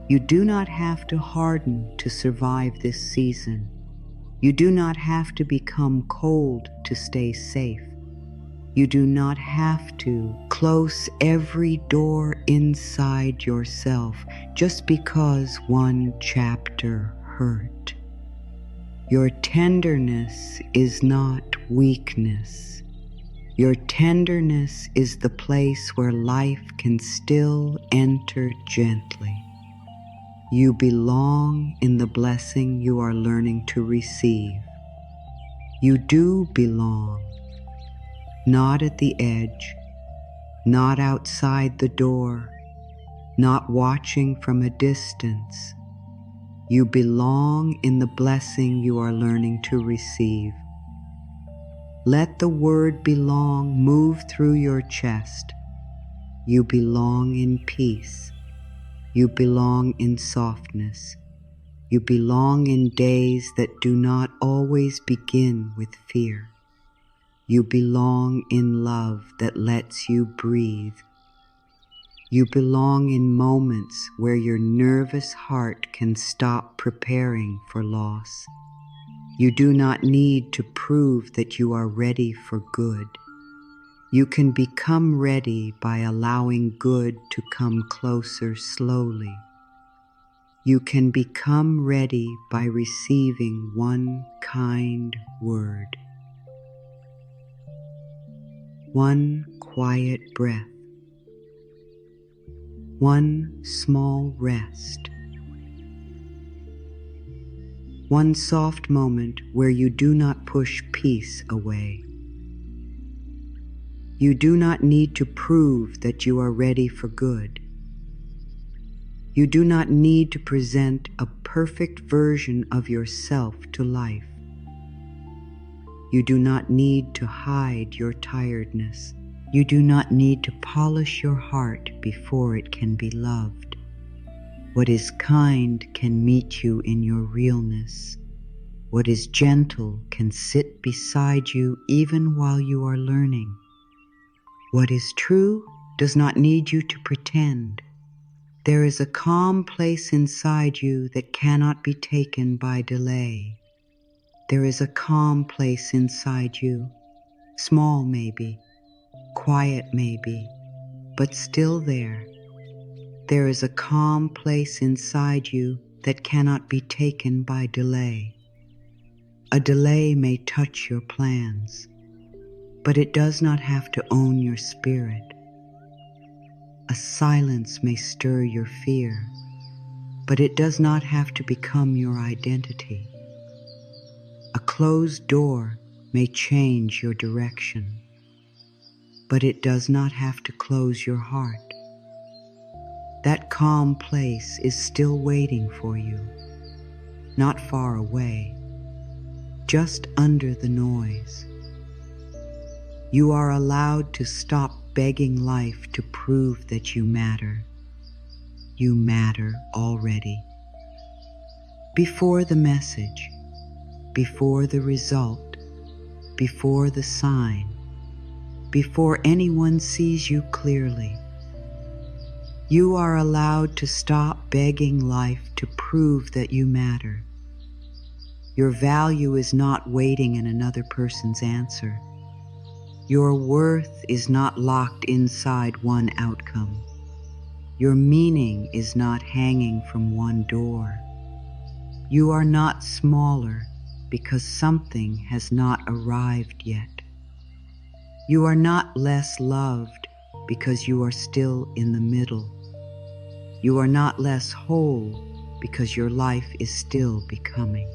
You do not have to harden to survive this season. You do not have to become cold to stay safe. You do not have to close every door inside yourself just because one chapter hurt. Your tenderness is not weakness. Your tenderness is the place where life can still enter gently. You belong in the blessing you are learning to receive. You do belong, not at the edge, not outside the door, not watching from a distance. You belong in the blessing you are learning to receive. Let the word belong move through your chest. You belong in peace. You belong in softness. You belong in days that do not always begin with fear. You belong in love that lets you breathe. You belong in moments where your nervous heart can stop preparing for loss. You do not need to prove that you are ready for good. You can become ready by allowing good to come closer slowly. You can become ready by receiving one kind word, one quiet breath, one small rest, one soft moment where you do not push peace away. You do not need to prove that you are ready for good. You do not need to present a perfect version of yourself to life. You do not need to hide your tiredness. You do not need to polish your heart before it can be loved. What is kind can meet you in your realness. What is gentle can sit beside you even while you are learning. What is true does not need you to pretend. There is a calm place inside you that cannot be taken by delay. There is a calm place inside you, small maybe, quiet maybe, but still there. There is a calm place inside you that cannot be taken by delay. A delay may touch your plans, but it does not have to own your spirit. A silence may stir your fear, but it does not have to become your identity. A closed door may change your direction, but it does not have to close your heart. That calm place is still waiting for you, not far away, just under the noise. You are allowed to stop begging life to prove that you matter. You matter already. Before the message, before the result, before the sign, before anyone sees you clearly, you are allowed to stop begging life to prove that you matter. Your value is not waiting in another person's answer. Your worth is not locked inside one outcome. Your meaning is not hanging from one door. You are not smaller because something has not arrived yet. You are not less loved because you are still in the middle. You are not less whole because your life is still becoming.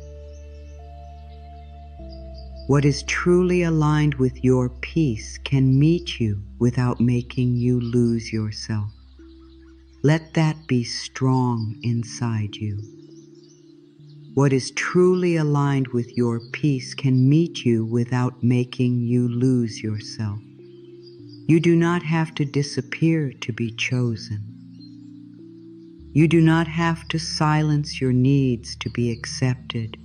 What is truly aligned with your peace can meet you without making you lose yourself. Let that be strong inside you. What is truly aligned with your peace can meet you without making you lose yourself. You do not have to disappear to be chosen. You do not have to silence your needs to be accepted.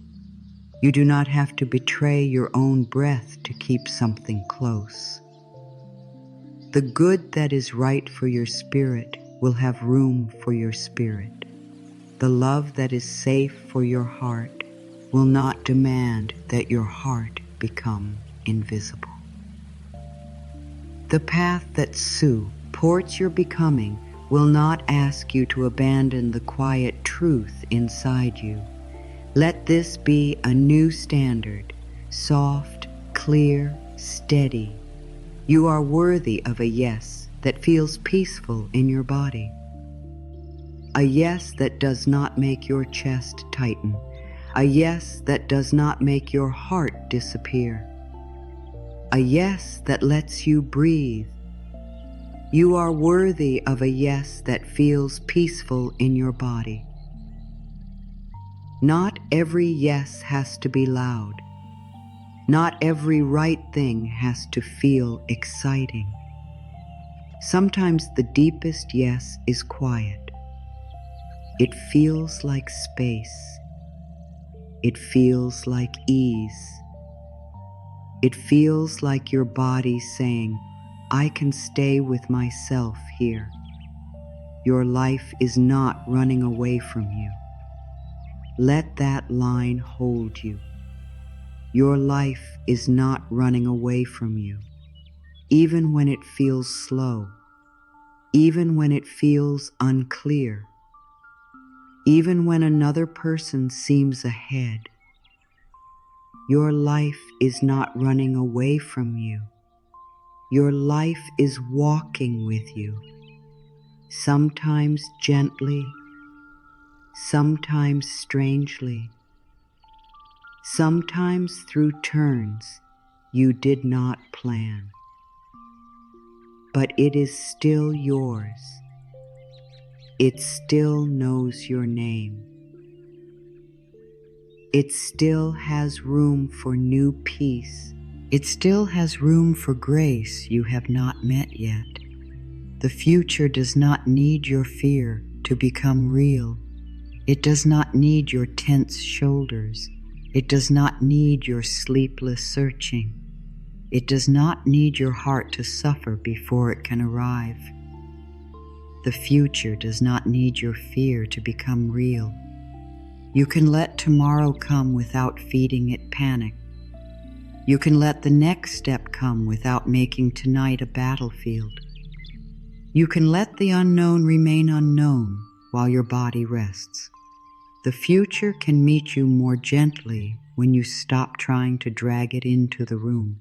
You do not have to betray your own breath to keep something close. The good that is right for your spirit will have room for your spirit. The love that is safe for your heart will not demand that your heart become invisible. The path that supports your becoming will not ask you to abandon the quiet truth inside you. Let this be a new standard, soft, clear, steady. You are worthy of a yes that feels peaceful in your body. A yes that does not make your chest tighten. A yes that does not make your heart disappear. A yes that lets you breathe. You are worthy of a yes that feels peaceful in your body. Not every yes has to be loud. Not every right thing has to feel exciting. Sometimes the deepest yes is quiet. It feels like space. It feels like ease. It feels like your body saying, I can stay with myself here. Your life is not running away from you. Let that line hold you. Your life is not running away from you, even when it feels slow, even when it feels unclear, even when another person seems ahead. Your life is not running away from you. Your life is walking with you, sometimes gently, sometimes strangely, sometimes through turns you did not plan. But it is still yours. It still knows your name. It still has room for new peace. It still has room for grace you have not met yet. The future does not need your fear to become real. It does not need your tense shoulders. It does not need your sleepless searching. It does not need your heart to suffer before it can arrive. The future does not need your fear to become real. You can let tomorrow come without feeding it panic. You can let the next step come without making tonight a battlefield. You can let the unknown remain unknown while your body rests. The future can meet you more gently when you stop trying to drag it into the room.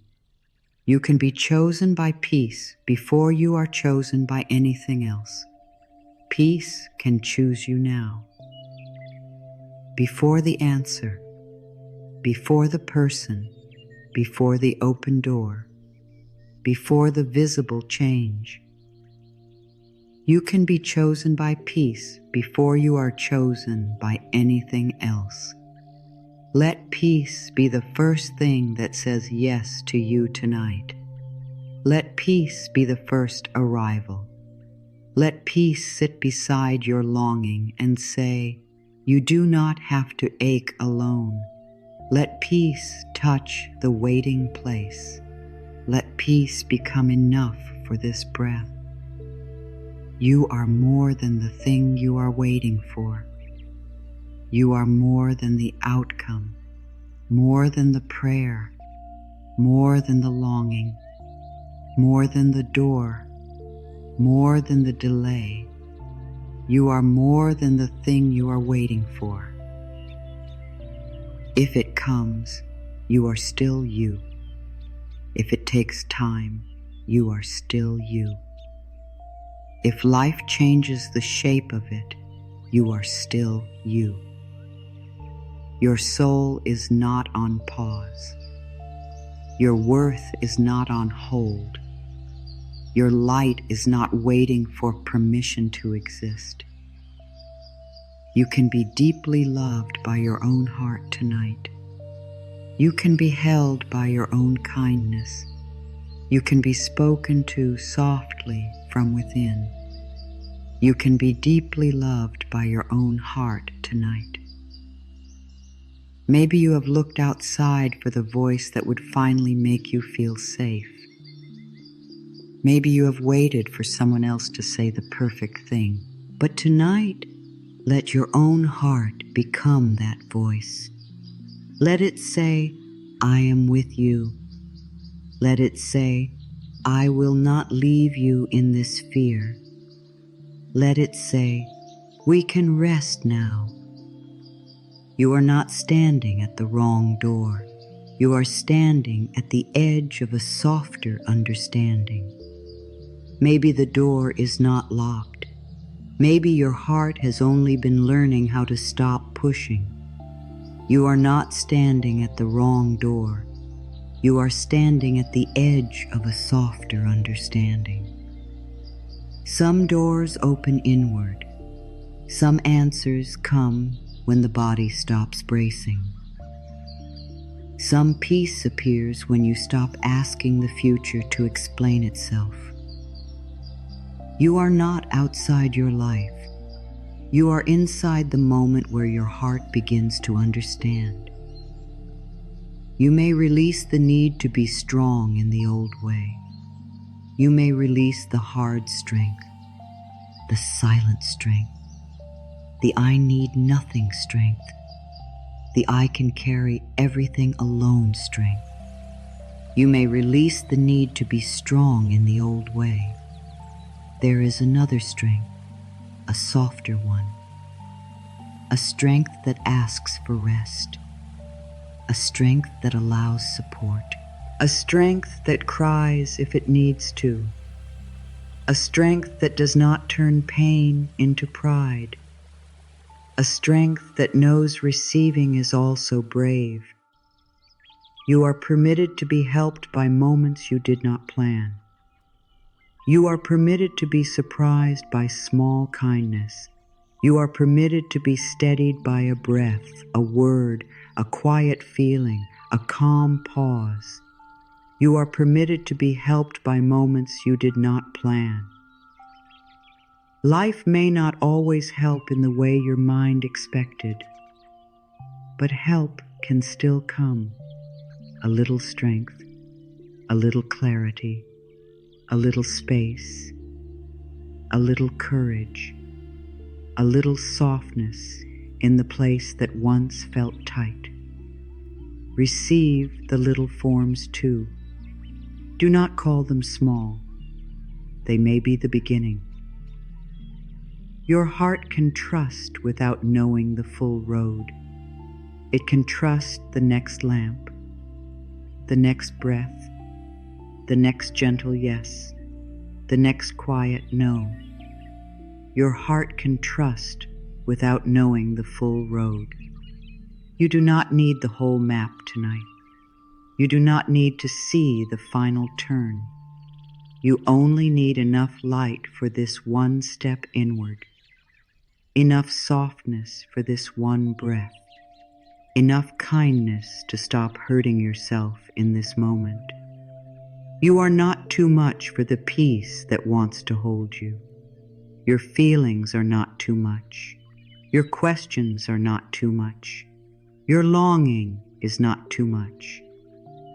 You can be chosen by peace before you are chosen by anything else. Peace can choose you now. Before the answer, before the person, before the open door, before the visible change. You can be chosen by peace before you are chosen by anything else. Let peace be the first thing that says yes to you tonight. Let peace be the first arrival. Let peace sit beside your longing and say, you do not have to ache alone. Let peace touch the waiting place. Let peace become enough for this breath. You are more than the thing you are waiting for. You are more than the outcome, more than the prayer, more than the longing, more than the door, more than the delay. You are more than the thing you are waiting for. If it comes, you are still you. If it takes time, you are still you. If life changes the shape of it, you are still you. Your soul is not on pause. Your worth is not on hold. Your light is not waiting for permission to exist. You can be deeply loved by your own heart tonight. You can be held by your own kindness. You can be spoken to softly from within. You can be deeply loved by your own heart tonight. Maybe you have looked outside for the voice that would finally make you feel safe. Maybe you have waited for someone else to say the perfect thing. But tonight, let your own heart become that voice. Let it say, I am with you. Let it say, I will not leave you in this fear. Let it say, we can rest now. You are not standing at the wrong door. You are standing at the edge of a softer understanding. Maybe the door is not locked. Maybe your heart has only been learning how to stop pushing. You are not standing at the wrong door. You are standing at the edge of a softer understanding. Some doors open inward. Some answers come when the body stops bracing. Some peace appears when you stop asking the future to explain itself. You are not outside your life. You are inside the moment where your heart begins to understand. You may release the need to be strong in the old way. You may release the hard strength, the silent strength, the I need nothing strength, the I can carry everything alone strength. You may release the need to be strong in the old way. There is another strength, a softer one, a strength that asks for rest, a strength that allows support, a strength that cries if it needs to, a strength that does not turn pain into pride, a strength that knows receiving is also brave. You are permitted to be helped by moments you did not plan. You are permitted to be surprised by small kindness. You are permitted to be steadied by a breath, a word, a quiet feeling, a calm pause. You are permitted to be helped by moments you did not plan. Life may not always help in the way your mind expected, but help can still come. A little strength, a little clarity, a little space, a little courage, a little softness in the place that once felt tight. Receive the little forms too. Do not call them small. They may be the beginning. Your heart can trust without knowing the full road. It can trust the next lamp, the next breath, the next gentle yes, the next quiet no. Your heart can trust without knowing the full road. You do not need the whole map tonight. You do not need to see the final turn. You only need enough light for this one step inward, enough softness for this one breath, enough kindness to stop hurting yourself in this moment. You are not too much for the peace that wants to hold you. Your feelings are not too much. Your questions are not too much. Your longing is not too much.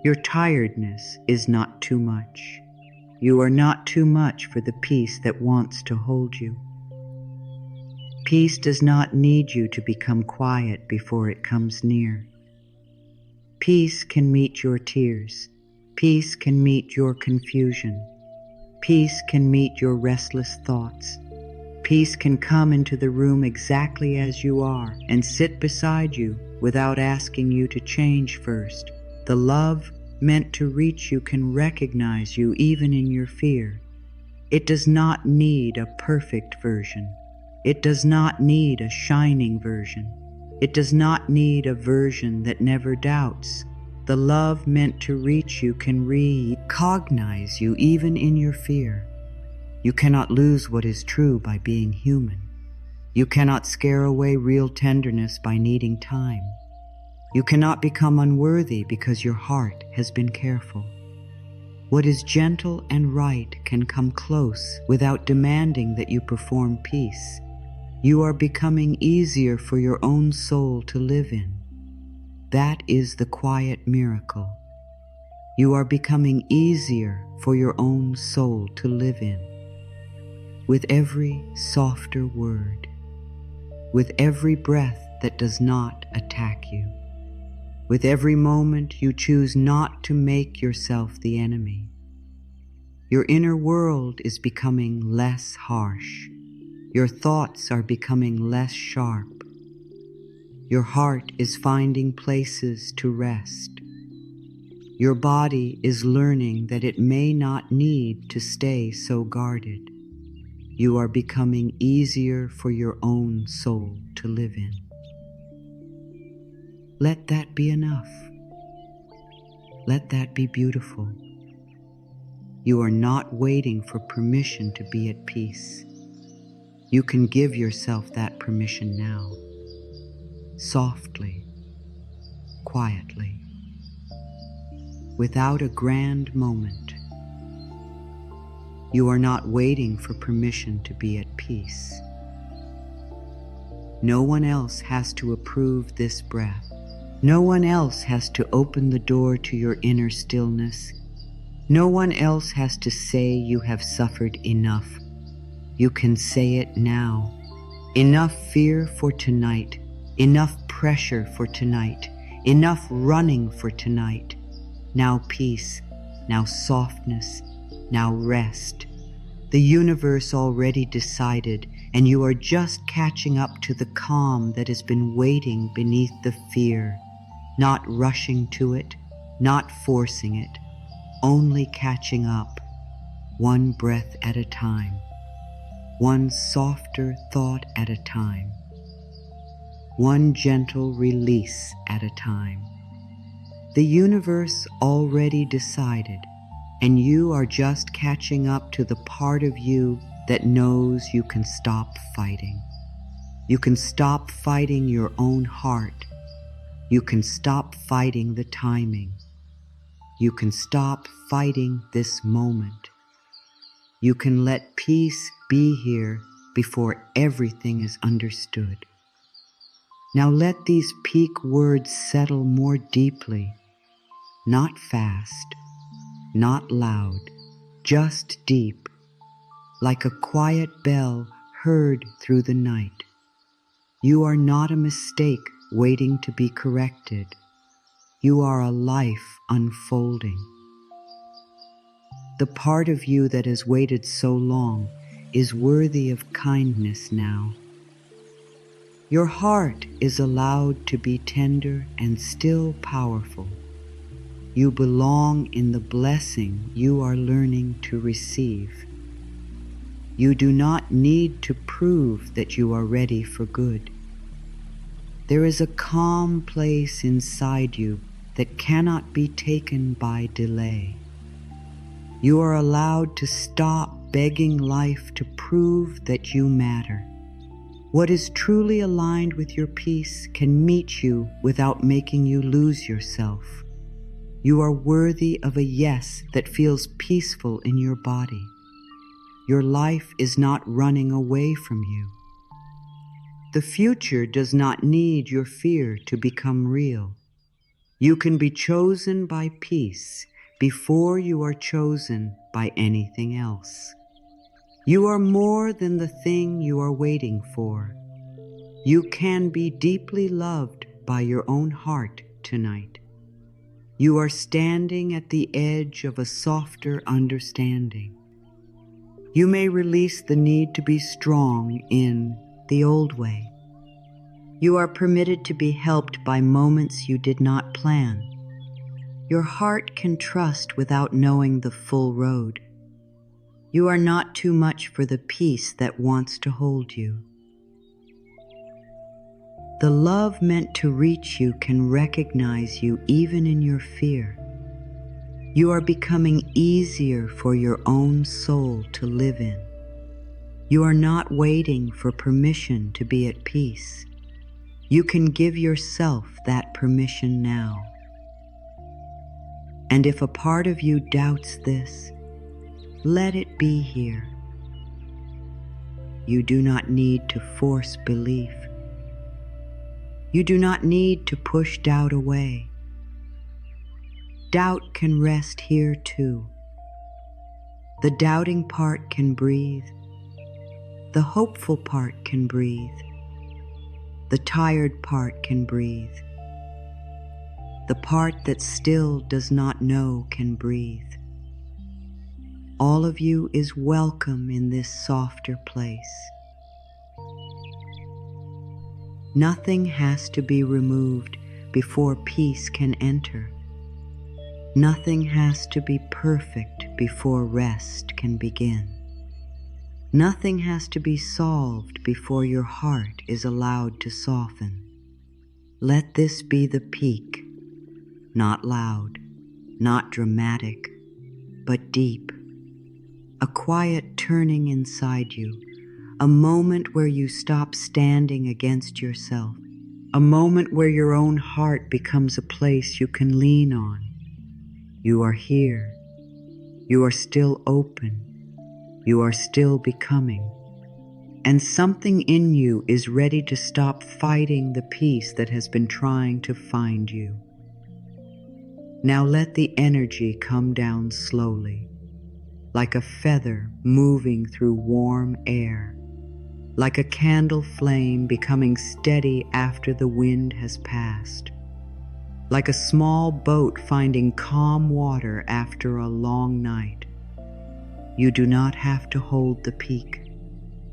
Your tiredness is not too much. You are not too much for the peace that wants to hold you. Peace does not need you to become quiet before it comes near. Peace can meet your tears. Peace can meet your confusion. Peace can meet your restless thoughts. Peace can come into the room exactly as you are and sit beside you without asking you to change first. The love meant to reach you can recognize you even in your fear. It does not need a perfect version. It does not need a shining version. It does not need a version that never doubts. The love meant to reach you can recognize you even in your fear. You cannot lose what is true by being human. You cannot scare away real tenderness by needing time. You cannot become unworthy because your heart has been careful. What is gentle and right can come close without demanding that you perform peace. You are becoming easier for your own soul to live in. That is the quiet miracle. You are becoming easier for your own soul to live in. With every softer word, with every breath that does not attack you, with every moment you choose not to make yourself the enemy, your inner world is becoming less harsh. Your thoughts are becoming less sharp. Your heart is finding places to rest. Your body is learning that it may not need to stay so guarded. You are becoming easier for your own soul to live in. Let that be enough. Let that be beautiful. You are not waiting for permission to be at peace. You can give yourself that permission now, softly, quietly, without a grand moment. You are not waiting for permission to be at peace. No one else has to approve this breath. No one else has to open the door to your inner stillness. No one else has to say you have suffered enough. You can say it now. Enough fear for tonight. Enough pressure for tonight. Enough running for tonight. Now peace. Now softness. Now rest. The universe already decided, and you are just catching up to the calm that has been waiting beneath the fear. Not rushing to it, not forcing it, only catching up, one breath at a time, one softer thought at a time, one gentle release at a time. The universe already decided, and you are just catching up to the part of you that knows you can stop fighting. You can stop fighting your own heart. You can stop fighting the timing. You can stop fighting this moment. You can let peace be here before everything is understood. Now let these peak words settle more deeply, not fast, not loud, just deep. like a quiet bell heard through the night. You are not a mistake waiting to be corrected. You are a life unfolding. The part of you that has waited so long is worthy of kindness now. Your heart is allowed to be tender and still powerful. You belong in the blessing you are learning to receive. You do not need to prove that you are ready for good. There is a calm place inside you that cannot be taken by delay. You are allowed to stop begging life to prove that you matter. What is truly aligned with your peace can meet you without making you lose yourself. You are worthy of a yes that feels peaceful in your body. Your life is not running away from you. The future does not need your fear to become real. You can be chosen by peace before you are chosen by anything else. You are more than the thing you are waiting for. You can be deeply loved by your own heart tonight. You are standing at the edge of a softer understanding. You may release the need to be strong in the old way. You are permitted to be helped by moments you did not plan. Your heart can trust without knowing the full road. You are not too much for the peace that wants to hold you. The love meant to reach you can recognize you even in your fear. You are becoming easier for your own soul to live in. You are not waiting for permission to be at peace. You can give yourself that permission now. And if a part of you doubts this, let it be here. You do not need to force belief. You do not need to push doubt away. Doubt can rest here too. The doubting part can breathe. The hopeful part can breathe. The tired part can breathe. The part that still does not know can breathe. All of you is welcome in this softer place. Nothing has to be removed before peace can enter. Nothing has to be perfect before rest can begin. Nothing has to be solved before your heart is allowed to soften. Let this be the peak, not loud, not dramatic, but deep. A quiet turning inside you, a moment where you stop standing against yourself, a moment where your own heart becomes a place you can lean on. You are here. You are still open. You are still becoming. And something in you is ready to stop fighting the peace that has been trying to find you. Now let the energy come down slowly, like a feather moving through warm air, like a candle flame becoming steady after the wind has passed, like a small boat finding calm water after a long night. You do not have to hold the peak.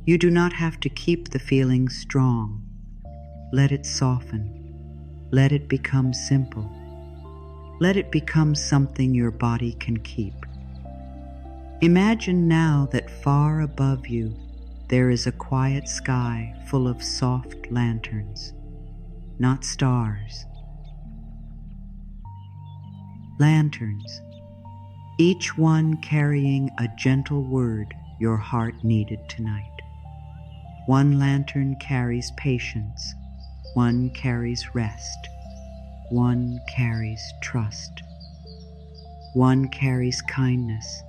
You do not have to keep the feeling strong. Let it soften. Let it become simple. Let it become something your body can keep. Imagine now that far above you there is a quiet sky full of soft lanterns, not stars. Lanterns, each one carrying a gentle word your heart needed tonight. One lantern carries patience, one carries rest, one carries trust, one carries kindness,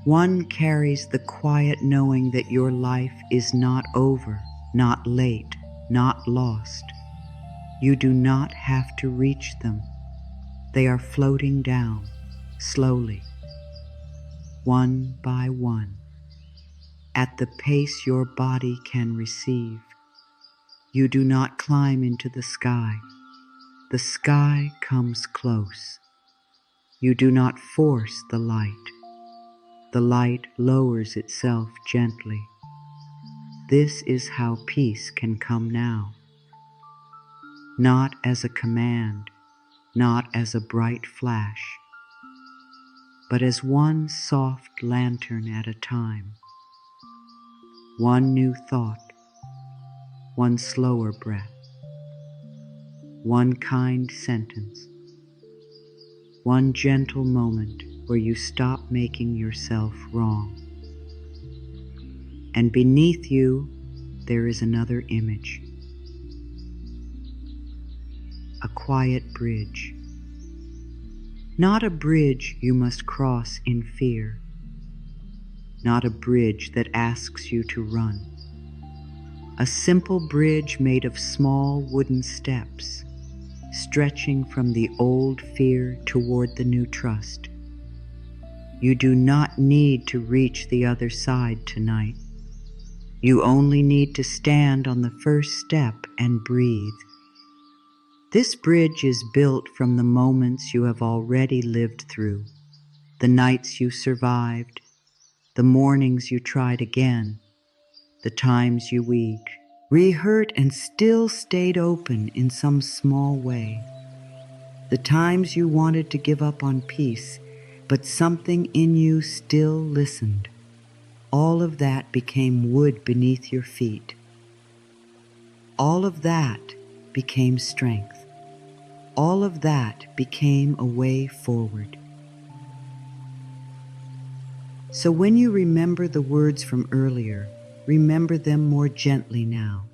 one carries the quiet knowing that your life is not over, not late, not lost. You do not have to reach them. They are floating down, slowly, one by one. at the pace your body can receive. You do not climb into the sky. The sky comes close. You do not force the light. The light lowers itself gently. This is how peace can come now. Not as a command, not as a bright flash, but as one soft lantern at a time. One new thought, one slower breath, one kind sentence, one gentle moment where you stop making yourself wrong. And beneath you, there is another image. A quiet bridge. Not a bridge you must cross in fear. Not a bridge that asks you to run. A simple bridge made of small wooden steps, stretching from the old fear toward the new trust. You do not need to reach the other side tonight. You only need to stand on the first step and breathe. This bridge is built from the moments you have already lived through, the nights you survived, the mornings you tried again, the times you weak, re-hurt and still stayed open in some small way, the times you wanted to give up on peace, but something in you still listened. All of that became wood beneath your feet. All of that became strength. All of that became a way forward. So when you remember the words from earlier, remember them more gently now.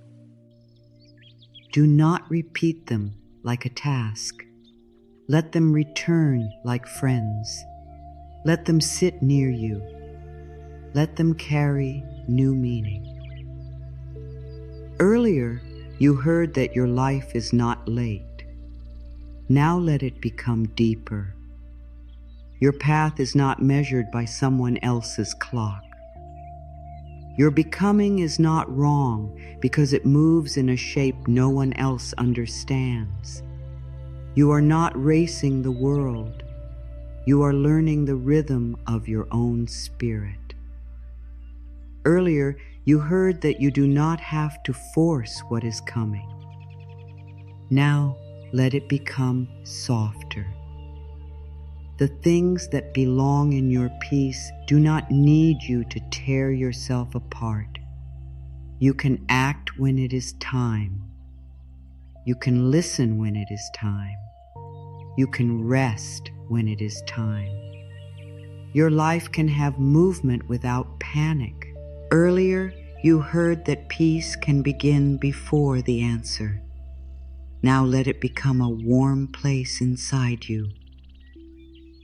Do not repeat them like a task. Let them return like friends. Let them sit near you. Let them carry new meaning. Earlier, you heard that your life is not late. Now let it become deeper. Your path is not measured by someone else's clock. Your becoming is not wrong because it moves in a shape no one else understands. You are not racing the world. You are learning the rhythm of your own spirit. Earlier, you heard that you do not have to force what is coming. Now, let it become softer. The things that belong in your peace do not need you to tear yourself apart. You can act when it is time. You can listen when it is time. You can rest when it is time. Your life can have movement without panic. Earlier, you heard that peace can begin before the answer. Now let it become a warm place inside you.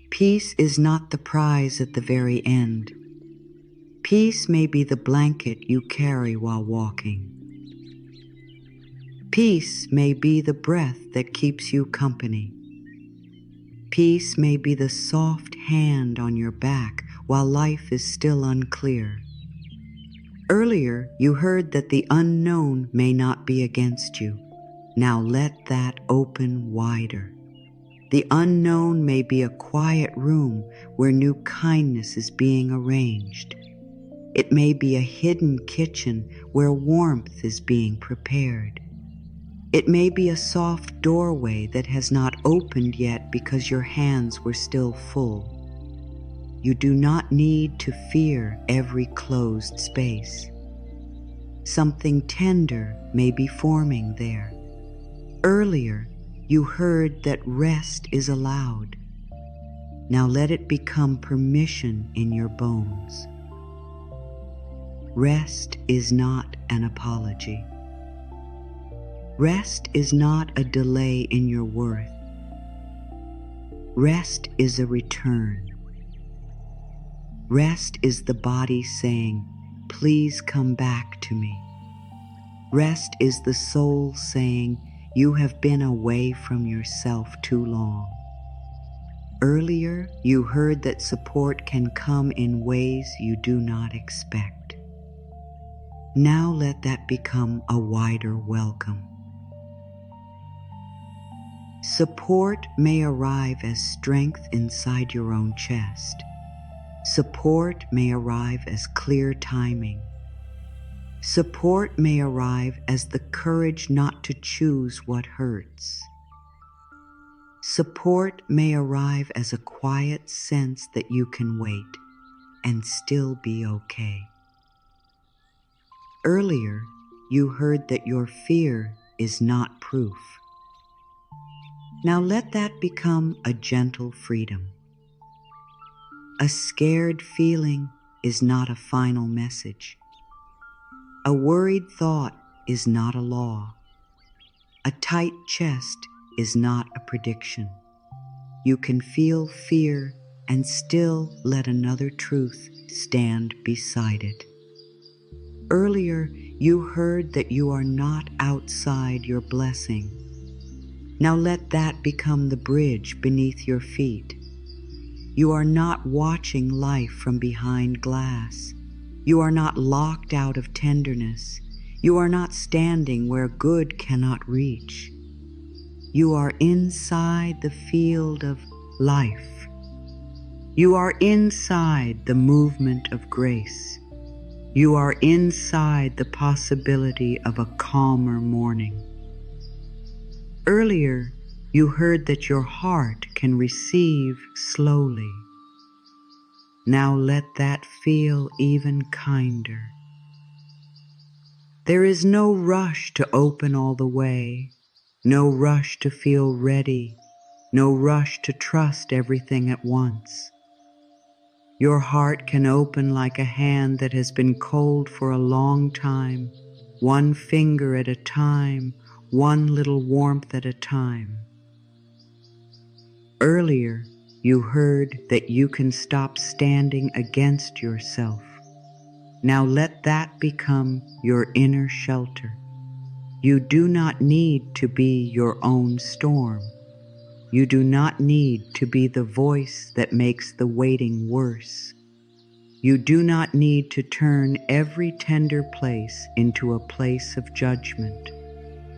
Peace is not the prize at the very end. Peace may be the blanket you carry while walking. Peace may be the breath that keeps you company. Peace may be the soft hand on your back while life is still unclear. Earlier, you heard that the unknown may not be against you. Now let that open wider. The unknown may be a quiet room where new kindness is being arranged. It may be a hidden kitchen where warmth is being prepared. It may be a soft doorway that has not opened yet because your hands were still full. You do not need to fear every closed space. Something tender may be forming there. Earlier, you heard that rest is allowed. Now let it become permission in your bones. Rest is not an apology. Rest is not a delay in your worth. Rest is a return. Rest is the body saying, "Please come back to me." Rest is the soul saying, "You have been away from yourself too long." Earlier, you heard that support can come in ways you do not expect. Now let that become a wider welcome. Support may arrive as strength inside your own chest. Support may arrive as clear timing. Support may arrive as the courage not to choose what hurts. Support may arrive as a quiet sense that you can wait and still be okay. Earlier, you heard that your fear is not proof. Now let that become a gentle freedom. A scared feeling is not a final message. A worried thought is not a law. A tight chest is not a prediction. You can feel fear and still let another truth stand beside it. Earlier, you heard that you are not outside your blessing. Now let that become the bridge beneath your feet. You are not watching life from behind glass. You are not locked out of tenderness. You are not standing where good cannot reach. You are inside the field of life. You are inside the movement of grace. You are inside the possibility of a calmer morning. Earlier, you heard that your heart can receive slowly. Now let that feel even kinder. There is no rush to open all the way, no rush to feel ready, no rush to trust everything at once. Your heart can open like a hand that has been cold for a long time, one finger at a time, one little warmth at a time. Earlier, you heard that you can stop standing against yourself. Now let that become your inner shelter. You do not need to be your own storm. You do not need to be the voice that makes the waiting worse. You do not need to turn every tender place into a place of judgment.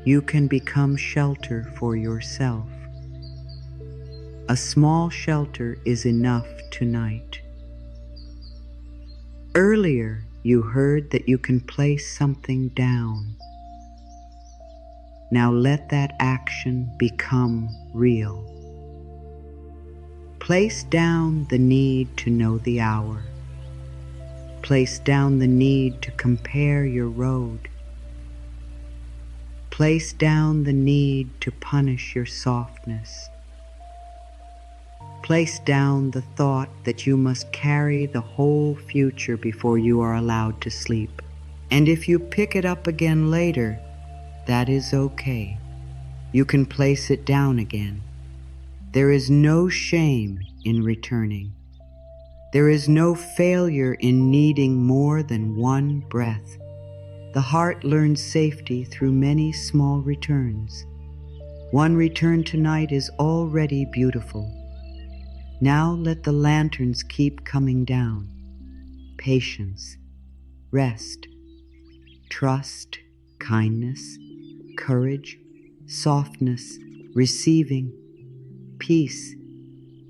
You can become shelter for yourself. A small shelter is enough tonight. Earlier, you heard that you can place something down. Now let that action become real. Place down the need to know the hour. Place down the need to compare your road. Place down the need to punish your softness. Place down the thought that you must carry the whole future before you are allowed to sleep. And if you pick it up again later, that is okay. You can place it down again. There is no shame in returning. There is no failure in needing more than one breath. The heart learns safety through many small returns. One return tonight is already beautiful. Now let the lanterns keep coming down. Patience, rest, trust, kindness, courage, softness, receiving, peace,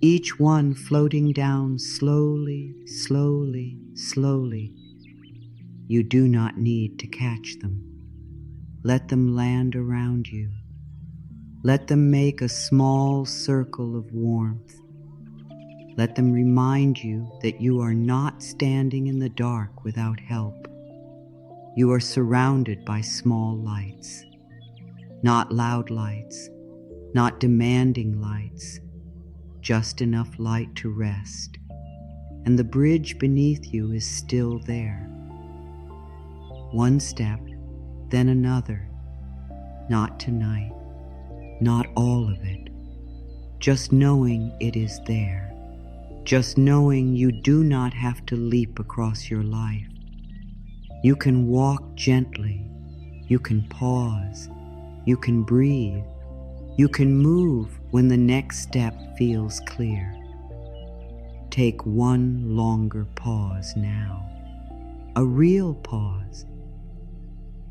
each one floating down slowly, slowly, slowly. You do not need to catch them. Let them land around you. Let them make a small circle of warmth. Let them remind you that you are not standing in the dark without help. You are surrounded by small lights, not loud lights, not demanding lights, just enough light to rest, and the bridge beneath you is still there. One step, then another. Not tonight, not all of it. Just knowing it is there. Just knowing you do not have to leap across your life. You can walk gently. You can pause. You can breathe. You can move when the next step feels clear. Take one longer pause now. A real pause.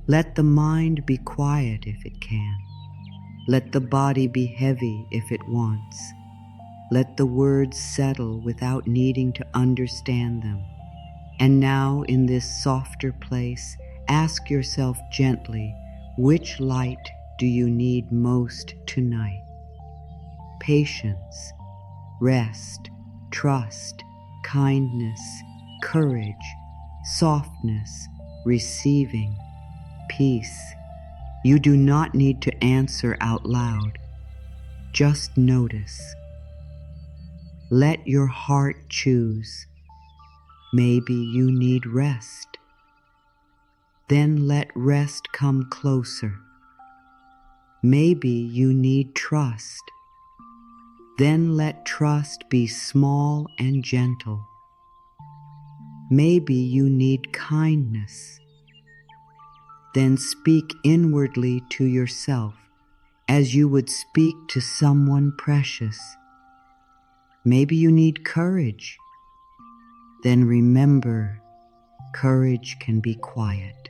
Let the mind be quiet if it can. Let the body be heavy if it wants. Let the words settle without needing to understand them. And now, in this softer place, ask yourself gently, which light do you need most tonight? Patience, rest, trust, kindness, courage, softness, receiving, peace. You do not need to answer out loud. Just notice. Let your heart choose. Maybe you need rest. Then let rest come closer. Maybe you need trust. Then let trust be small and gentle. Maybe you need kindness. Then speak inwardly to yourself as you would speak to someone precious. Maybe you need courage. Then remember, courage can be quiet.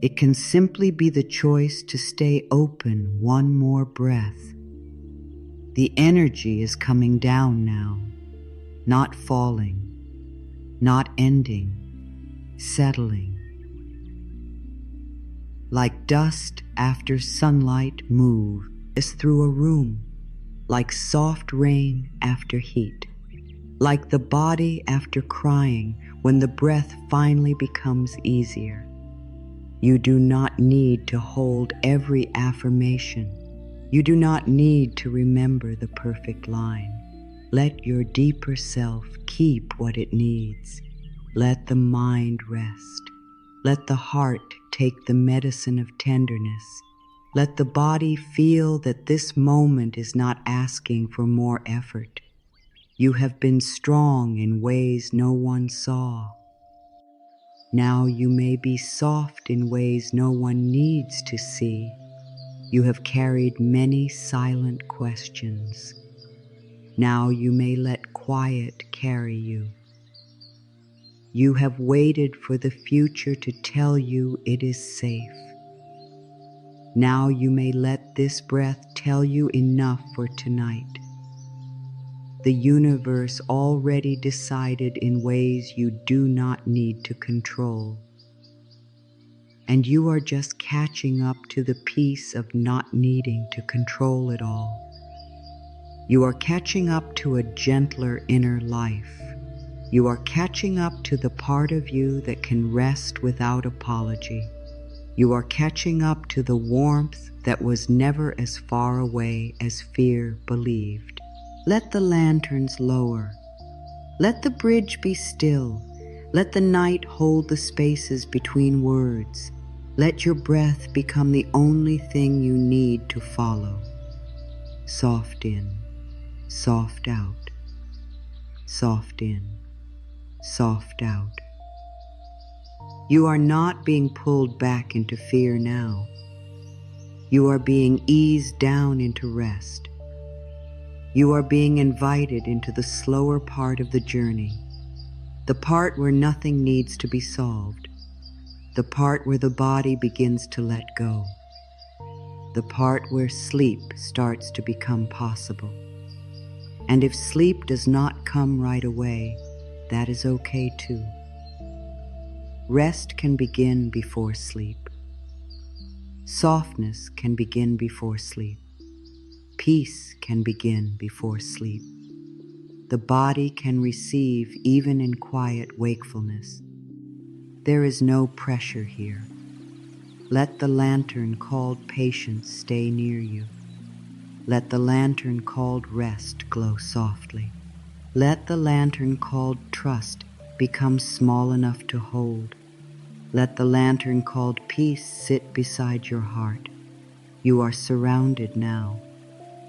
It can simply be the choice to stay open one more breath. The energy is coming down now, not falling, not ending, settling. Like dust after sunlight move as through a room, like soft rain after heat, like the body after crying when the breath finally becomes easier. You do not need to hold every affirmation. You do not need to remember the perfect line. Let your deeper self keep what it needs. Let the mind rest. Let the heart take the medicine of tenderness. Let the body feel that this moment is not asking for more effort. You have been strong in ways no one saw. Now you may be soft in ways no one needs to see. You have carried many silent questions. Now you may let quiet carry you. You have waited for the future to tell you it is safe. Now you may let this breath tell you enough for tonight. The universe already decided in ways you do not need to control. And you are just catching up to the peace of not needing to control it all. You are catching up to a gentler inner life. You are catching up to the part of you that can rest without apology. You are catching up to the warmth that was never as far away as fear believed. Let the lanterns lower. Let the bridge be still. Let the night hold the spaces between words. Let your breath become the only thing you need to follow. Soft in, soft out. Soft in, soft out. You are not being pulled back into fear now. You are being eased down into rest. You are being invited into the slower part of the journey, the part where nothing needs to be solved, the part where the body begins to let go, the part where sleep starts to become possible. And if sleep does not come right away, that is okay too. Rest can begin before sleep. Softness can begin before sleep. Peace can begin before sleep. The body can receive even in quiet wakefulness. There is no pressure here. Let the lantern called patience stay near you. Let the lantern called rest glow softly. Let the lantern called trust become small enough to hold. Let the lantern called peace sit beside your heart. You are surrounded now,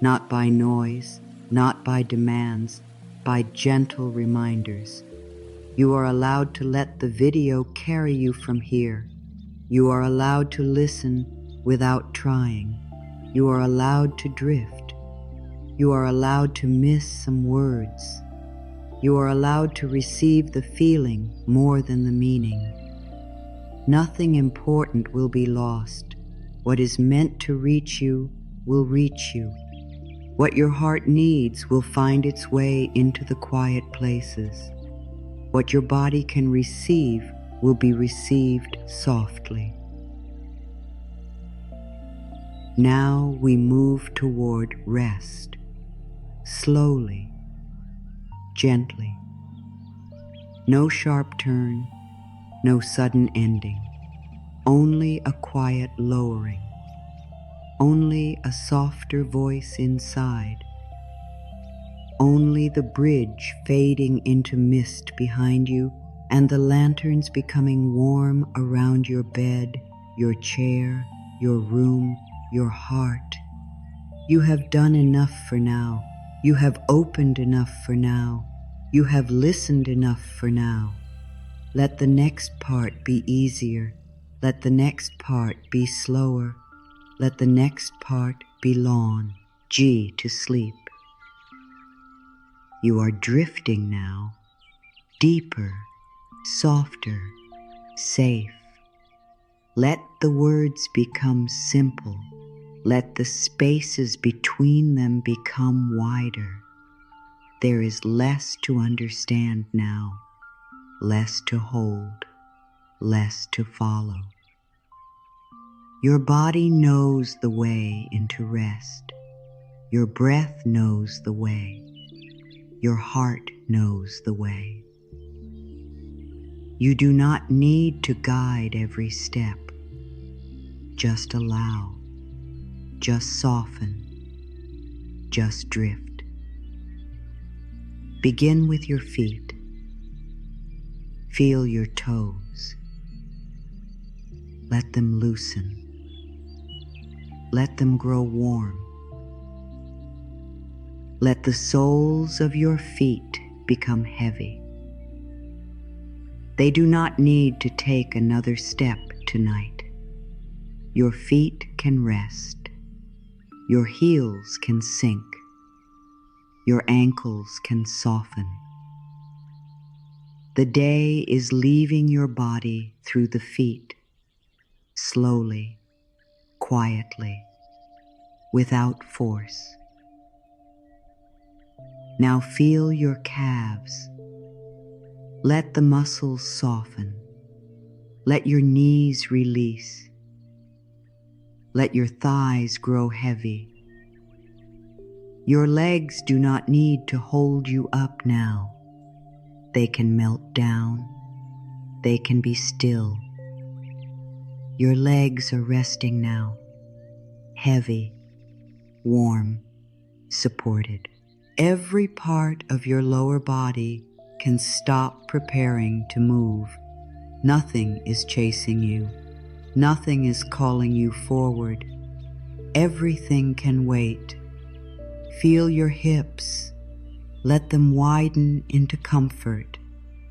not by noise, not by demands, by gentle reminders. You are allowed to let the video carry you from here. You are allowed to listen without trying. You are allowed to drift. You are allowed to miss some words. You are allowed to receive the feeling more than the meaning. Nothing important will be lost. What is meant to reach you will reach you. What your heart needs will find its way into the quiet places. What your body can receive will be received softly. Now we move toward rest, slowly, gently. No sharp turn, no sudden ending, only a quiet lowering, only a softer voice inside, only the bridge fading into mist behind you and the lanterns becoming warm around your bed, your chair, your room, your heart. You have done enough for now. You have opened enough for now. You have listened enough for now. Let the next part be easier. Let the next part be slower. Let the next part be long. G to sleep. You are drifting now, deeper, softer, safe. Let the words become simple. Let the spaces between them become wider. There is less to understand now, less to hold, less to follow. Your body knows the way into rest. Your breath knows the way. Your heart knows the way. You do not need to guide every step. Just allow. Just soften. Just drift. Begin with your feet. Feel your toes. Let them loosen. Let them grow warm. Let the soles of your feet become heavy. They do not need to take another step tonight. Your feet can rest. Your heels can sink. Your ankles can soften. The day is leaving your body through the feet, slowly, quietly, without force. Now feel your calves. Let the muscles soften. Let your knees release. Let your thighs grow heavy. Your legs do not need to hold you up now. They can melt down. They can be still. Your legs are resting now, heavy, warm, supported. Every part of your lower body can stop preparing to move. Nothing is chasing you. Nothing is calling you forward. Everything can wait. Feel your hips. Let them widen into comfort.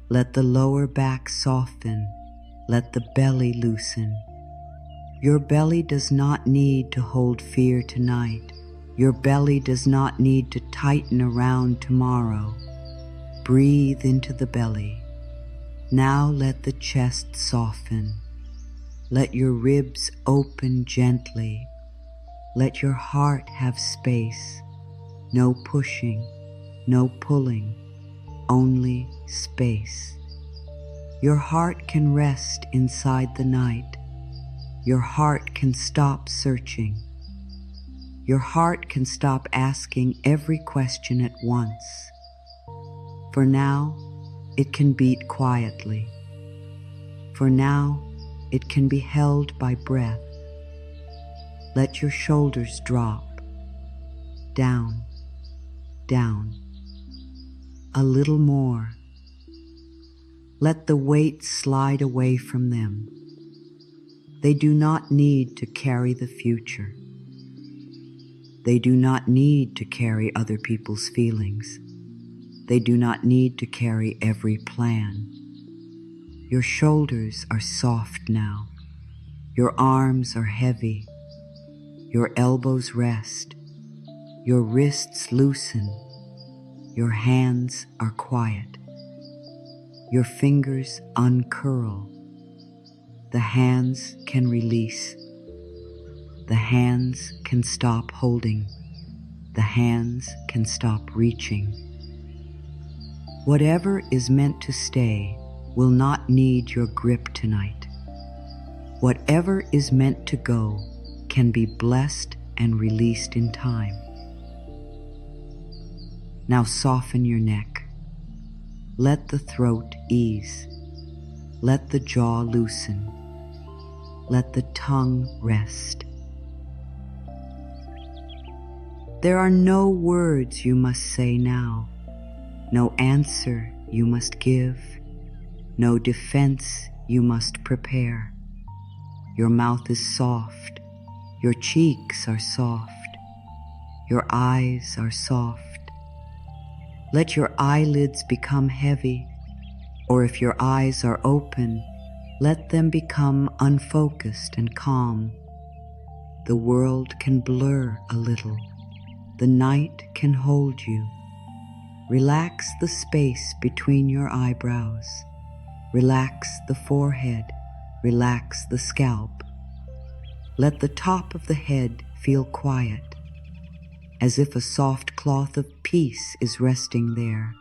Let the lower back soften. Let the belly loosen. Your belly does not need to hold fear tonight. Your belly does not need to tighten around tomorrow. Breathe into the belly. Now let the chest soften. Let your ribs open gently. Let your heart have space. No pushing, no pulling, only space. Your heart can rest inside the night. Your heart can stop searching. Your heart can stop asking every question at once. For now, it can beat quietly. For now, it can be held by breath. Let your shoulders drop. Down, down. A little more. Let the weight slide away from them. They do not need to carry the future. They do not need to carry other people's feelings. They do not need to carry every plan. Your shoulders are soft now. Your arms are heavy. Your elbows rest. Your wrists loosen. Your hands are quiet. Your fingers uncurl. The hands can release. The hands can stop holding. The hands can stop reaching. Whatever is meant to stay will not need your grip tonight. Whatever is meant to go can be blessed and released in time. Now soften your neck. Let the throat ease. Let the jaw loosen. Let the tongue rest. There are no words you must say now, no answer you must give, no defense you must prepare. Your mouth is soft, your cheeks are soft, your eyes are soft. Let your eyelids become heavy, or if your eyes are open, let them become unfocused and calm. The world can blur a little. The night can hold you. Relax the space between your eyebrows. Relax the forehead. Relax the scalp. Let the top of the head feel quiet, as if a soft cloth of peace is resting there.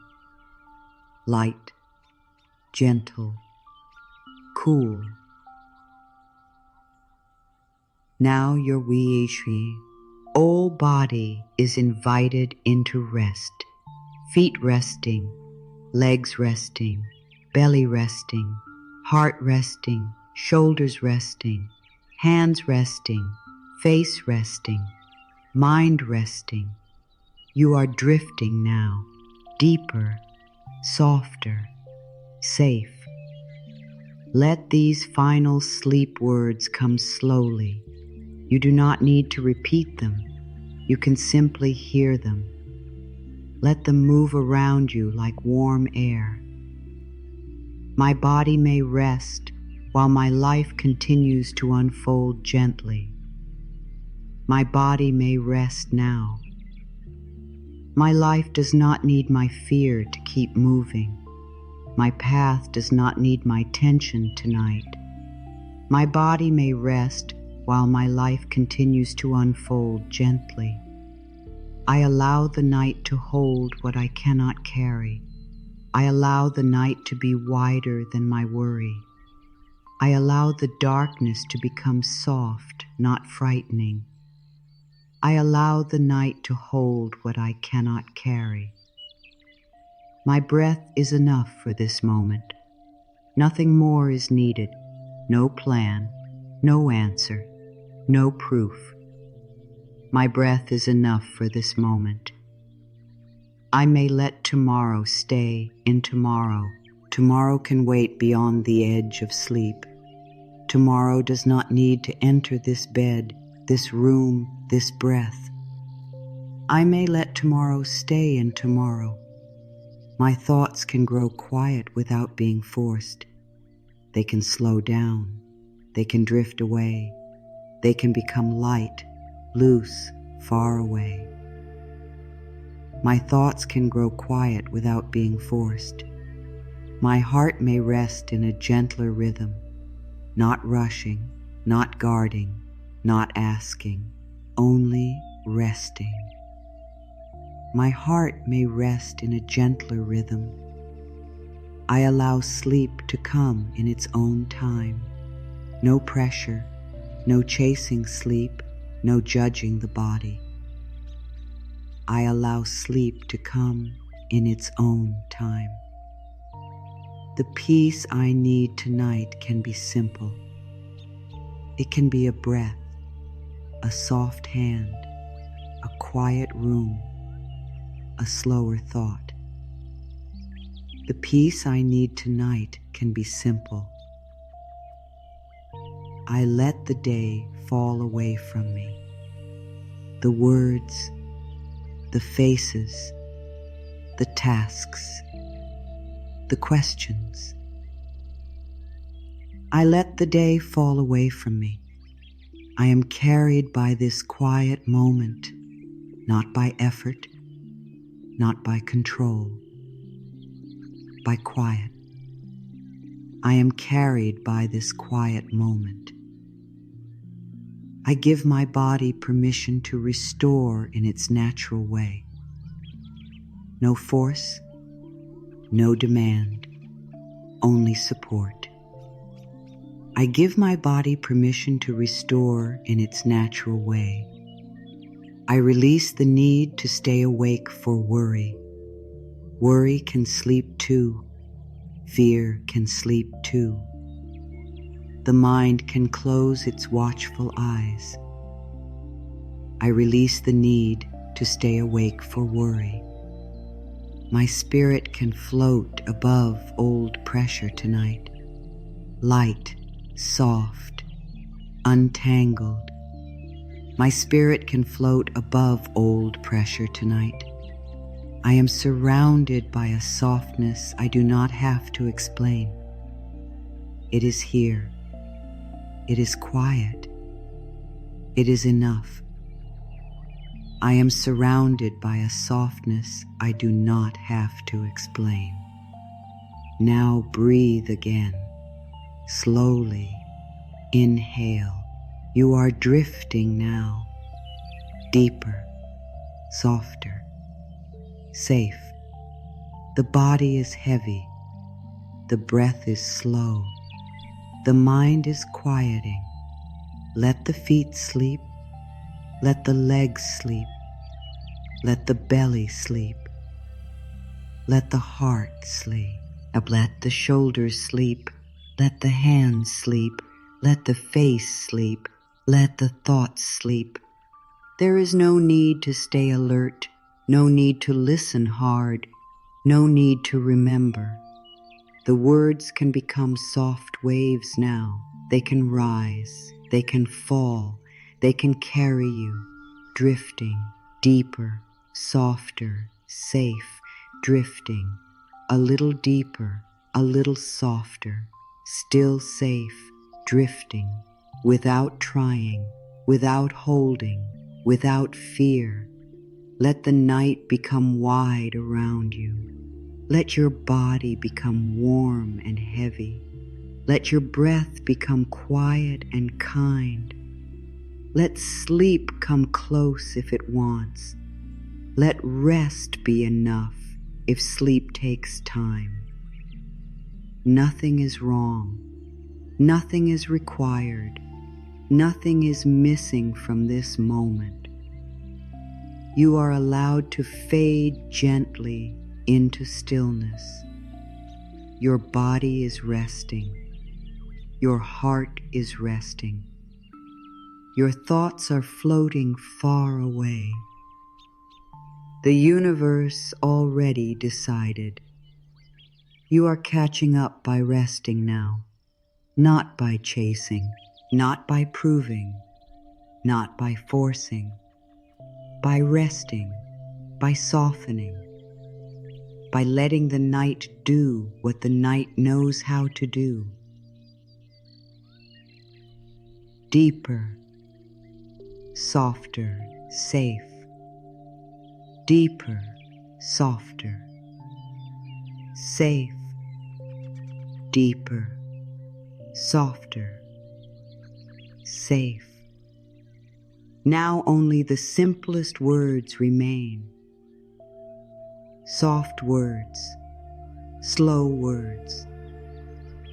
Light, gentle, cool. Now your whole body is invited into rest. Feet resting, legs resting, belly resting, heart resting, shoulders resting, hands resting, face resting, mind resting. You are drifting now, deeper, softer, safe. Let these final sleep words come slowly. You do not need to repeat them. You can simply hear them. Let them move around you like warm air. My body may rest while my life continues to unfold gently. My body may rest now. My life does not need my fear to keep moving. My path does not need my tension tonight. My body may rest while my life continues to unfold gently. I allow the night to hold what I cannot carry. I allow the night to be wider than my worry. I allow the darkness to become soft, not frightening. I allow the night to hold what I cannot carry. My breath is enough for this moment. Nothing more is needed. No plan, no answer, no proof. My breath is enough for this moment. I may let tomorrow stay in tomorrow. Tomorrow can wait beyond the edge of sleep. Tomorrow does not need to enter this bed, this room, this breath. I may let tomorrow stay in tomorrow. My thoughts can grow quiet without being forced. They can slow down. They can drift away. They can become light, loose, far away. My thoughts can grow quiet without being forced. My heart may rest in a gentler rhythm, not rushing, not guarding, not asking, only resting. My heart may rest in a gentler rhythm. I allow sleep to come in its own time. No pressure, no chasing sleep, no judging the body. I allow sleep to come in its own time. The peace I need tonight can be simple. It can be a breath, a soft hand, a quiet room, a slower thought. The peace I need tonight can be simple. I let the day fall away from me. The words, the faces, the tasks, the questions. I let the day fall away from me. I am carried by this quiet moment, not by effort, not by control, by quiet. I am carried by this quiet moment. I give my body permission to restore in its natural way. No force, no demand, only support. I give my body permission to restore in its natural way. I release the need to stay awake for worry. Worry can sleep too. Fear can sleep too. The mind can close its watchful eyes. I release the need to stay awake for worry. My spirit can float above old pressure tonight. Light, soft, untangled. My spirit can float above old pressure tonight. I am surrounded by a softness I do not have to explain. It is here. It is quiet. It is enough. I am surrounded by a softness I do not have to explain. Now breathe again. Slowly. Inhale. You are drifting now. Deeper. Softer. Safe. The body is heavy. The breath is slow. The mind is quieting. Let the feet sleep. Let the legs sleep. Let the belly sleep. Let the heart sleep. Let the shoulders sleep. Let the hands sleep. Let the face sleep. Let the thoughts sleep. There is no need to stay alert. No need to listen hard. No need to remember. The words can become soft waves now. They can rise. They can fall. They can carry you, drifting, deeper, softer, safe, drifting, a little deeper, a little softer, still safe, drifting, without trying, without holding, without fear. Let the night become wide around you. Let your body become warm and heavy. Let your breath become quiet and kind. Let sleep come close if it wants. Let rest be enough if sleep takes time. Nothing is wrong. Nothing is required. Nothing is missing from this moment. You are allowed to fade gently into stillness. Your body is resting. Your heart is resting. Your thoughts are floating far away. The universe already decided. You are catching up by resting now, not by chasing, not by proving, not by forcing, by resting, by softening, by letting the night do what the night knows how to do. Deeper, softer, safe. Deeper, softer, safe. Deeper, softer, safe. Now only the simplest words remain. Soft words, slow words,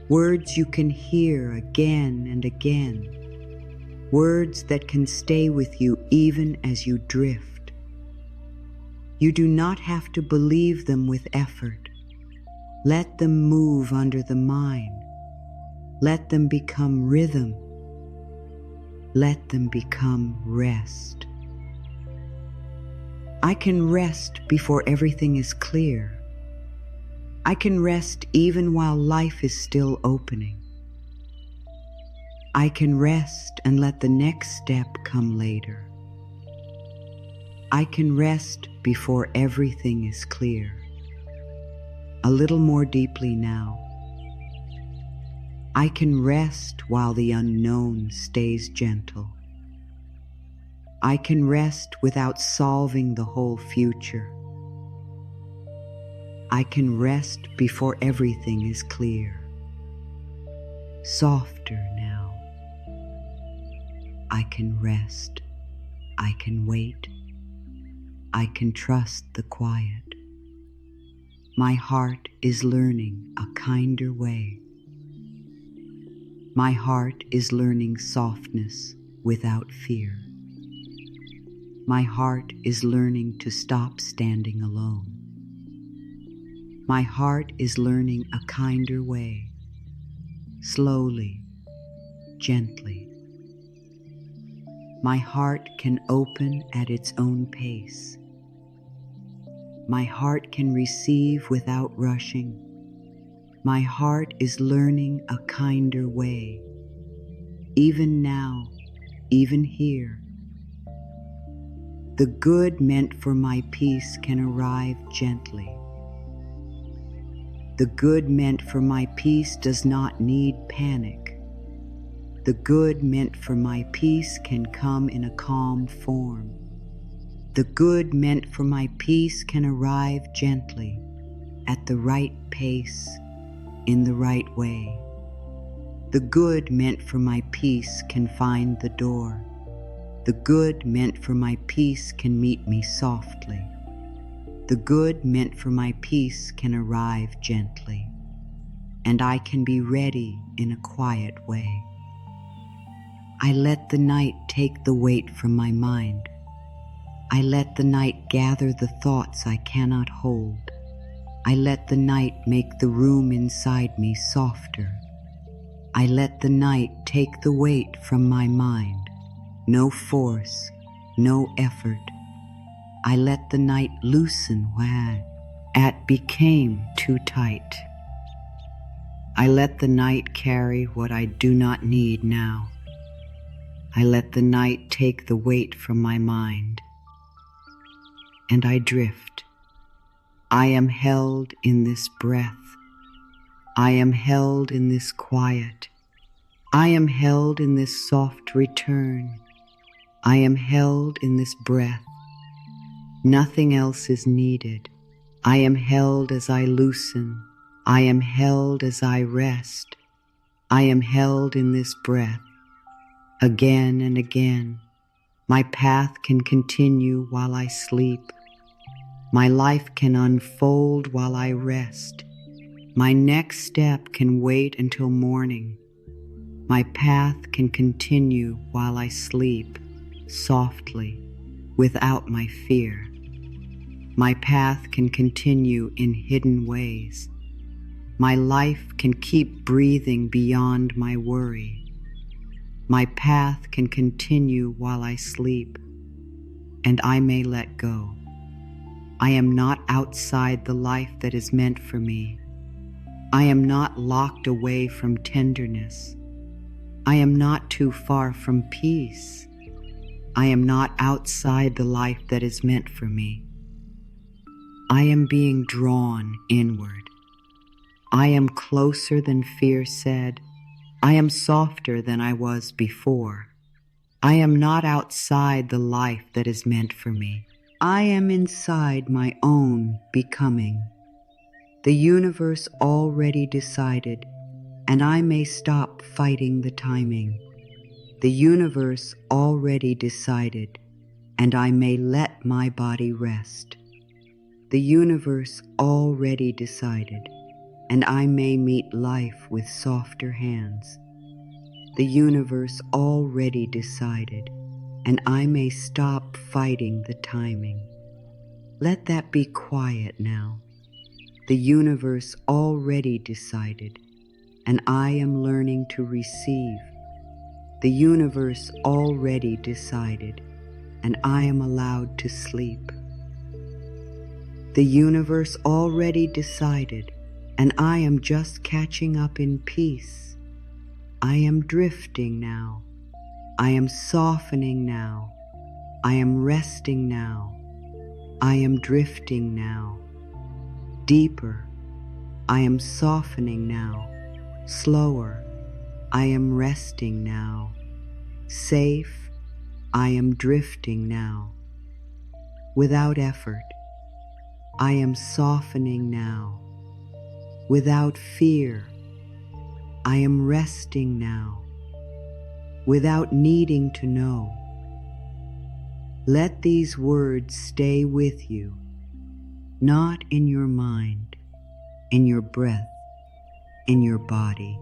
words you can hear again and again. Words that can stay with you even as you drift. You do not have to believe them with effort. Let them move under the mind. Let them become rhythm. Let them become rest. I can rest before everything is clear. I can rest even while life is still opening. I can rest and let the next step come later. I can rest before everything is clear. A little more deeply now. I can rest while the unknown stays gentle. I can rest without solving the whole future. I can rest before everything is clear. softer now. I can rest. I can wait. I can trust the quiet. My heart is learning a kinder way. My heart is learning softness without fear. My heart is learning to stop standing alone. My heart is learning a kinder way, slowly, gently. My heart can open at its own pace. My heart can receive without rushing. My heart is learning a kinder way, even now, even here. The good meant for my peace can arrive gently. The good meant for my peace does not need panic. The good meant for my peace can come in a calm form. The good meant for my peace can arrive gently, at the right pace, in the right way. The good meant for my peace can find the door. The good meant for my peace can meet me softly. The good meant for my peace can arrive gently, and I can be ready in a quiet way. I let the night take the weight from my mind. I let the night gather the thoughts I cannot hold. I let the night make the room inside me softer. I let the night take the weight from my mind. No force, no effort. I let the night loosen where it became too tight. I let the night carry what I do not need now. I let the night take the weight from my mind. And I drift. I am held in this breath. I am held in this quiet. I am held in this soft return. I am held in this breath. Nothing else is needed. I am held as I loosen. I am held as I rest. I am held in this breath. Again and again, my path can continue while I sleep. My life can unfold while I rest. My next step can wait until morning. My path can continue while I sleep, softly, without my fear. My path can continue in hidden ways. My life can keep breathing beyond my worry. My path can continue while I sleep, and I may let go. I am not outside the life that is meant for me. I am not locked away from tenderness. I am not too far from peace. I am not outside the life that is meant for me. I am being drawn inward. I am closer than fear said. I am softer than I was before. I am not outside the life that is meant for me. I am inside my own becoming. The universe already decided, and I may stop fighting the timing. The universe already decided, and I may let my body rest. The universe already decided, and I may meet life with softer hands. The universe already decided, and I may stop fighting the timing. Let that be quiet now. The universe already decided, and I am learning to receive. The universe already decided, and I am allowed to sleep. The universe already decided, and I am just catching up in peace. I am drifting now. I am softening now. I am resting now. I am drifting now. Deeper. I am softening now. Slower. I am resting now. Safe. I am drifting now. Without effort. I am softening now. Without fear. I am resting now, without needing to know. Let these words stay with you, not in your mind, in your breath, in your body,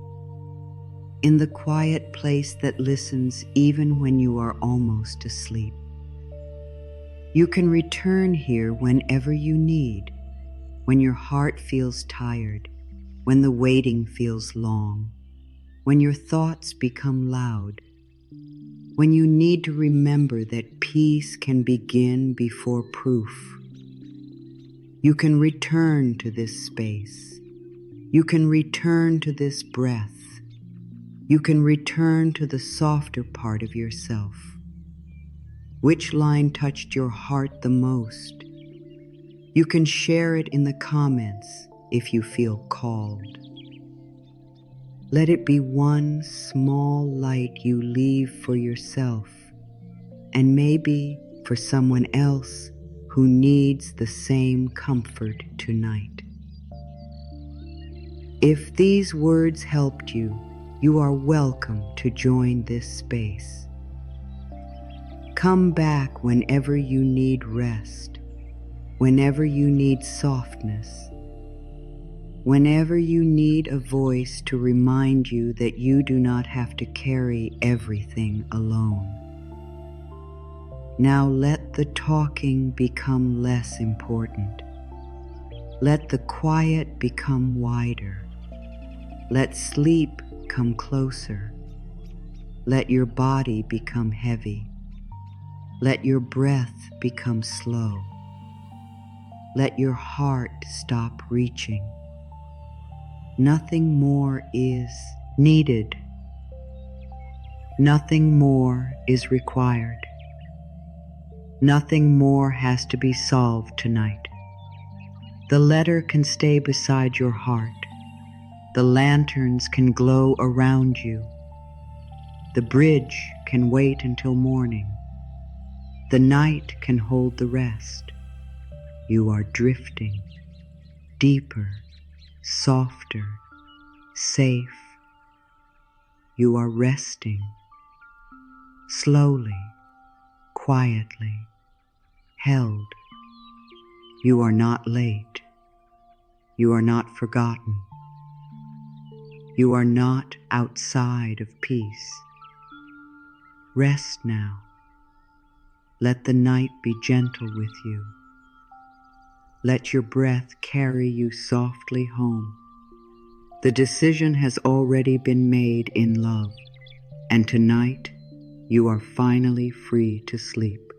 in the quiet place that listens even when you are almost asleep. You can return here whenever you need, when your heart feels tired, when the waiting feels long, when your thoughts become loud, when you need to remember that peace can begin before proof. You can return to this space. You can return to this breath. You can return to the softer part of yourself. Which line touched your heart the most? You can share it in the comments if you feel called. Let it be one small light you leave for yourself, and maybe for someone else who needs the same comfort tonight. If these words helped you, you are welcome to join this space. Come back whenever you need rest, whenever you need softness, whenever you need a voice to remind you that you do not have to carry everything alone. Now let the talking become less important. Let the quiet become wider. Let sleep come closer. Let your body become heavy. Let your breath become slow. Let your heart stop reaching. Nothing more is needed. Nothing more is required. Nothing more has to be solved tonight. The letter can stay beside your heart. The lanterns can glow around you. The bridge can wait until morning. The night can hold the rest. You are drifting, deeper, softer, safe. You are resting, slowly, quietly, held. You are not late. You are not forgotten. You are not outside of peace. Rest now. Let the night be gentle with you. Let your breath carry you softly home. The decision has already been made in love, and tonight you are finally free to sleep.